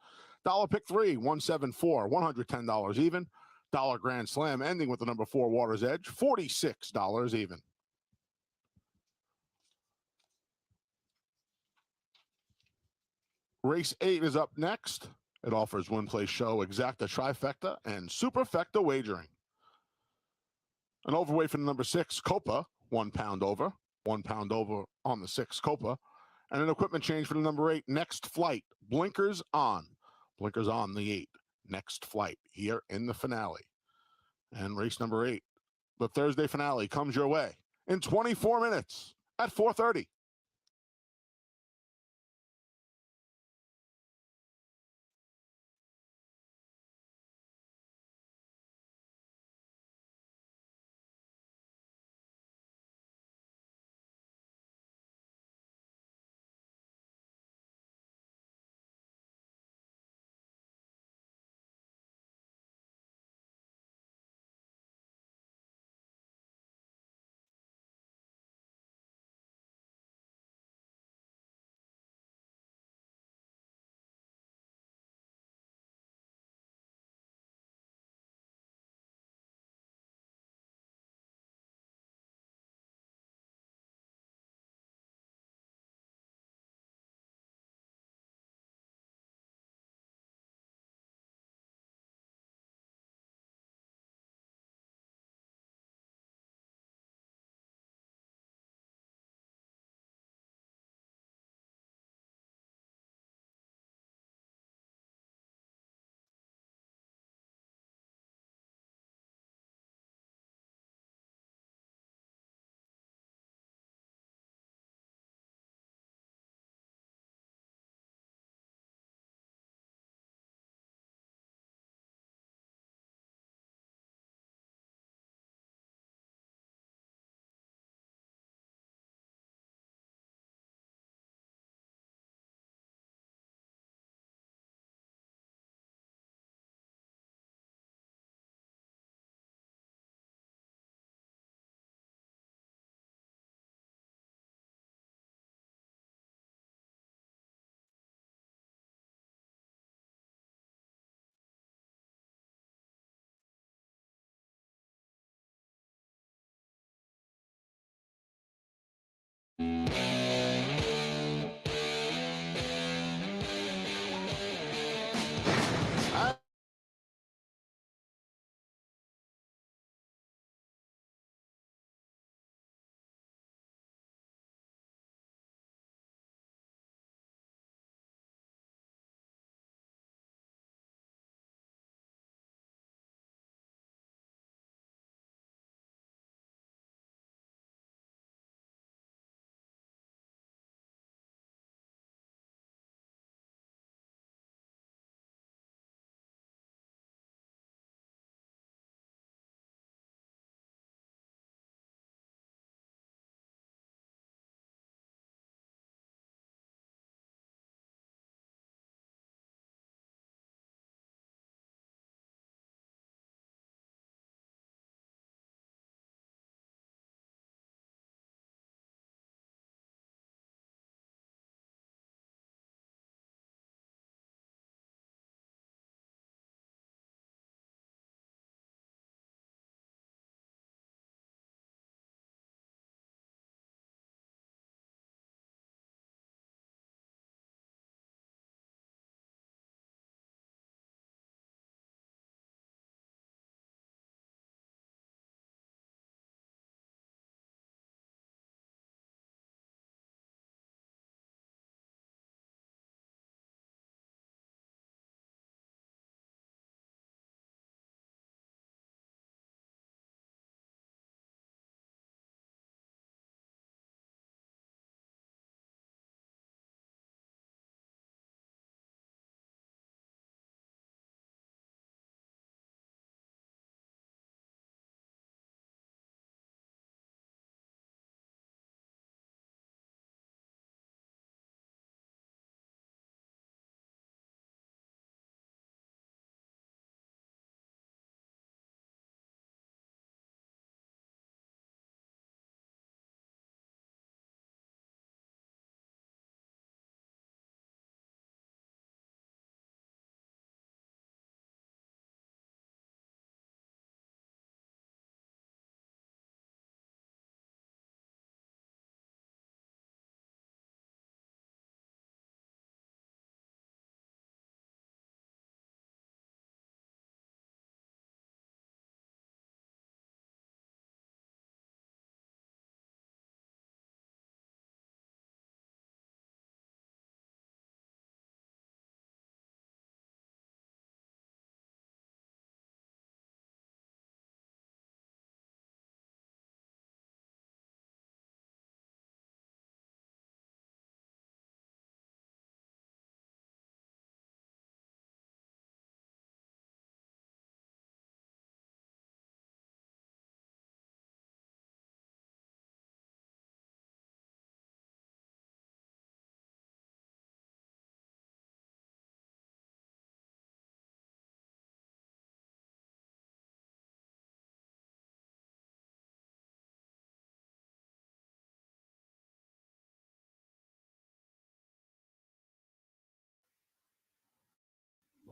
Dollar pick 3, 174, $110 even. Dollar grand slam ending with the number 4 Water's Edge, $46 even. Race 8 is up next. It offers win, play, show, exacta, trifecta, and superfecta wagering. An overweight for the number 6 Copa, 1 pound over. 1 pound over on the 6 Copa. And an equipment change for the number 8 Next Flight. Blinkers on. Blinkers on the 8 Next Flight here in the finale. And race number 8, the Thursday finale, comes your way in 24 minutes at 4:30.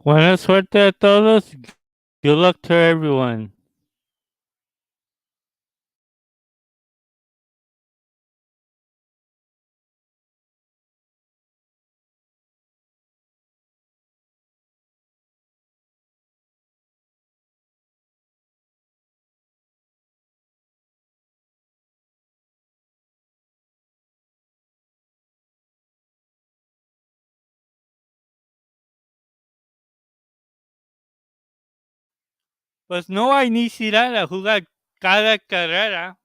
Buena suerte a todos. Good luck to everyone. Pues no hay necesidad de jugar cada carrera.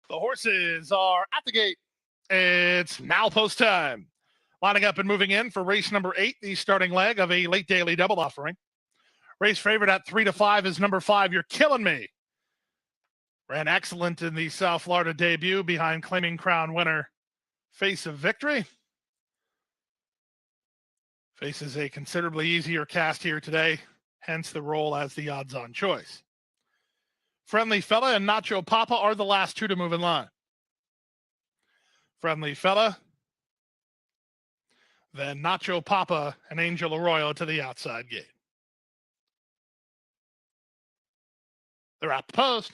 The horses are at the gate. It's now post time. Lining up and moving in for race number 8, the starting leg of a late daily double offering. Race favorite at 3-5 is number 5, You're Killing Me. Ran excellent in the South Florida debut behind claiming crown winner Face of Victory. Faces a considerably easier cast here today, hence the role as the odds-on choice. Friendly Fella and Nacho Papa are the last two to move in line. Friendly Fella, then Nacho Papa and Angel Arroyo to the outside gate. They're at the post.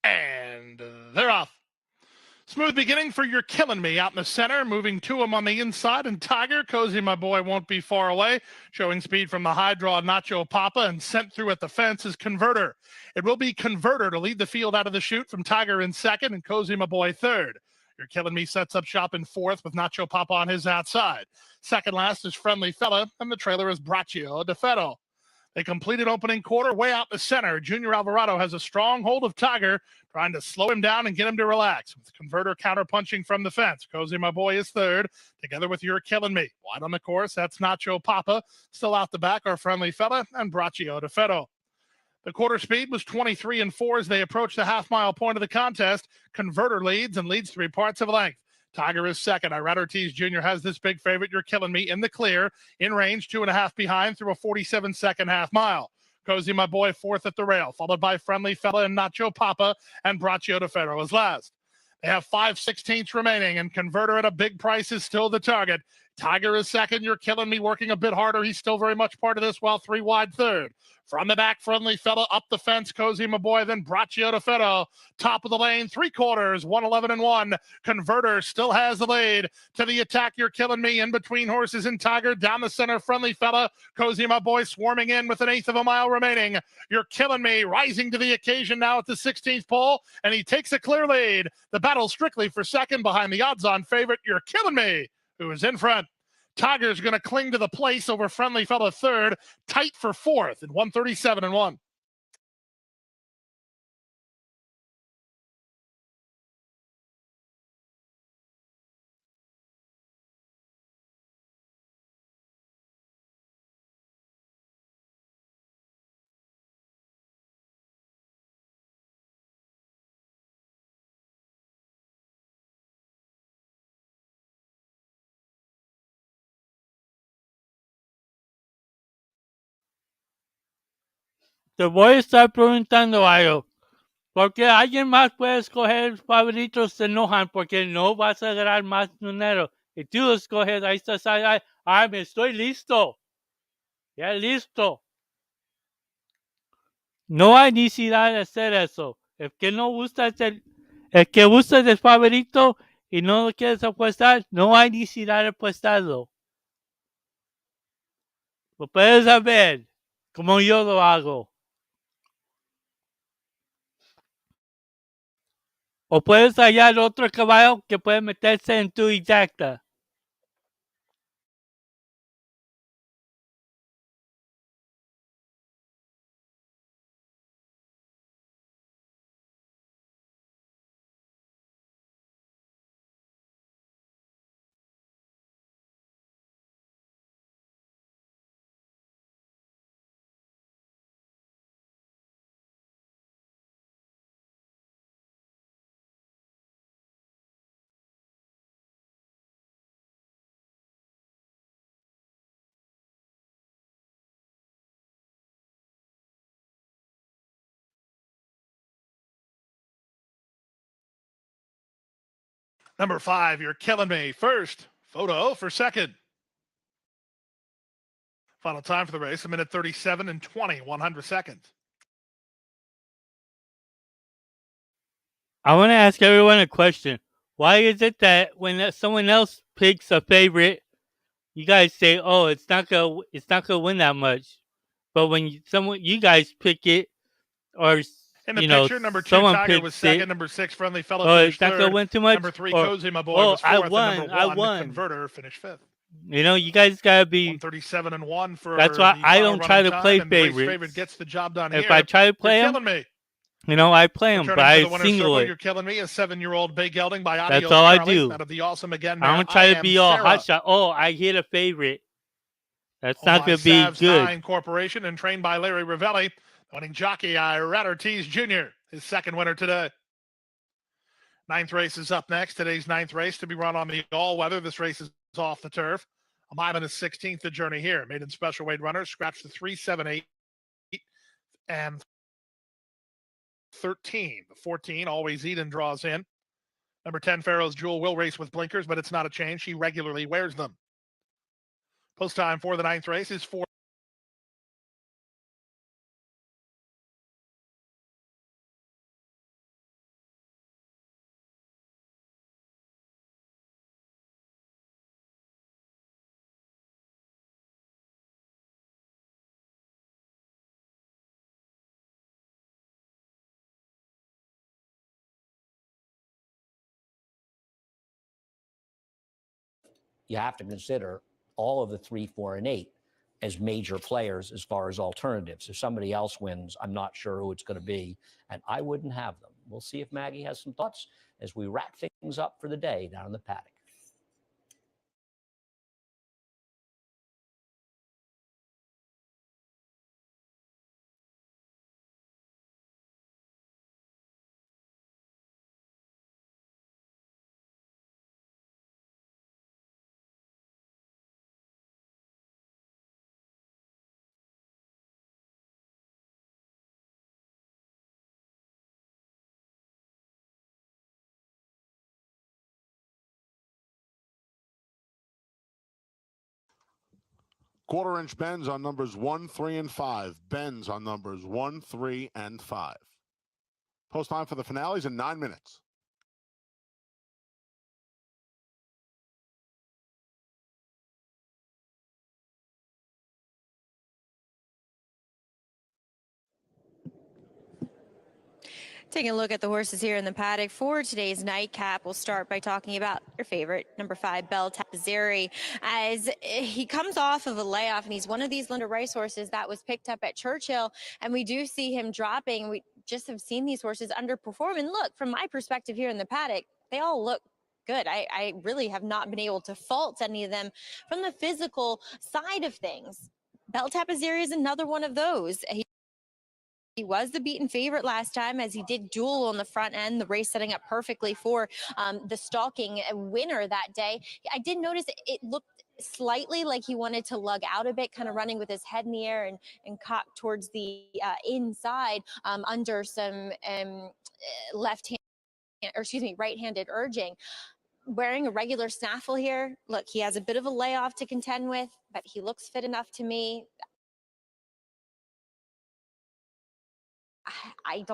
And they're off. Smooth beginning for You're Killing Me out in the center, moving to him on the inside, and Tiger, Cozy, my boy, won't be far away, showing speed from the high draw Nacho Papa, and sent through at the fence is Converter. It will be Converter to lead the field out of the chute from Tiger in second and Cozy, my boy, third. You're Killing Me sets up shop in fourth with Nacho Papa on his outside. Second last is Friendly Fella, and the trailer is Braccio de Ferro. They completed opening quarter way out the center. Junior Alvarado has a strong hold of Tiger, trying to slow him down and get him to relax. With Converter counter-punching from the fence. Cozy, my boy, is third, together with You're Killing Me. Wide on the course, that's Nacho Papa. Still out the back are Friendly Fella and Braccio de Ferro. The quarter speed was 23-4 as they approach the half-mile point of the contest. Converter leads 3 parts of length. Tiger is second. Irad Ortiz Jr. has this big favorite, You're Killing Me, in the clear, in range, 2.5 behind through a 47-second half mile. Cozy, my boy, fourth at the rail, followed by Friendly Fella and Nacho Papa, and Braccio de Ferro is last. They have 5/16 remaining, and Converter at a big price is still the target. Tiger is second. You're Killing Me working a bit harder. He's still very much part of this, while 3 wide third. From the back, Friendly Fella up the fence. Cozy, my boy, then Braccio de Ferro. Top of the lane, 3/4, 1:11-1. Converter still has the lead. To the attack, You're Killing Me in between horses and Tiger. Down the center, Friendly Fella. Cozy, my boy, swarming in with 1/8 of a mile remaining. You're Killing Me rising to the occasion now at the 16th pole, and he takes a clear lead. The battle strictly for second behind the odds-on favorite, You're Killing Me, who is in front. Tiger's going to cling to the place over Friendly Fella third, tight for fourth at 137-1. Te voy a estar preguntando algo. Porque alguien más puede escoger favoritos, se enojan porque no vas a ganar más dinero. Y tú lo escoges, ahí estás, ay, me estoy listo. Ya listo. No hay necesidad de hacer eso. El que no gusta el que gusta el favorito y no lo quieres apostar, no hay necesidad de apostarlo. Lo puedes saber, como yo lo hago. O puedes hallar otro caballo que puede meterse en tu exacta. Number 5, You're Killing Me first. Photo for second. Final time for the race, 1:37 and 100 seconds. I want to ask everyone a question. Why is it that when someone else picks a favorite, you guys say, "Oh, it's not gonna win that much," but when you guys pick it, or In the you know picture, number 2, someone Tiger was picks second. it, Number 6, Friendly Fella oh, finished it's not gonna third. win too much. Number 3, Or, Cozy My Boy, oh, was fourth. I And number 1, won. Converter, finished fifth. You know, you guys gotta be. 137-1 for That's why the I final don't try running to play time, and the race favorites. favorite gets the job done If here. I try to play You're them, Killing Me. you know, I play them, but Returning to I the winner's single circle, it. You're Killing Me, a 7-year-old big gelding by Adios That's all I Charlie, do. out of the awesome again. I Mare, don't try I to Am be all Sarah. hot shot. Oh, I hit a favorite. That's Owned not by gonna be Savs good. 9 Corporation and trained by Larry Ravelli. Winning jockey Ira Ortiz Jr., his second winner today. 9th race is up next. Today's 9th race to be run on the all-weather. This race is off the turf. A mile and a 16th the journey here. Maiden special weight runners scratch the 3, 7, 8, and 13. The 14, Always Eden, draws in. Number 10, Pharaoh's Jewel will race with blinkers, but it's not a change. She regularly wears them. Post time for the 9th race is 4. You have to consider all of the 3, 4, and 8 as major players as far as alternatives. If somebody else wins, I'm not sure who it's going to be, and I wouldn't have them. We'll see if Maggie has some thoughts as we wrap things up for the day down in the paddock. Quarter-inch bends on numbers 1, 3, and 5. Bends on numbers 1, 3, and 5. Post time for the finales in 9 minutes. Taking a look at the horses here in the paddock for today's nightcap, we'll start by talking about your favorite, number 5, Bel Tapizziri, as he comes off of a layoff, and he's one of these Linda Rice horses that was picked up at Churchill, and we do see him dropping. We just have seen these horses underperform, and look, from my perspective here in the paddock, they all look good. I really have not been able to fault any of them from the physical side of things. Bel Tapizziri is another one of those. He was the beaten favorite last time, as he did duel on the front end, the race setting up perfectly for the stalking winner that day. I did notice it looked slightly like he wanted to lug out a bit, kind of running with his head in the air and cocked towards the inside under some left hand, or excuse me, right-handed urging. Wearing a regular snaffle here. Look, he has a bit of a layoff to contend with, but he looks fit enough to me. I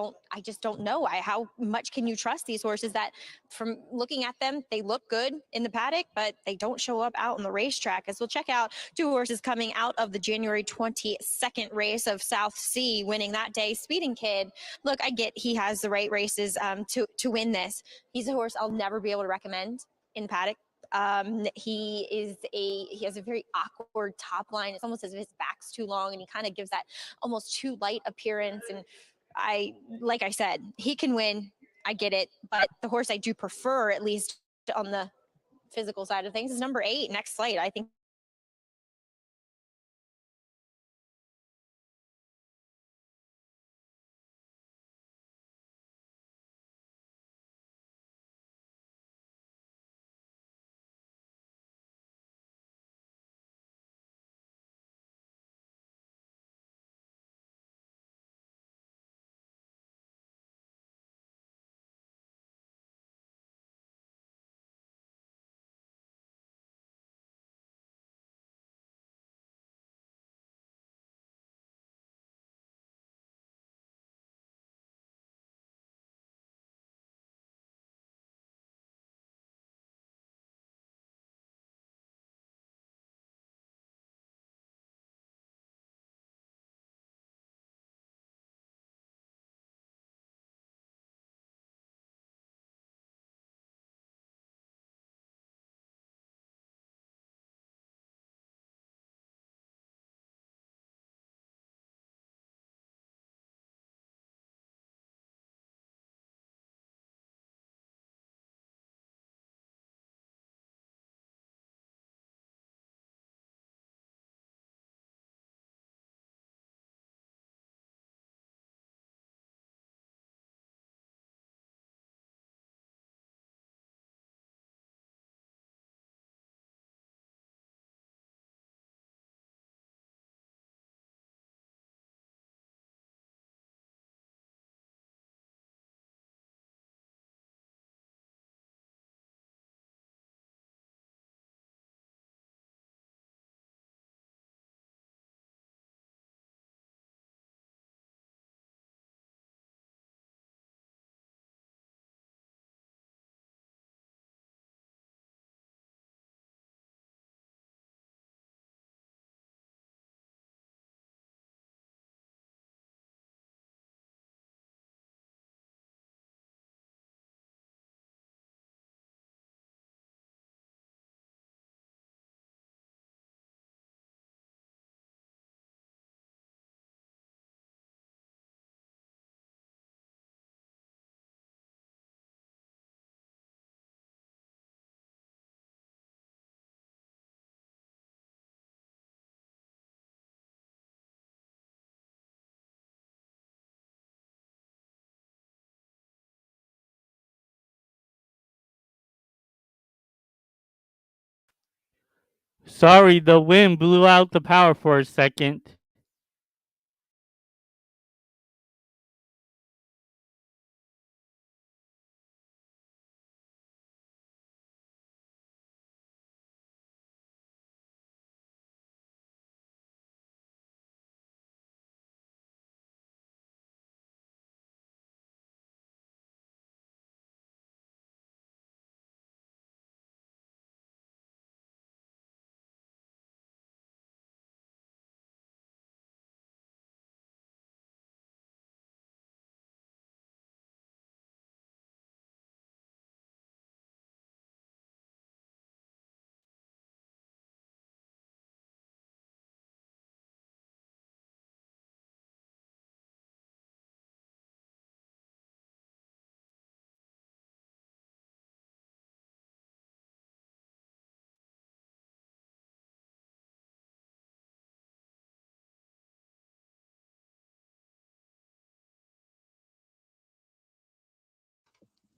just don't know. How much can you trust these horses that, from looking at them, they look good in the paddock, but they don't show up out on the racetrack? As we'll check out 2 horses coming out of the January 22nd race of South Sea, winning that day. Speeding Kid, look, I get he has the right races to win this. He's a horse I'll never be able to recommend in paddock. He has a very awkward top line. It's almost as if his back's too long, and he kind of gives that almost too light appearance. And like I said, he can win. I get it. But the horse I do prefer, at least on the physical side of things, is number 8, Next Slate. I think Sorry, the wind blew out the power for a second.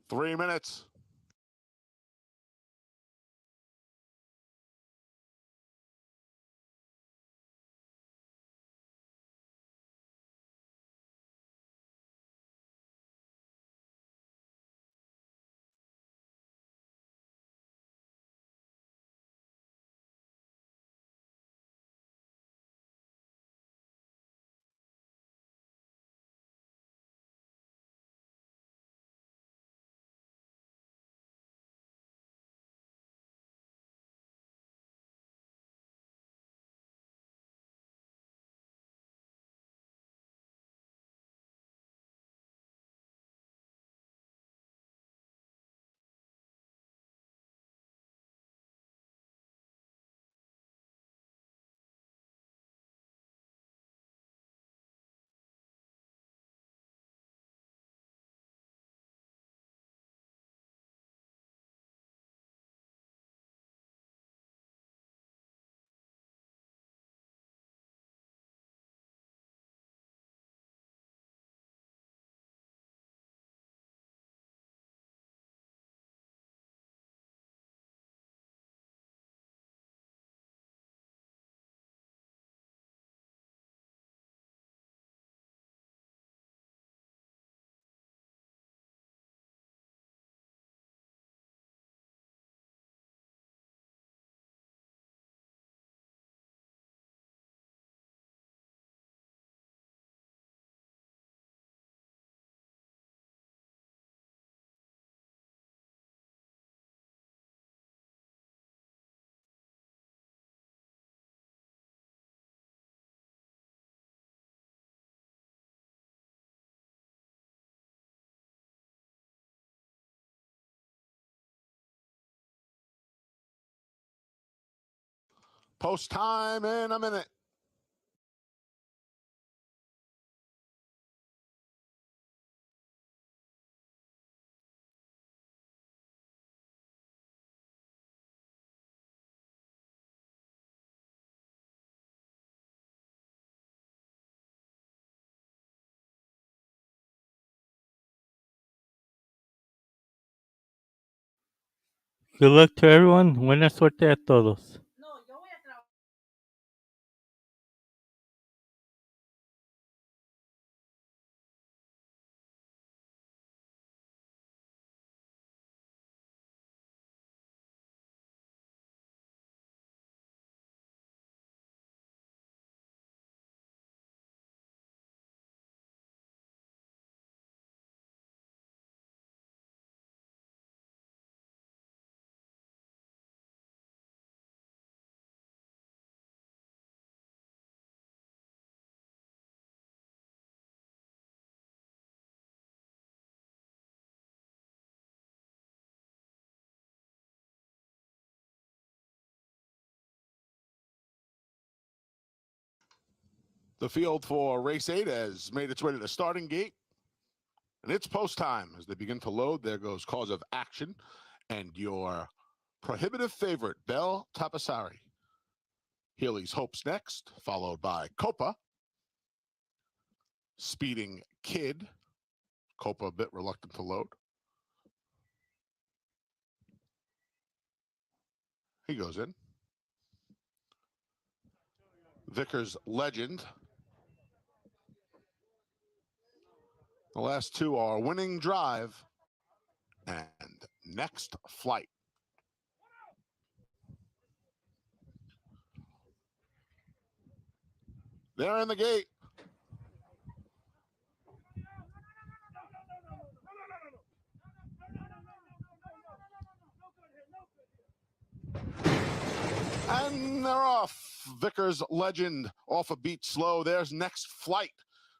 3 minutes. Post time in a minute. Good luck to everyone. Buena suerte a todos. The field for race 8 has made its way to the starting gate. And it's post time. As they begin to load, there goes Cause of Action and your prohibitive favorite, Bel Tapizziri. Healy's Hope's next, followed by Copa. Speeding Kid. Copa a bit reluctant to load. He goes in. Vickers Legend. The last two are Winning Drive and Next Flight. They're in the gate. And they're off. Vickers Legend off a beat slow. There's Next Flight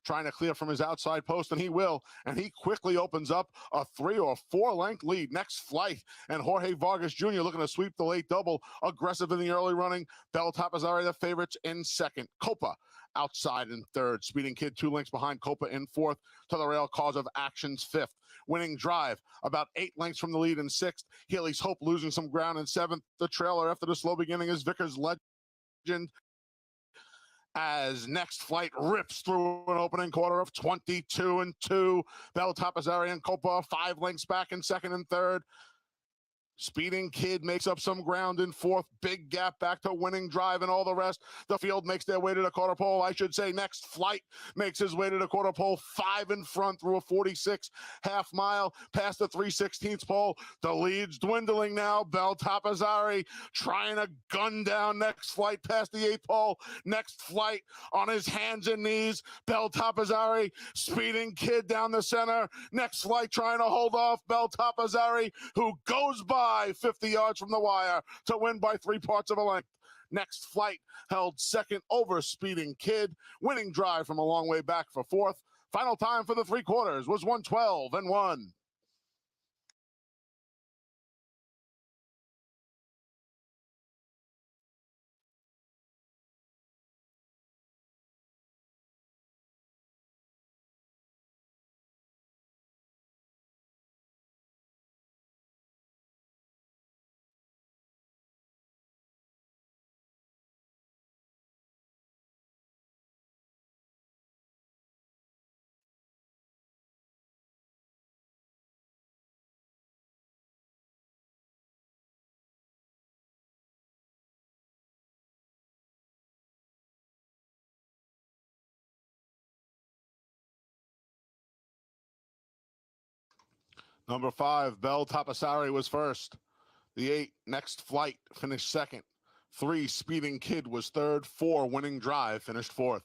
trying to clear from his outside post, and he will. And he quickly opens up a 3 or 4 length lead. Next Flight and Jorge Vargas Jr. looking to sweep the late double. Aggressive in the early running. Bel Tapizziri the favorites in second. Copa outside in third. Speeding Kid 2 lengths behind Copa in fourth. To the rail, Cause of Action's fifth. Winning Drive about 8 lengths from the lead in sixth. Healy's Hope losing some ground in seventh. The trailer after the slow beginning is Vickers Legend. as Next Flight rips through an opening quarter of 22-2. Bel Tapizziri and Copa 5 lengths back in second and third. Speeding Kid makes up some ground in fourth. Big gap back to Winning Drive and all the rest. The field makes their way to the quarter pole. I should say Next Flight makes his way to the quarter pole. 5 in front through a 46 half mile past the 3/16 pole. The lead's dwindling now. Bel Tapizziri trying to gun down Next Flight past the 8 pole. Next Flight on his hands and knees. Bel Tapizziri, Speeding Kid down the center. Next Flight trying to hold off Bel Tapizziri, who goes by 50 yards from the wire to win by 3/4 of a length. Next Flight held second over Speeding Kid. Winning Drive from a long way back for fourth. Final time for the 3/4 was 1:12-1. Number 5, Bel Tapizziri was first. The 8, Next Flight, finished second. 3, Speeding Kid was third. 4, Winning Drive, finished fourth.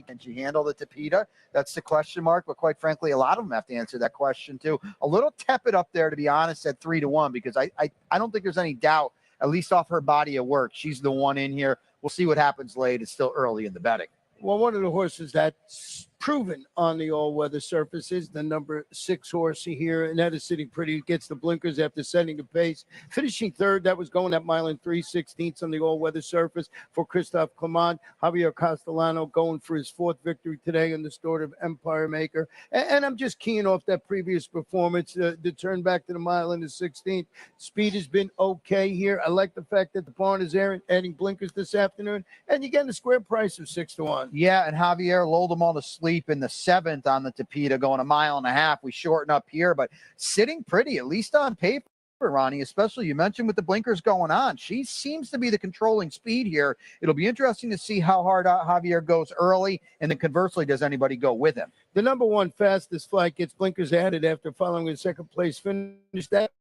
Can she handle the Tapita? That's the question mark. But quite frankly, a lot of them have to answer that question too. A little tepid up there, to be honest, at 3-1, because I don't think there's any doubt, at least off her body of work, she's the one in here. We'll see what happens late. It's still early in the betting. Well, one of the horses that's proven on the all-weather surface is the number 6 horse here, and that is sitting pretty. Gets the blinkers after setting the pace. Finishing third, that was going that mile in 3/16 on the all-weather surface for Christophe Clement. Javier Castellano going for his 4th victory today in the Stewart of Empire Maker. And I'm just keying off that previous performance, the turn back to the mile in the 16th. Speed has been okay here. I like the fact that the barn is adding blinkers this afternoon, and you're getting a square price of 6-1. Yeah, and Javier lulled them all to sleep in the 7th on the Tapita, going 1.5 miles. We shorten up here, but sitting pretty, at least on paper, Ronnie, especially you mentioned with the blinkers going on. She seems to be the controlling speed here. It'll be interesting to see how hard Javier goes early, and then conversely, does anybody go with him? The number 1 Fastest Flight gets blinkers added after following a 2nd place finish. That's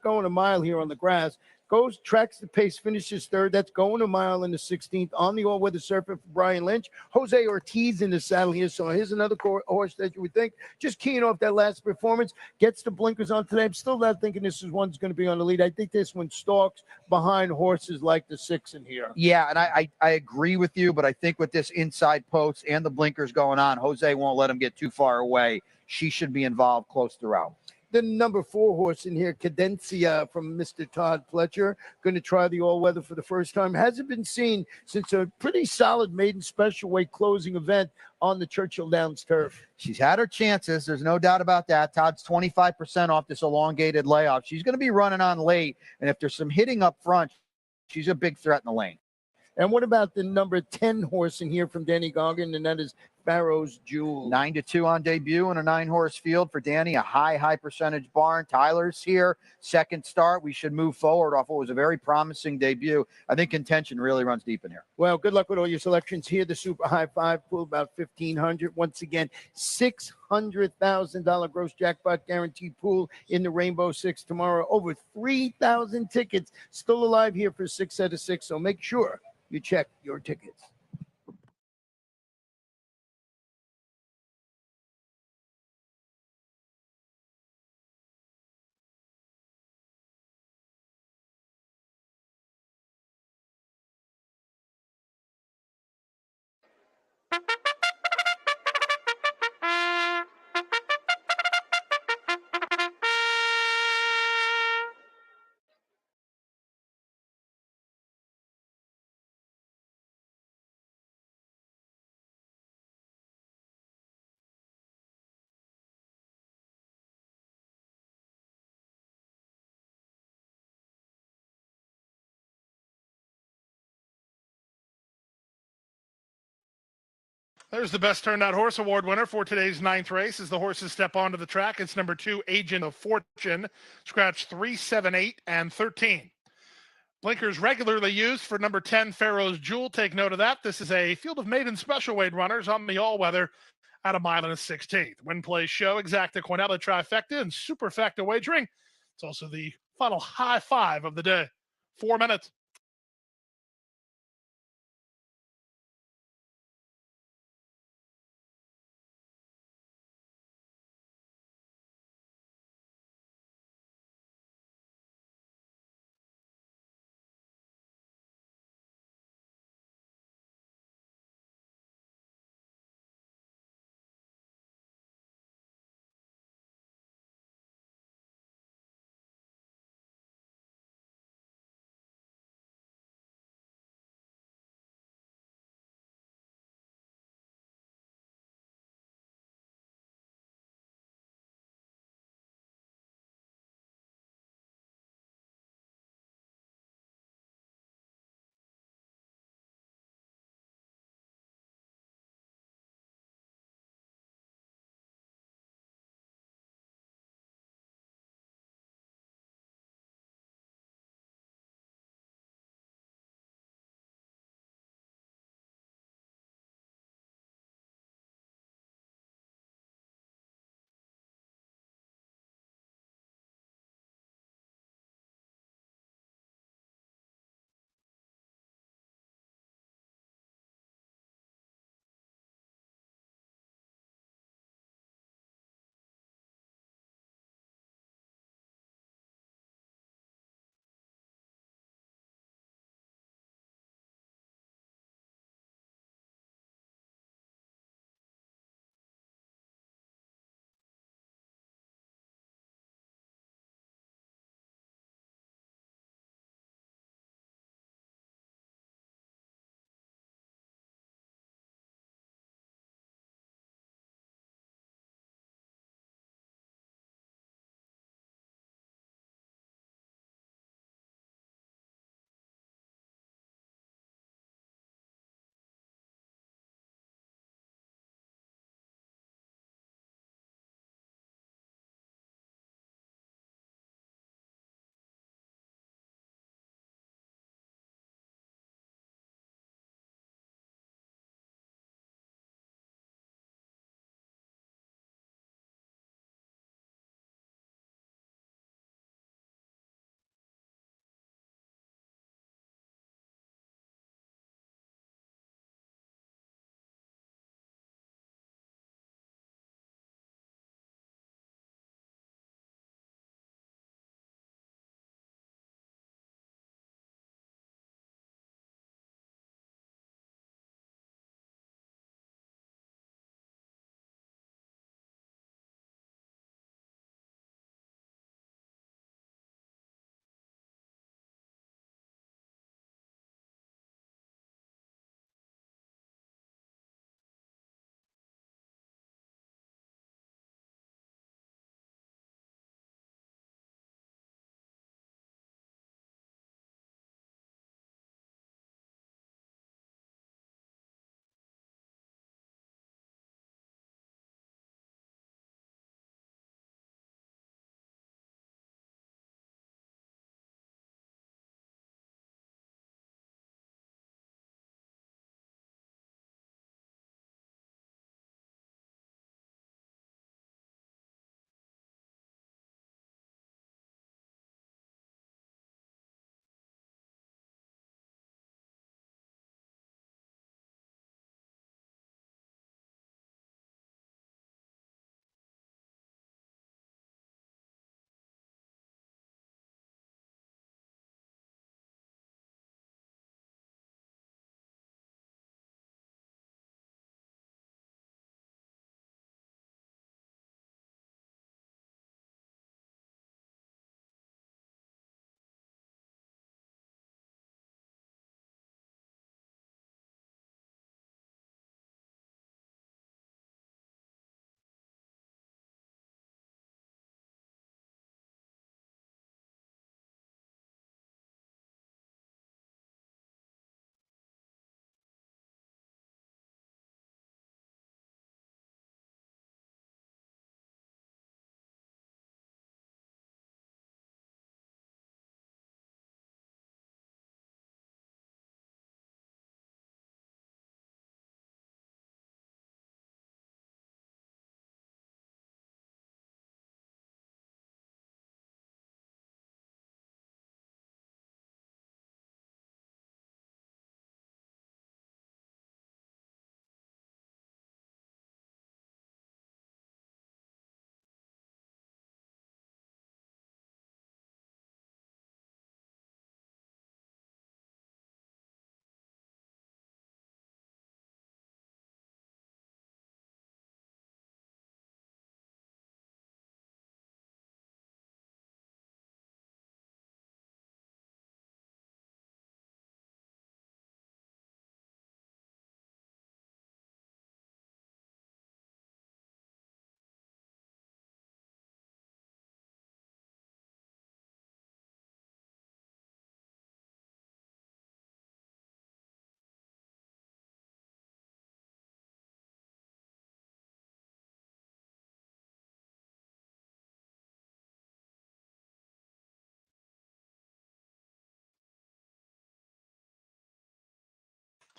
going 1 mile here on the grass. Goes, tracks the pace, finishes 3rd. That's going 1 mile in the 16th on the all-weather surface for Brian Lynch. Jose Ortiz in the saddle here. So here's another horse that you would think, just keying off that last performance, gets the blinkers on today. I'm still not thinking this is one's going to be on the lead. I think this one stalks behind horses like the 6 in here. Yeah, and I agree with you, but I think with this inside post and the blinkers going on, Jose won't let him get too far away. She should be involved close throughout. The number 4 horse in here, Cadencia from Mr. Todd Fletcher, going to try the all-weather for the first time. Hasn't been seen since a pretty solid maiden special weight closing event on the Churchill Downs turf. She's had her chances. There's no doubt about that. Todd's 25% off this elongated layoff. She's going to be running on late, and if there's some hitting up front, she's a big threat in the lane. And what about the number 10 horse in here from Danny Goggin, and that is Barrow's Jewel. 9-2 on debut in a 9-horse field for Danny. A high percentage barn. Tyler's here. Second start. We should move forward off what was a very promising debut. I think contention really runs deep in here. Well, good luck with all your selections here. The Super High Five pool about 1,500. Once again, $600,000 gross jackpot guaranteed pool in the Rainbow Six tomorrow. Over 3,000 tickets still alive here for 6 out of 6. So make sure you check your tickets. There's the best turned out horse award winner for today's 9th race as the horses step onto the track. It's number 2, Agent of Fortune, scratch 3, 7, 8, and 13. Blinkers regularly used for number 10, Pharaoh's Jewel. Take note of that. This is a field of maiden special weight runners on the all-weather at 1 1/16. Win, play, show, exacta, quinella, trifecta, and superfecta wagering. It's also the final high five of the day. 4 minutes.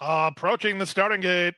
Approaching the starting gate.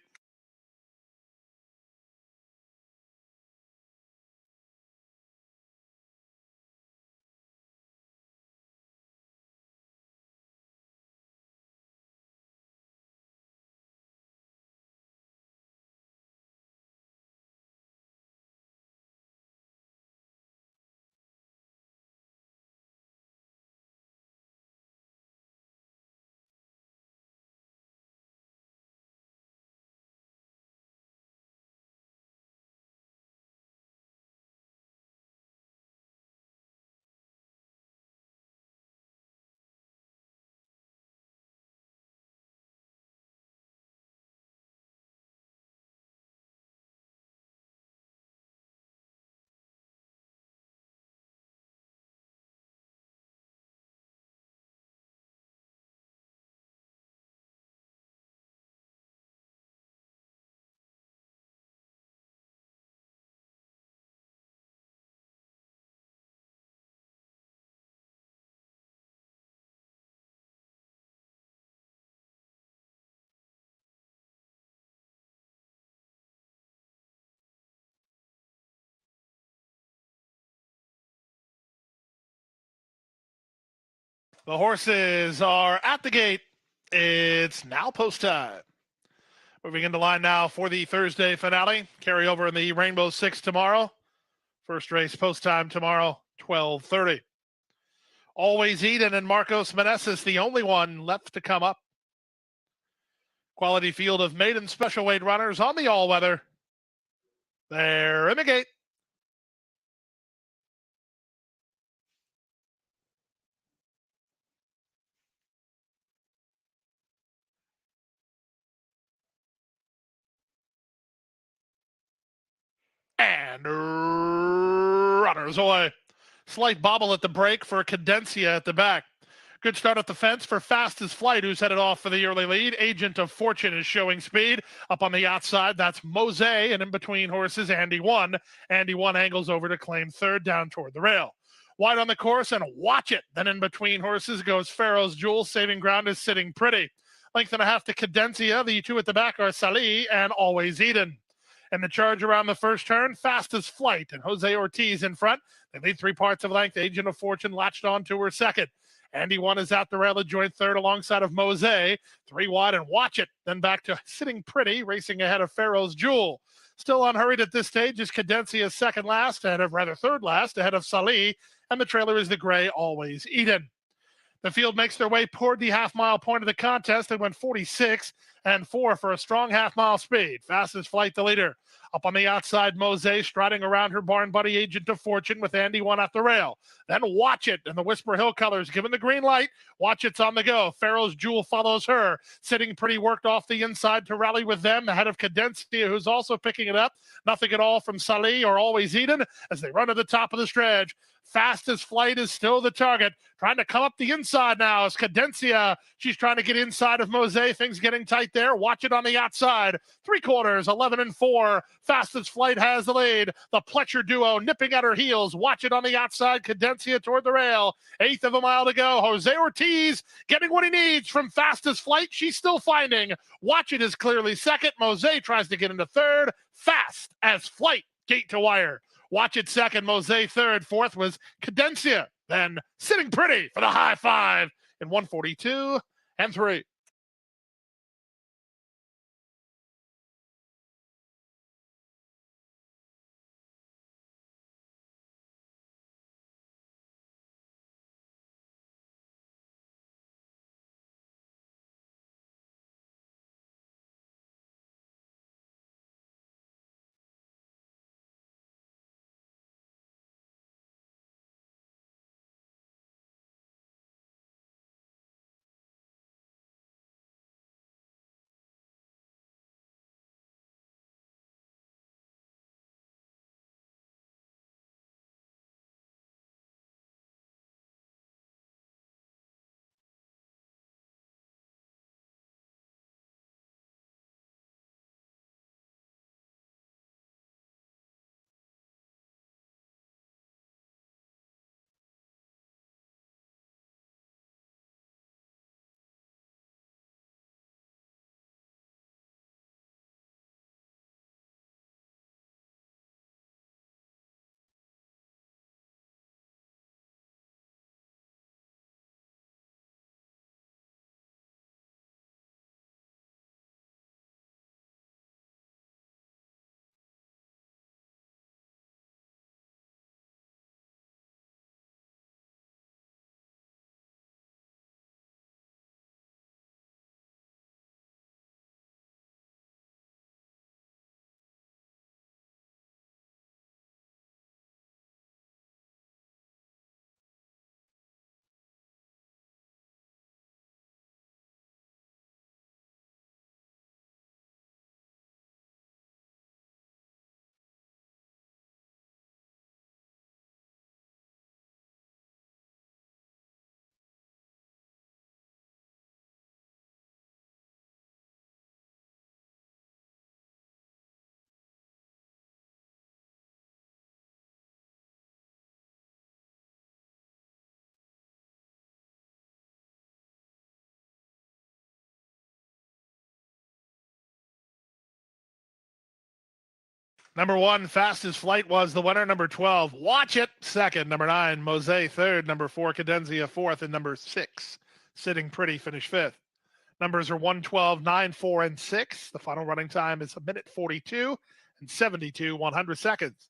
The horses are at the gate. It's now post time. Moving into line now for the Thursday finale. Carry over in the Rainbow Six tomorrow. First race post time tomorrow, 12:30. Always Eden and Marcos Meneses, the only one left to come up. Quality field of maiden special weight runners on the all-weather. They're in the gate. And runners away. Slight bobble at the break for Cadencia at the back. Good start at the fence for Fastest Flight, who's headed off for the early lead. Agent of Fortune is showing speed. Up on the outside, that's Mose, and in between horses, Andy One. Andy One angles over to claim third down toward the rail. Wide on the course, and watch it. Then in between horses goes Pharaoh's Jewel. Saving ground is Sitting Pretty. Length and a half to Cadencia. The two at the back are Salih and Always Eden. And the charge around the first turn, Fastest Flight, and Jose Ortiz in front. They lead 3 parts of length. Agent of Fortune latched on to her second. Andy One is out the rail at joint third alongside of Mose. 3 wide and watch it. Then back to Sitting Pretty, racing ahead of Pharaoh's Jewel. Still unhurried at this stage is Cadencia second last, third last, ahead of Salih. And the trailer is the gray Always Eden. The field makes their way toward the half-mile point of the contest. They went 46 and 4 for a strong half-mile speed. Fastest Flight the leader. Up on the outside, Mose striding around her barn buddy Agent of Fortune with Andy One at the rail. Then watch it, and the Whisper Hill colors given the green light. Watch it's on the go. Pharaoh's Jewel follows her. Sitting Pretty worked off the inside to rally with them ahead of Cadencia, who's also picking it up. Nothing at all from Salih or Always Eden as they run to the top of the stretch. Fastest Flight is still the target. Trying to come up the inside now is Cadencia. She's trying to get inside of Mose. Things getting tight there. Watch it on the outside. 3/4, 11 and 4. Fastest Flight has the lead. The Pletcher duo nipping at her heels. Watch it on the outside. Cadencia toward the rail. 1/8 of a mile to go. Jose Ortiz getting what he needs from Fastest Flight. She's still finding. Watch it is clearly second. Mose tries to get into third. Fast as Flight. Gate to wire. Watch it second, Mose third. Fourth was Cadencia. Then Sitting Pretty for the high five in 142 and 3. Number 1, Fastest Flight was the winner. Number 12, Watch It, second. Number 9, Mose, third. Number 4, Cadenzia, fourth. And number 6, Sitting Pretty, finished fifth. Numbers are 1, 12, 9, 4, and 6. The final running time is 1:42 and 72 100 seconds.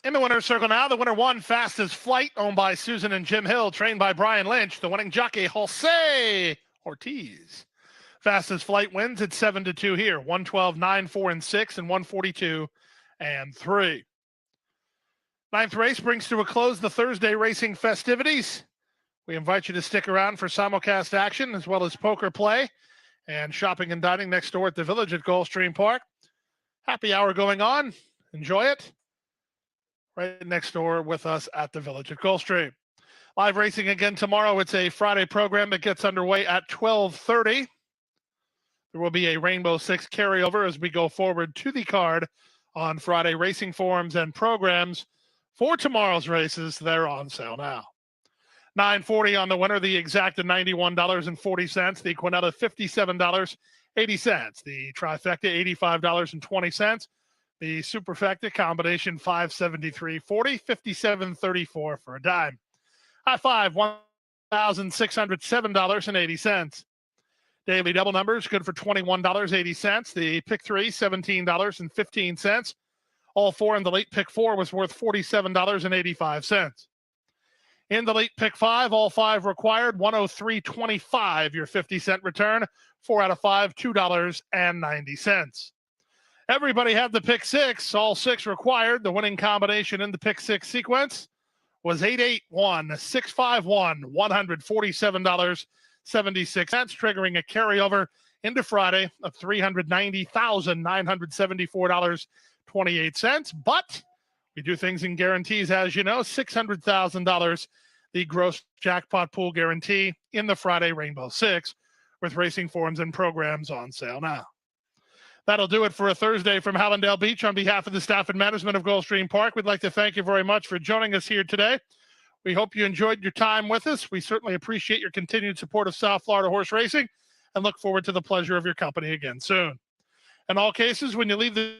In the winner's circle now, the winner 1, Fastest Flight, owned by Susan and Jim Hill, trained by Brian Lynch. The winning jockey, Jose Ortiz. Fastest Flight wins at 7-2 here. 112, 9, 4, and 6, and 142 and 3. Ninth race brings to a close the Thursday racing festivities. We invite you to stick around for simulcast action as well as poker play and shopping and dining next door at the Village at Gulfstream Park. Happy hour going on. Enjoy it. Right next door with us at the Village at Gulfstream. Live racing again tomorrow. It's a Friday program that gets underway at 12:30. There will be a Rainbow Six carryover as we go forward to the card on Friday. Racing forums and programs for tomorrow's races, they're on sale now. $9.40 on the winner, the Exacta $91.40, the Quinella $57.80, the Trifecta $85.20, the Superfecta combination $573.40, $57.34 for a dime. High five $1,607.80. Daily double numbers good for $21.80. The pick three $17.15. All four in the late pick four was worth $47.85. In the late pick five, all five required $103.25. Your 50-cent return. 4 out of 5, $2.90. Everybody had the pick six. All six required. The winning combination in the pick six sequence was 881-651, $147.76, triggering a carryover into Friday of $390,974.28. But we do things in guarantees, as you know. $600,000, the gross jackpot pool guarantee in the Friday Rainbow Six, with racing forums and programs on sale now. That'll do it for a Thursday from Hallandale Beach. On behalf of the staff and management of Gulfstream Park, we'd like to thank you very much for joining us here today. We hope you enjoyed your time with us. We certainly appreciate your continued support of South Florida horse racing and look forward to the pleasure of your company again soon. In all cases, when you leave the